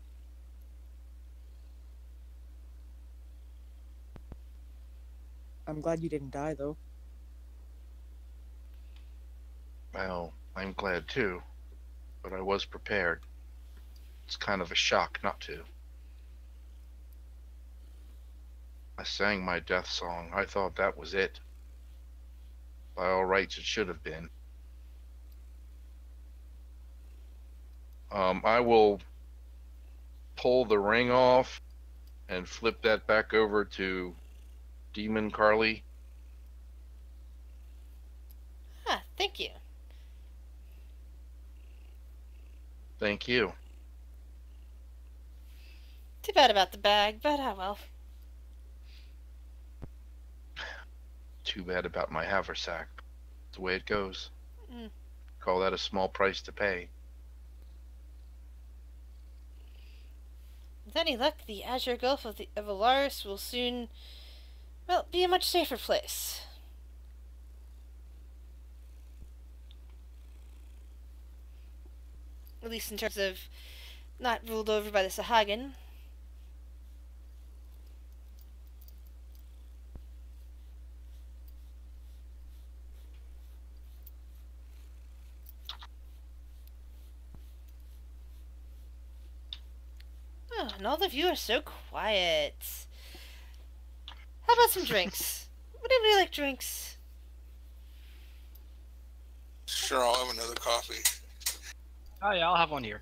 I'm glad you didn't die, though. Well, I'm glad too, but I was prepared. It's kind of a shock not to. I sang my death song. I thought that was it. By all rights, it should have been. I will pull the ring off and flip that back over to Demon Carly. Ah, thank you. Thank you. Too bad about the bag, but ah well. Too bad about my haversack. It's the way it goes. Mm. Call that a small price to pay. With any luck, the Azure Gulf of Ollaras will soon, well, be a much safer place. At least in terms of not ruled over by the Sahagin. Oh, and all of you are so quiet. How about some drinks? Would anybody like drinks? Sure, I'll have another coffee. Oh yeah, I'll have one here.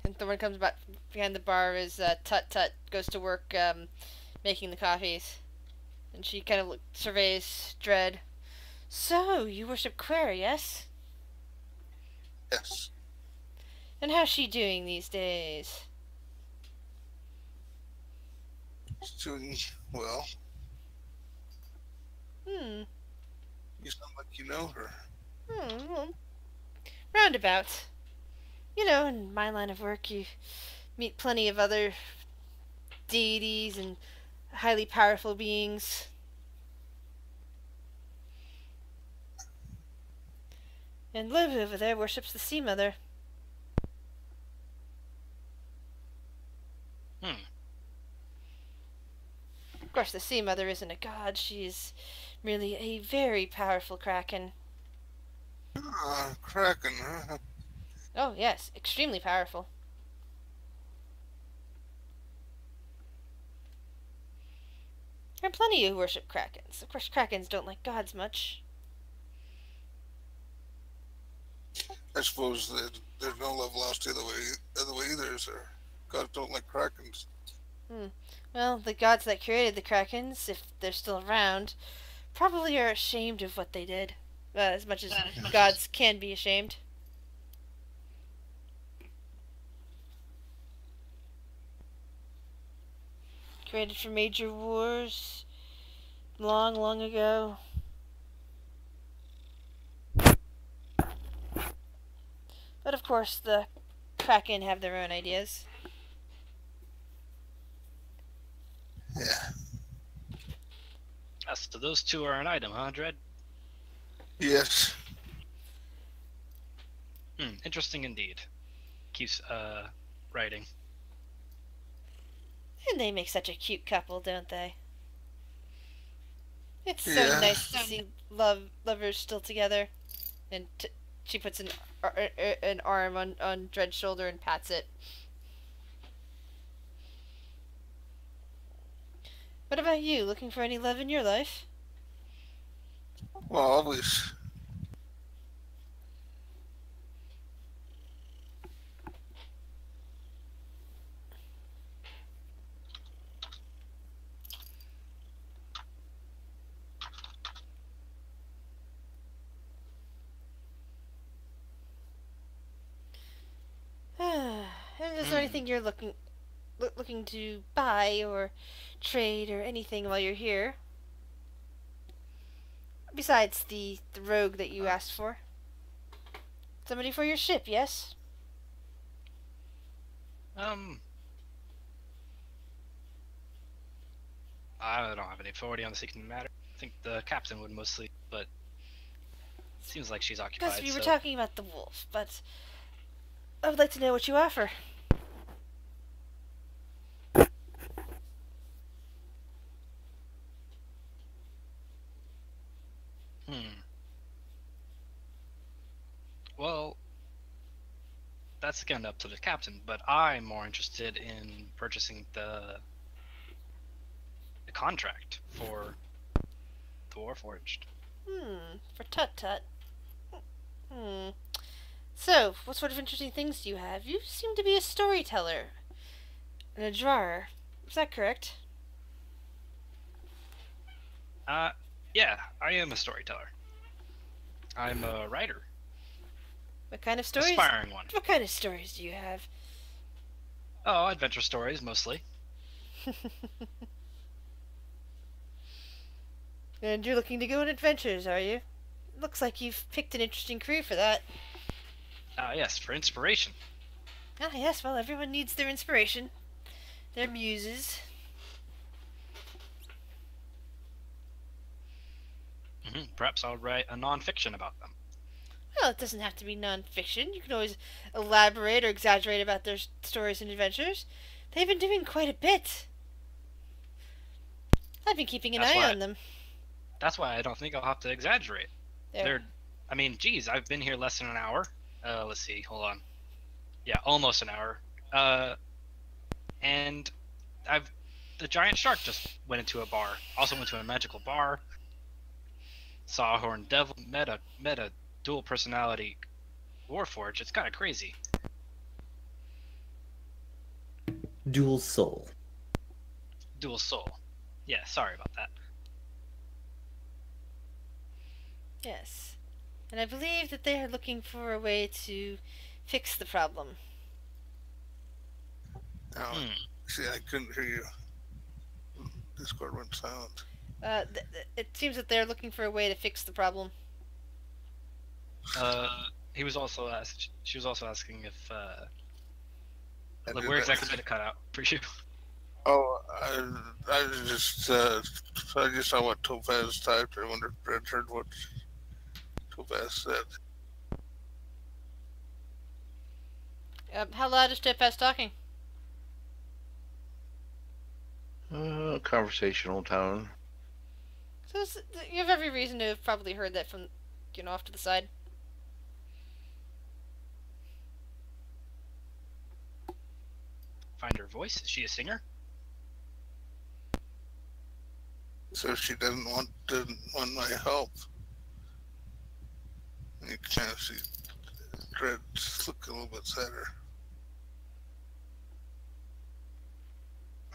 And Thorn comes back behind the bar as Tut Tut goes to work making the coffees. And she kind of surveys Dread. So, you worship Quer, yes? Yes. And how's she doing these days? She's doing well. Hmm. You sound like you know her. Well, roundabout. You know, in my line of work, you meet plenty of other deities and highly powerful beings. And Lib over there worships the Sea Mother. Of course, the Sea Mother isn't a god. She is merely a very powerful kraken. Kraken, huh? Oh, yes, extremely powerful. There are plenty who worship krakens. Of course, krakens don't like gods much. I suppose that there's no love lost the other way either, is there? Gods don't like krakens. Well, the gods that created the krakens, if they're still around, probably are ashamed of what they did, as much as gods can be ashamed. Created for major wars, long, long ago. But of course, the Kraken have their own ideas. Yeah. So those two are an item, huh, Dread? Yes. Interesting indeed. Keeps writing. And they make such a cute couple, don't they? It's so Yeah. nice to see lovers still together. And she puts an arm on Dread's shoulder and pats it. What about you? Looking for any love in your life? Well, always. And is there anything you're looking to buy or trade or anything while you're here? Besides the rogue that you asked for. Somebody for your ship, yes? I don't have any authority on the secret matter. I think the captain would mostly, but seems like she's occupied. Because we were so- talking about the wolf, but I would like to know what you offer. Well, that's again up to the captain, but I'm more interested in purchasing the contract for the Warforged. For Tut Tut. So, what sort of interesting things do you have? You seem to be a storyteller. And a drawer. Is that correct? Yeah, I am a storyteller. I'm a writer. What kind of stories? Aspiring one. What kind of stories do you have? Oh, adventure stories, mostly. And you're looking to go on adventures, are you? Looks like you've picked an interesting career for that. Yes, for inspiration. Ah, yes, well, everyone needs their inspiration. Their muses. Perhaps I'll write a non-fiction about them. Well, it doesn't have to be non-fiction. You can always elaborate or exaggerate about their stories and adventures. They've been doing quite a bit. I've been keeping an eye on them. That's why I don't think I'll have to exaggerate. There. I mean, geez, I've been here less than an hour. Let's see, hold on. Yeah, almost an hour. And the giant shark just went into a bar. Also went to a magical bar. Saw a horned devil. Met a dual personality Warforged. It's kind of crazy. Dual soul. Dual soul. Yeah, sorry about that. Yes. And I believe that they are looking for a way to fix the problem. Now, see, I couldn't hear you. Discord went silent. It seems that they're looking for a way to fix the problem. He was also asked. She was also asking if. I Where exactly did it cut out for you? Oh, I was just, I just saw what Topaz typed. I wonder if Brett heard what Topaz said. How loud is Topaz talking? Conversational tone. So you have every reason to have probably heard that from, off to the side. Find her voice. Is she a singer? So she didn't want my help. And you can kind of see Dread look a little bit sadder.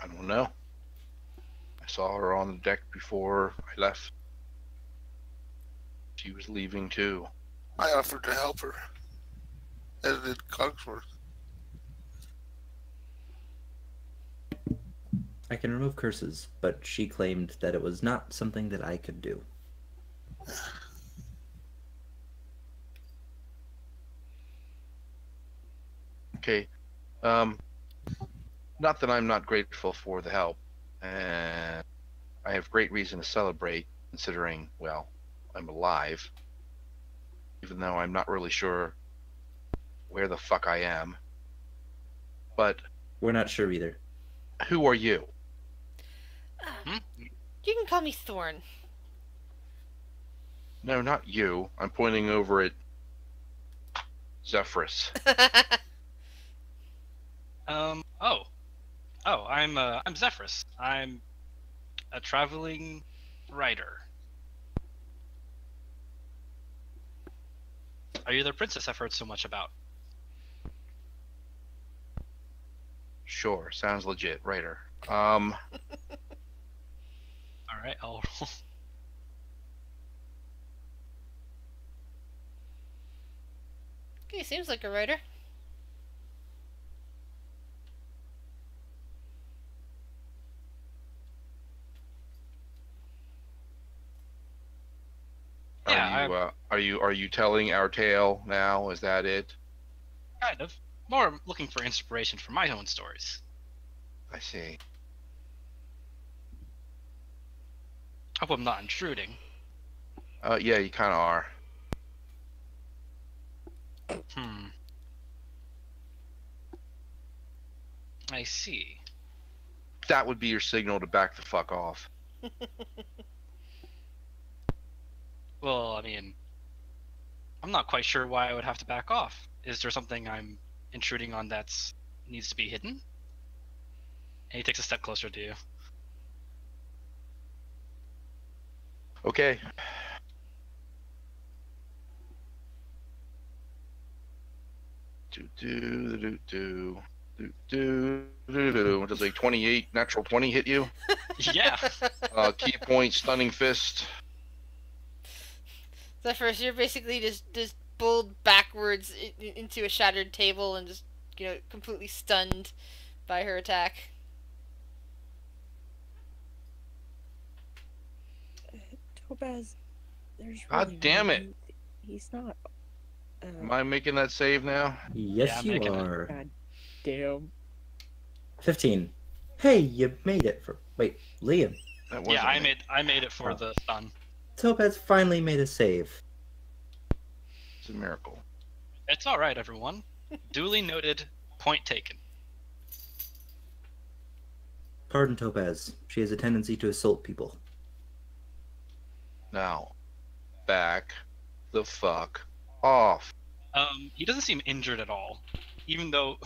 I don't know. I saw her on the deck before I left. She was leaving too. I offered to help her, as did Cogsworth. I can remove curses, but she claimed that it was not something that I could do. Okay. Not that I'm not grateful for the help, and I have great reason to celebrate, considering, well, I'm alive, even though I'm not really sure where the fuck I am. But We're not sure either. who are you? Hmm? You can call me Thorn. No, not you. I'm pointing over at Zephyrus. I'm Zephyrus. I'm a traveling writer. Are you the princess I've heard so much about? Sure, sounds legit, writer. All right, I'll roll. Okay, seems like a writer. Yeah, Are you telling our tale now? Is that it? kind of. More looking for inspiration for my own stories. I see. Hope I'm not intruding. Yeah, you kind of are. I see. That would be your signal to back the fuck off. Well, I mean, I'm not quite sure why I would have to back off. Is there something I'm intruding on that's needs to be hidden? And he takes a step closer to you. Okay. Does a 28 natural 20 hit you? Yeah. Key point, stunning fist. Zephyrus, you're basically just bowled backwards into a shattered table and just, completely stunned by her attack. Topaz, there's God really damn it. He's not. Am I making that save now? Yes, Yeah, I'm you making it. are. God damn. 15. Hey, you made it for. Wait, Liam. That Yeah, wasn't me. I made it for Oh. the stun. Topaz finally made a save. It's a miracle. It's all right, everyone. Duly noted. Point taken. Pardon Topaz. She has a tendency to assault people. Now, back the fuck off. He doesn't seem injured at all, even though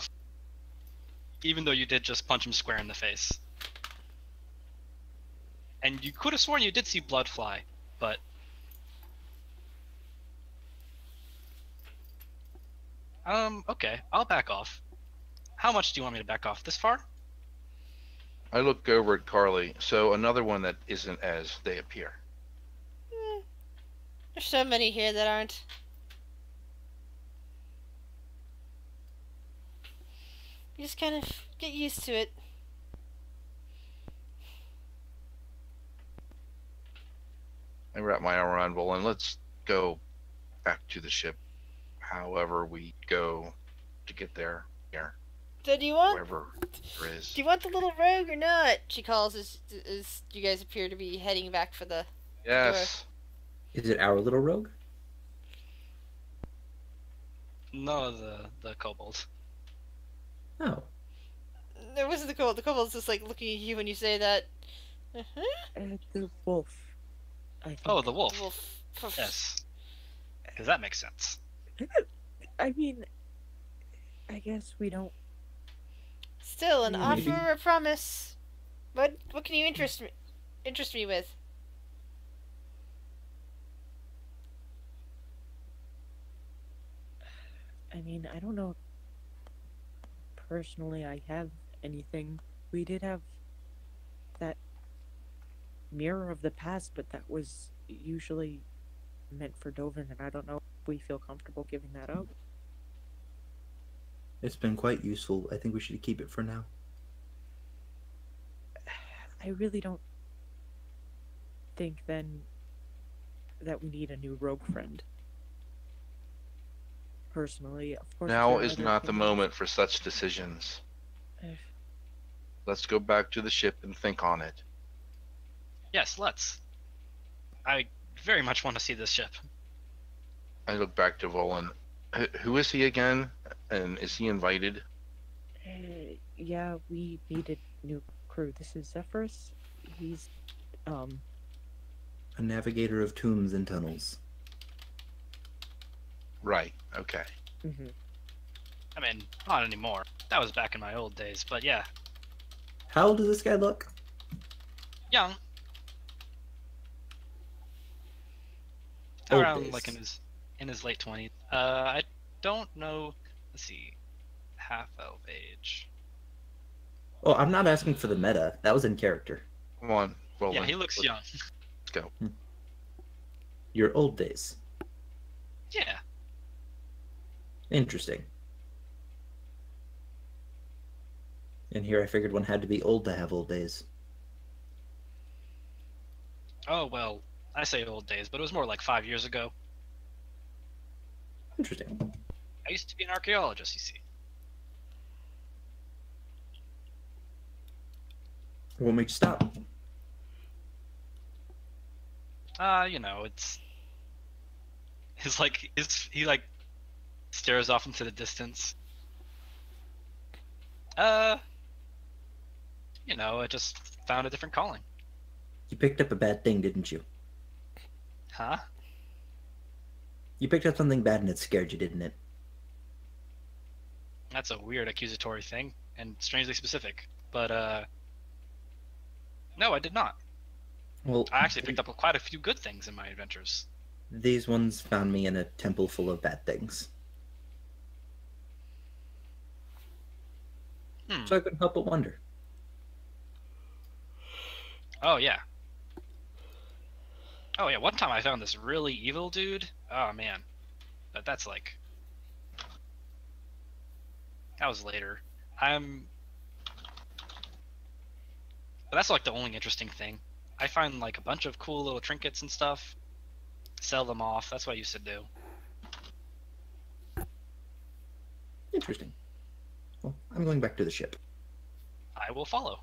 you did just punch him square in the face. And you could have sworn you did see blood fly, but okay, I'll back off. How much do you want me to back off? This far? I look over at Carly. So another one that isn't as they appear. There's so many here that aren't. You just kind of get used to it. I wrap my arm around Volan. Let's go back to the ship. However we go to get there. Here. So do you want? Wherever there is. Do you want the little rogue or not? She calls as you guys appear to be heading back for the. Yes. Is it our little rogue? No, the kobold. Oh. It wasn't the kobold. The kobold's just like looking at you when you say that. The wolf. I think. Oh, the wolf. Wolf. Yes. Because that makes sense. I mean, I guess we don't. Still an Maybe. offer or a promise. What can you interest me with? I mean, I don't know. Personally, I have anything. We did have that mirror of the past, but that was usually meant for Dovin, and I don't know if we feel comfortable giving that up. It's been quite useful. I think we should keep it for now. I really don't think then that we need a new rogue friend. Personally, of course. Now there are is other not the opinions. moment for such decisions. Eh, Let's go back to the ship and think on it. Yes, let's. I very much want to see this ship. I look back to Volan. Who is he again? And is he invited? Yeah, we needed new crew. This is Zephyrus. He's A navigator of tombs and tunnels. Right. Okay. mhm. I mean, not anymore. That was back in my old days, but yeah, How old does this guy look? young. Old Around days. like in his late 20s. I don't know. Let's see, half elf age. Oh, I'm not asking for the meta. That was in character. Come on, Volan. Yeah, he looks young. Let's go. Your old days. Yeah. Interesting. And here I figured one had to be old to have old days. Oh well, I say old days, but it was more like 5 years ago. Interesting. I used to be an archaeologist, you see. What makes you stop? You know, he like stares off into the distance. You know, I just found a different calling. You picked up a bad thing, didn't you? Huh? You picked up something bad and it scared you, didn't it? That's a weird accusatory thing, and strangely specific. But, no, I did not. Well, I actually picked up quite a few good things in my adventures. these ones found me in a temple full of bad things. So I couldn't help but wonder. Oh, yeah. Oh, yeah, one time I found this really evil dude. Oh, man. But that's like... That was later. But that's like the only interesting thing. I find like a bunch of cool little trinkets and stuff. Sell them off. That's what I used to do. Interesting. Well, I'm going back to the ship. I will follow.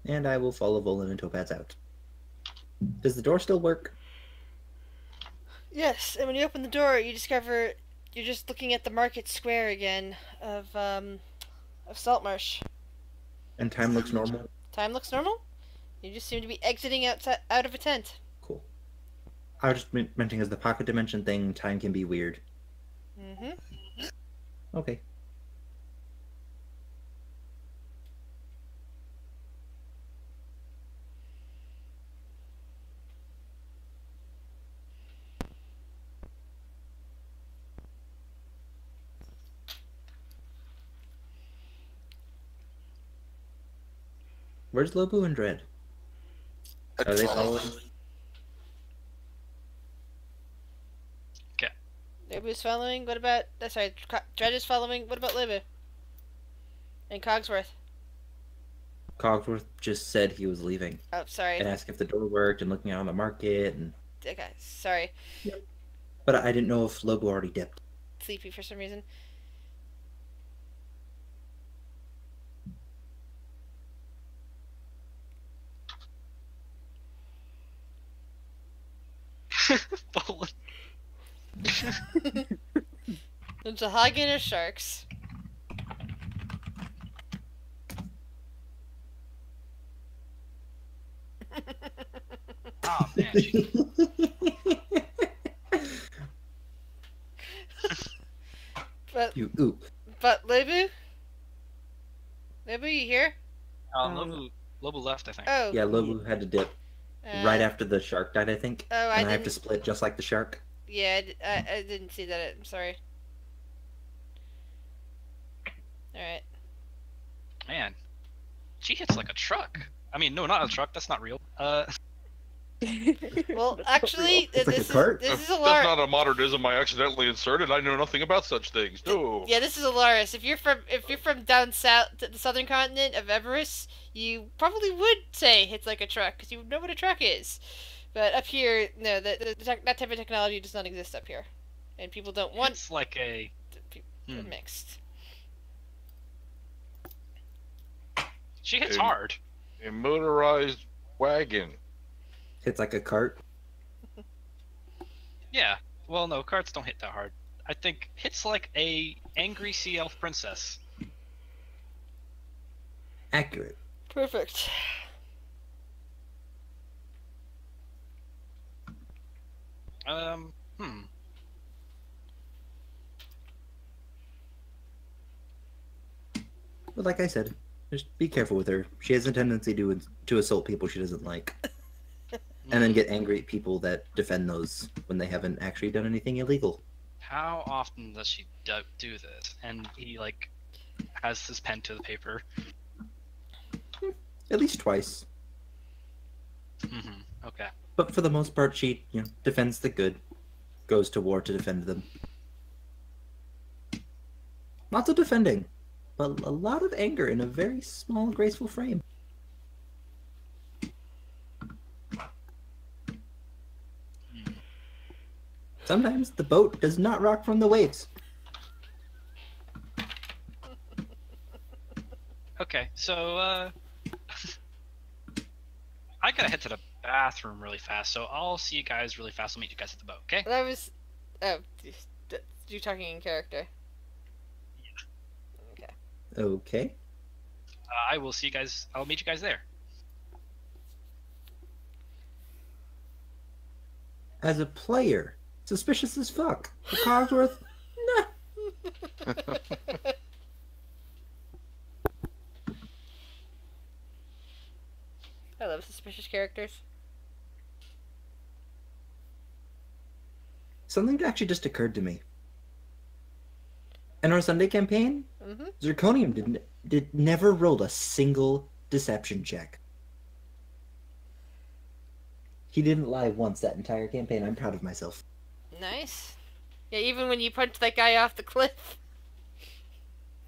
And I will follow Volan and Topaz out. Does the door still work? Yes, and when you open the door, you discover you're just looking at the market square again of Saltmarsh. And time looks normal? Time looks normal. You just seem to be exiting out of a tent. Cool. I was just mentioning as the pocket dimension thing, time can be weird. Mm-hmm. Okay. Where's Lobu and Dread? Are they following? Okay. Libu's following. What about... sorry, Dread is following. What about Libu? And Cogsworth? Cogsworth just said he was leaving. Oh, sorry. And asked if the door worked and looking out on the market and... Okay, sorry. But I didn't know if Lobu already dipped. Sleepy for some reason. Bowling. There's a Hagen or sharks. Oh, man. But You oop. but Libu? Libu, you here? Lobu left, I think. Oh. Yeah, Lobu had to dip right after the shark died, I think. Oh, and I have to didn't- split just like the shark. Yeah, I didn't see that. I'm sorry. Alright. Man, she hits like a truck. I mean, no, not a truck. That's not real. Well, That's not actually, real. It's like a cart? this is That's Ollaras. not a modernism I accidentally inserted. I know nothing about such things. No. Yeah, this is Ollaras. If you're from down south, the southern continent of Everest, you probably would say it's like a truck because you know what a truck is. But up here, no, that type of technology does not exist up here, and people don't want. It's like a. They're mixed. She hits Dude. hard. A motorized wagon. It's like a cart. Yeah. Well, no, carts don't hit that hard. I think hits like a angry sea elf princess. Accurate. Perfect. Hmm. But like I said, just be careful with her. She has a tendency to assault people she doesn't like, and then get angry at people that defend those when they haven't actually done anything illegal. How often does she do this? And he like has his pen to the paper. At least twice. Okay. But for the most part, she defends the good, goes to war to defend them. Lots of defending, but a lot of anger in a very small, graceful frame. Sometimes the boat does not rock from the waves. Okay, so I gotta head to the bathroom really fast, so I'll see you guys really fast. I'll meet you guys at the boat, okay? That was. Oh, you talking in character. Okay. Okay. I will see you guys. I'll meet you guys there. As a player, suspicious as fuck. For Cogsworth, nah. I love suspicious characters. Something actually just occurred to me. In our Sunday campaign, Mm-hmm. Zirconium never rolled a single deception check. He didn't lie once that entire campaign. I'm proud of myself. Nice. Yeah, even when you punched that guy off the cliff.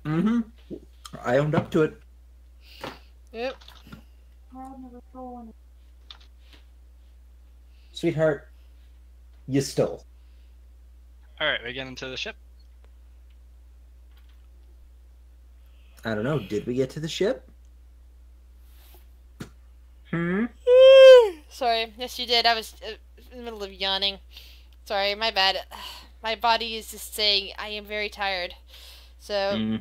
Mm-hmm. I owned up to it. Yep. Sweetheart, you stole. All right, we get into the ship. I don't know. Did we get to the ship? Hmm? Sorry. Yes, you did. I was in the middle of yawning. Sorry, my bad. My body is just saying I am very tired. So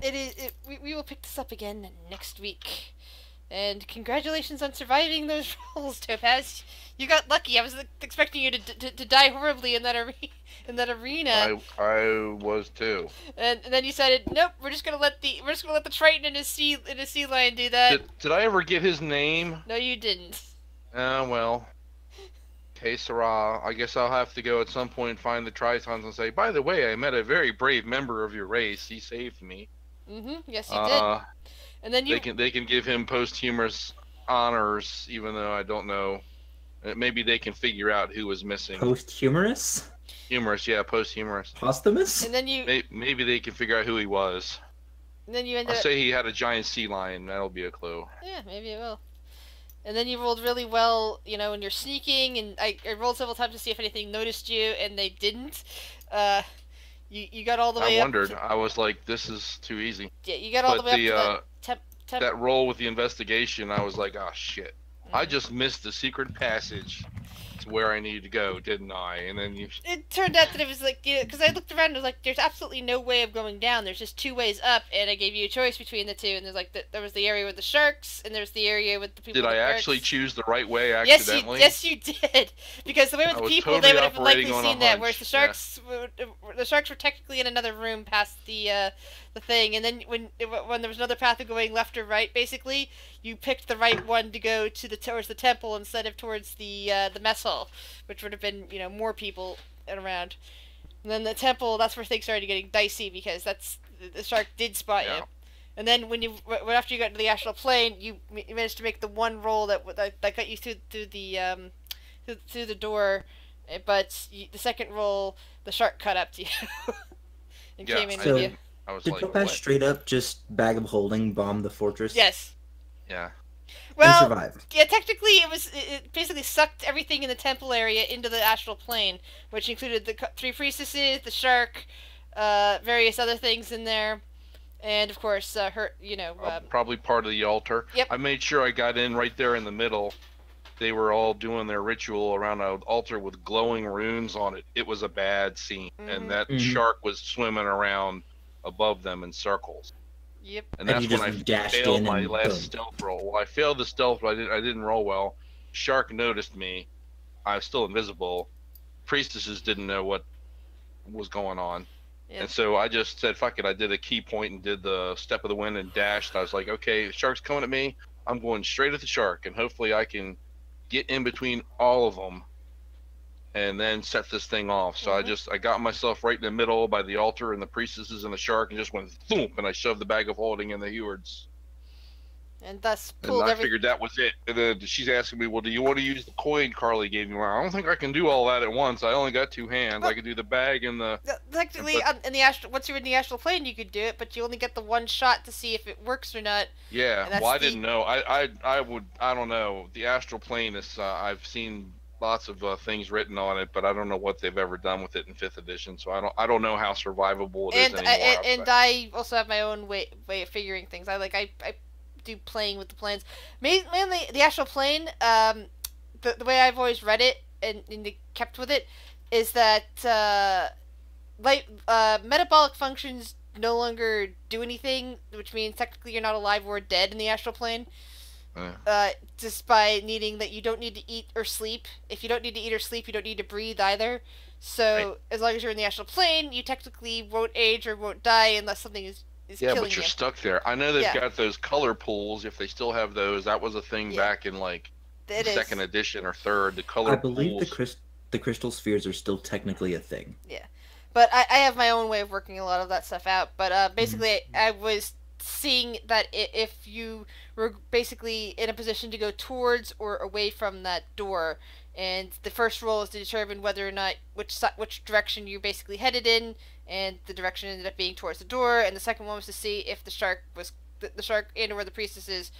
we will pick this up again next week. And congratulations on surviving those rolls, Topaz. You got lucky. I was expecting you to die horribly in that arena. I was too. And then you decided, nope, we're just gonna let the Triton and his sea lion do that. Did I ever get his name? No, you didn't. Well. Okay, Sarah, I guess I'll have to go at some point and find the Tritons and say, by the way, I met a very brave member of your race. He saved me. Yes, you did. And then you... They can give him posthumous honors, even though I don't know. Maybe they can figure out who was missing. Posthumous? Humorous, yeah, posthumous. Posthumous? And then you... Maybe they can figure out who he was. And then you end I'll up... say he had a giant sea lion. That'll be a clue. Yeah, maybe it will. And then you rolled really well, when you're sneaking, and I rolled several times to see if anything noticed you, and they didn't. You got all the way I up. wondered. I was like, this is too easy. Yeah, you got all the way up to that roll with the investigation, I was like, oh shit. I just missed the secret passage to where I needed to go, didn't I? And then you... It turned out that it was like, because I looked around and was like, there's absolutely no way of going down. There's just two ways up, and I gave you a choice between the two. And there's like, there was the area with the sharks, and there's the area with the people. Did with I the actually perks. choose the right way accidentally? Yes, you did. Because the way with I the was people, totally they would have likely operating on a seen that. hunch, Whereas the sharks were technically in another room past the thing. And then when there was another path of going left or right, basically, you picked the right one to go to towards the temple instead of towards the mess hall, which would have been more people around. And then the temple, that's where things started getting dicey because the shark did spot you. And then when right after you got to the astral plane, you managed to make the one roll that got you through through the door, but the second roll, the shark caught up to you and came in So- with you. I was Did like, Topaz what? straight up just bag of holding bomb the fortress? Yes. Yeah. And Well, survived. yeah, technically it basically sucked everything in the temple area into the astral plane, which included the 3 priestesses, the shark, various other things in there, and of course, Probably part of the altar. Yep. I made sure I got in right there in the middle. They were all doing their ritual around an altar with glowing runes on it. It was a bad scene, and that Mhm. shark was swimming around above them in circles. Yep. And And that's you when just I dashed failed in my and last boom. stealth roll. Well, I failed the stealth, but I didn't roll well. Shark noticed me. I was still invisible. Priestesses didn't know what was going on. Yeah. And so I just said, fuck it. I did a key point and did the step of the wind and dashed. I was like, okay, the shark's coming at me. I'm going straight at the shark, and hopefully I can get in between all of them and then set this thing off. So I got myself right in the middle by the altar and the priestesses and the shark, and just went boom, and I shoved the bag of holding in the Hewards. And thus And pulled I everything. figured that was it. And then she's asking me, well, do you want to use the coin Carly gave you? Well, I don't think I can do all that at once. I only got 2 hands. I could do the bag and the... Technically, in the astral, once you're in the astral plane, you could do it, but you only get the one shot to see if it works or not. Yeah, And that's well, I the- didn't know. I don't know. The astral plane is, I've seen lots of things written on it, but I don't know what they've ever done with it in 5th edition, so I don't know how survivable it is And anymore. I also have my own way of figuring things. I do playing with the planes. Mainly the astral plane. The way I've always read it and kept with it is that metabolic functions no longer do anything, which means technically you're not alive or dead in the astral plane. Just by needing that you don't need to eat or sleep. If you don't need to eat or sleep, you don't need to breathe either. So as long as you're in the astral plane, you technically won't age or won't die unless something is Yeah, killing but you're you. stuck there. I know they've Yeah. got those color pools, if they still have those. That was a thing Yeah. back in, like, It is. 2nd edition or 3rd. The color I believe pools. the crystal spheres are still technically a thing. But I have my own way of working a lot of that stuff out. But basically, I was seeing that if you were basically in a position to go towards or away from that door, and the first roll is to determine whether or not which direction you basically headed in, and the direction ended up being towards the door, and the second one was to see if the shark and or the priestesses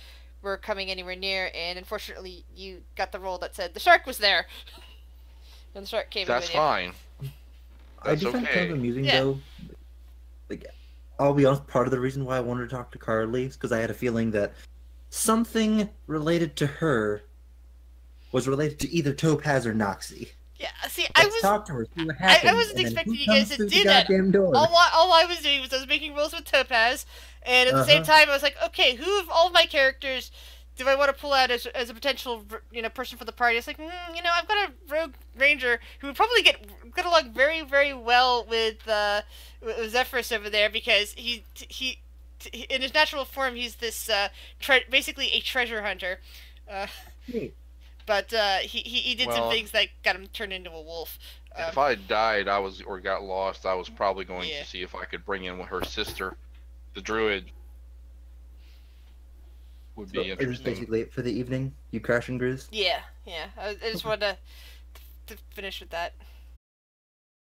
were coming anywhere near, and unfortunately you got the roll that said the shark was there. And the shark came That's with you. fine. I That's do find it kind of okay. amusing Yeah. though. Like, I'll be honest, part of the reason why I wanted to talk to Carly is because I had a feeling that something related to her was related to either Topaz or Noxie. Yeah, see, Let's talk to her, see what happens. I wasn't and then expecting who you guys comes to through do the that. goddamn door? All I was doing was I was making rolls with Topaz, and at the same time I was like, okay, who of all of my characters do I want to pull out as a potential person for the party? It's like, I've got a rogue ranger who would probably get along very, very well with Zephyrus over there, because he in his natural form he's this basically a treasure hunter. But he did some Well, things that got him turned into a wolf. If I died, or got lost, I was probably going Yeah. to see if I could bring in her sister, the druid. Would So be is this interesting. basically it for the evening? You crash and Grizz? Yeah. I just wanted to finish with that.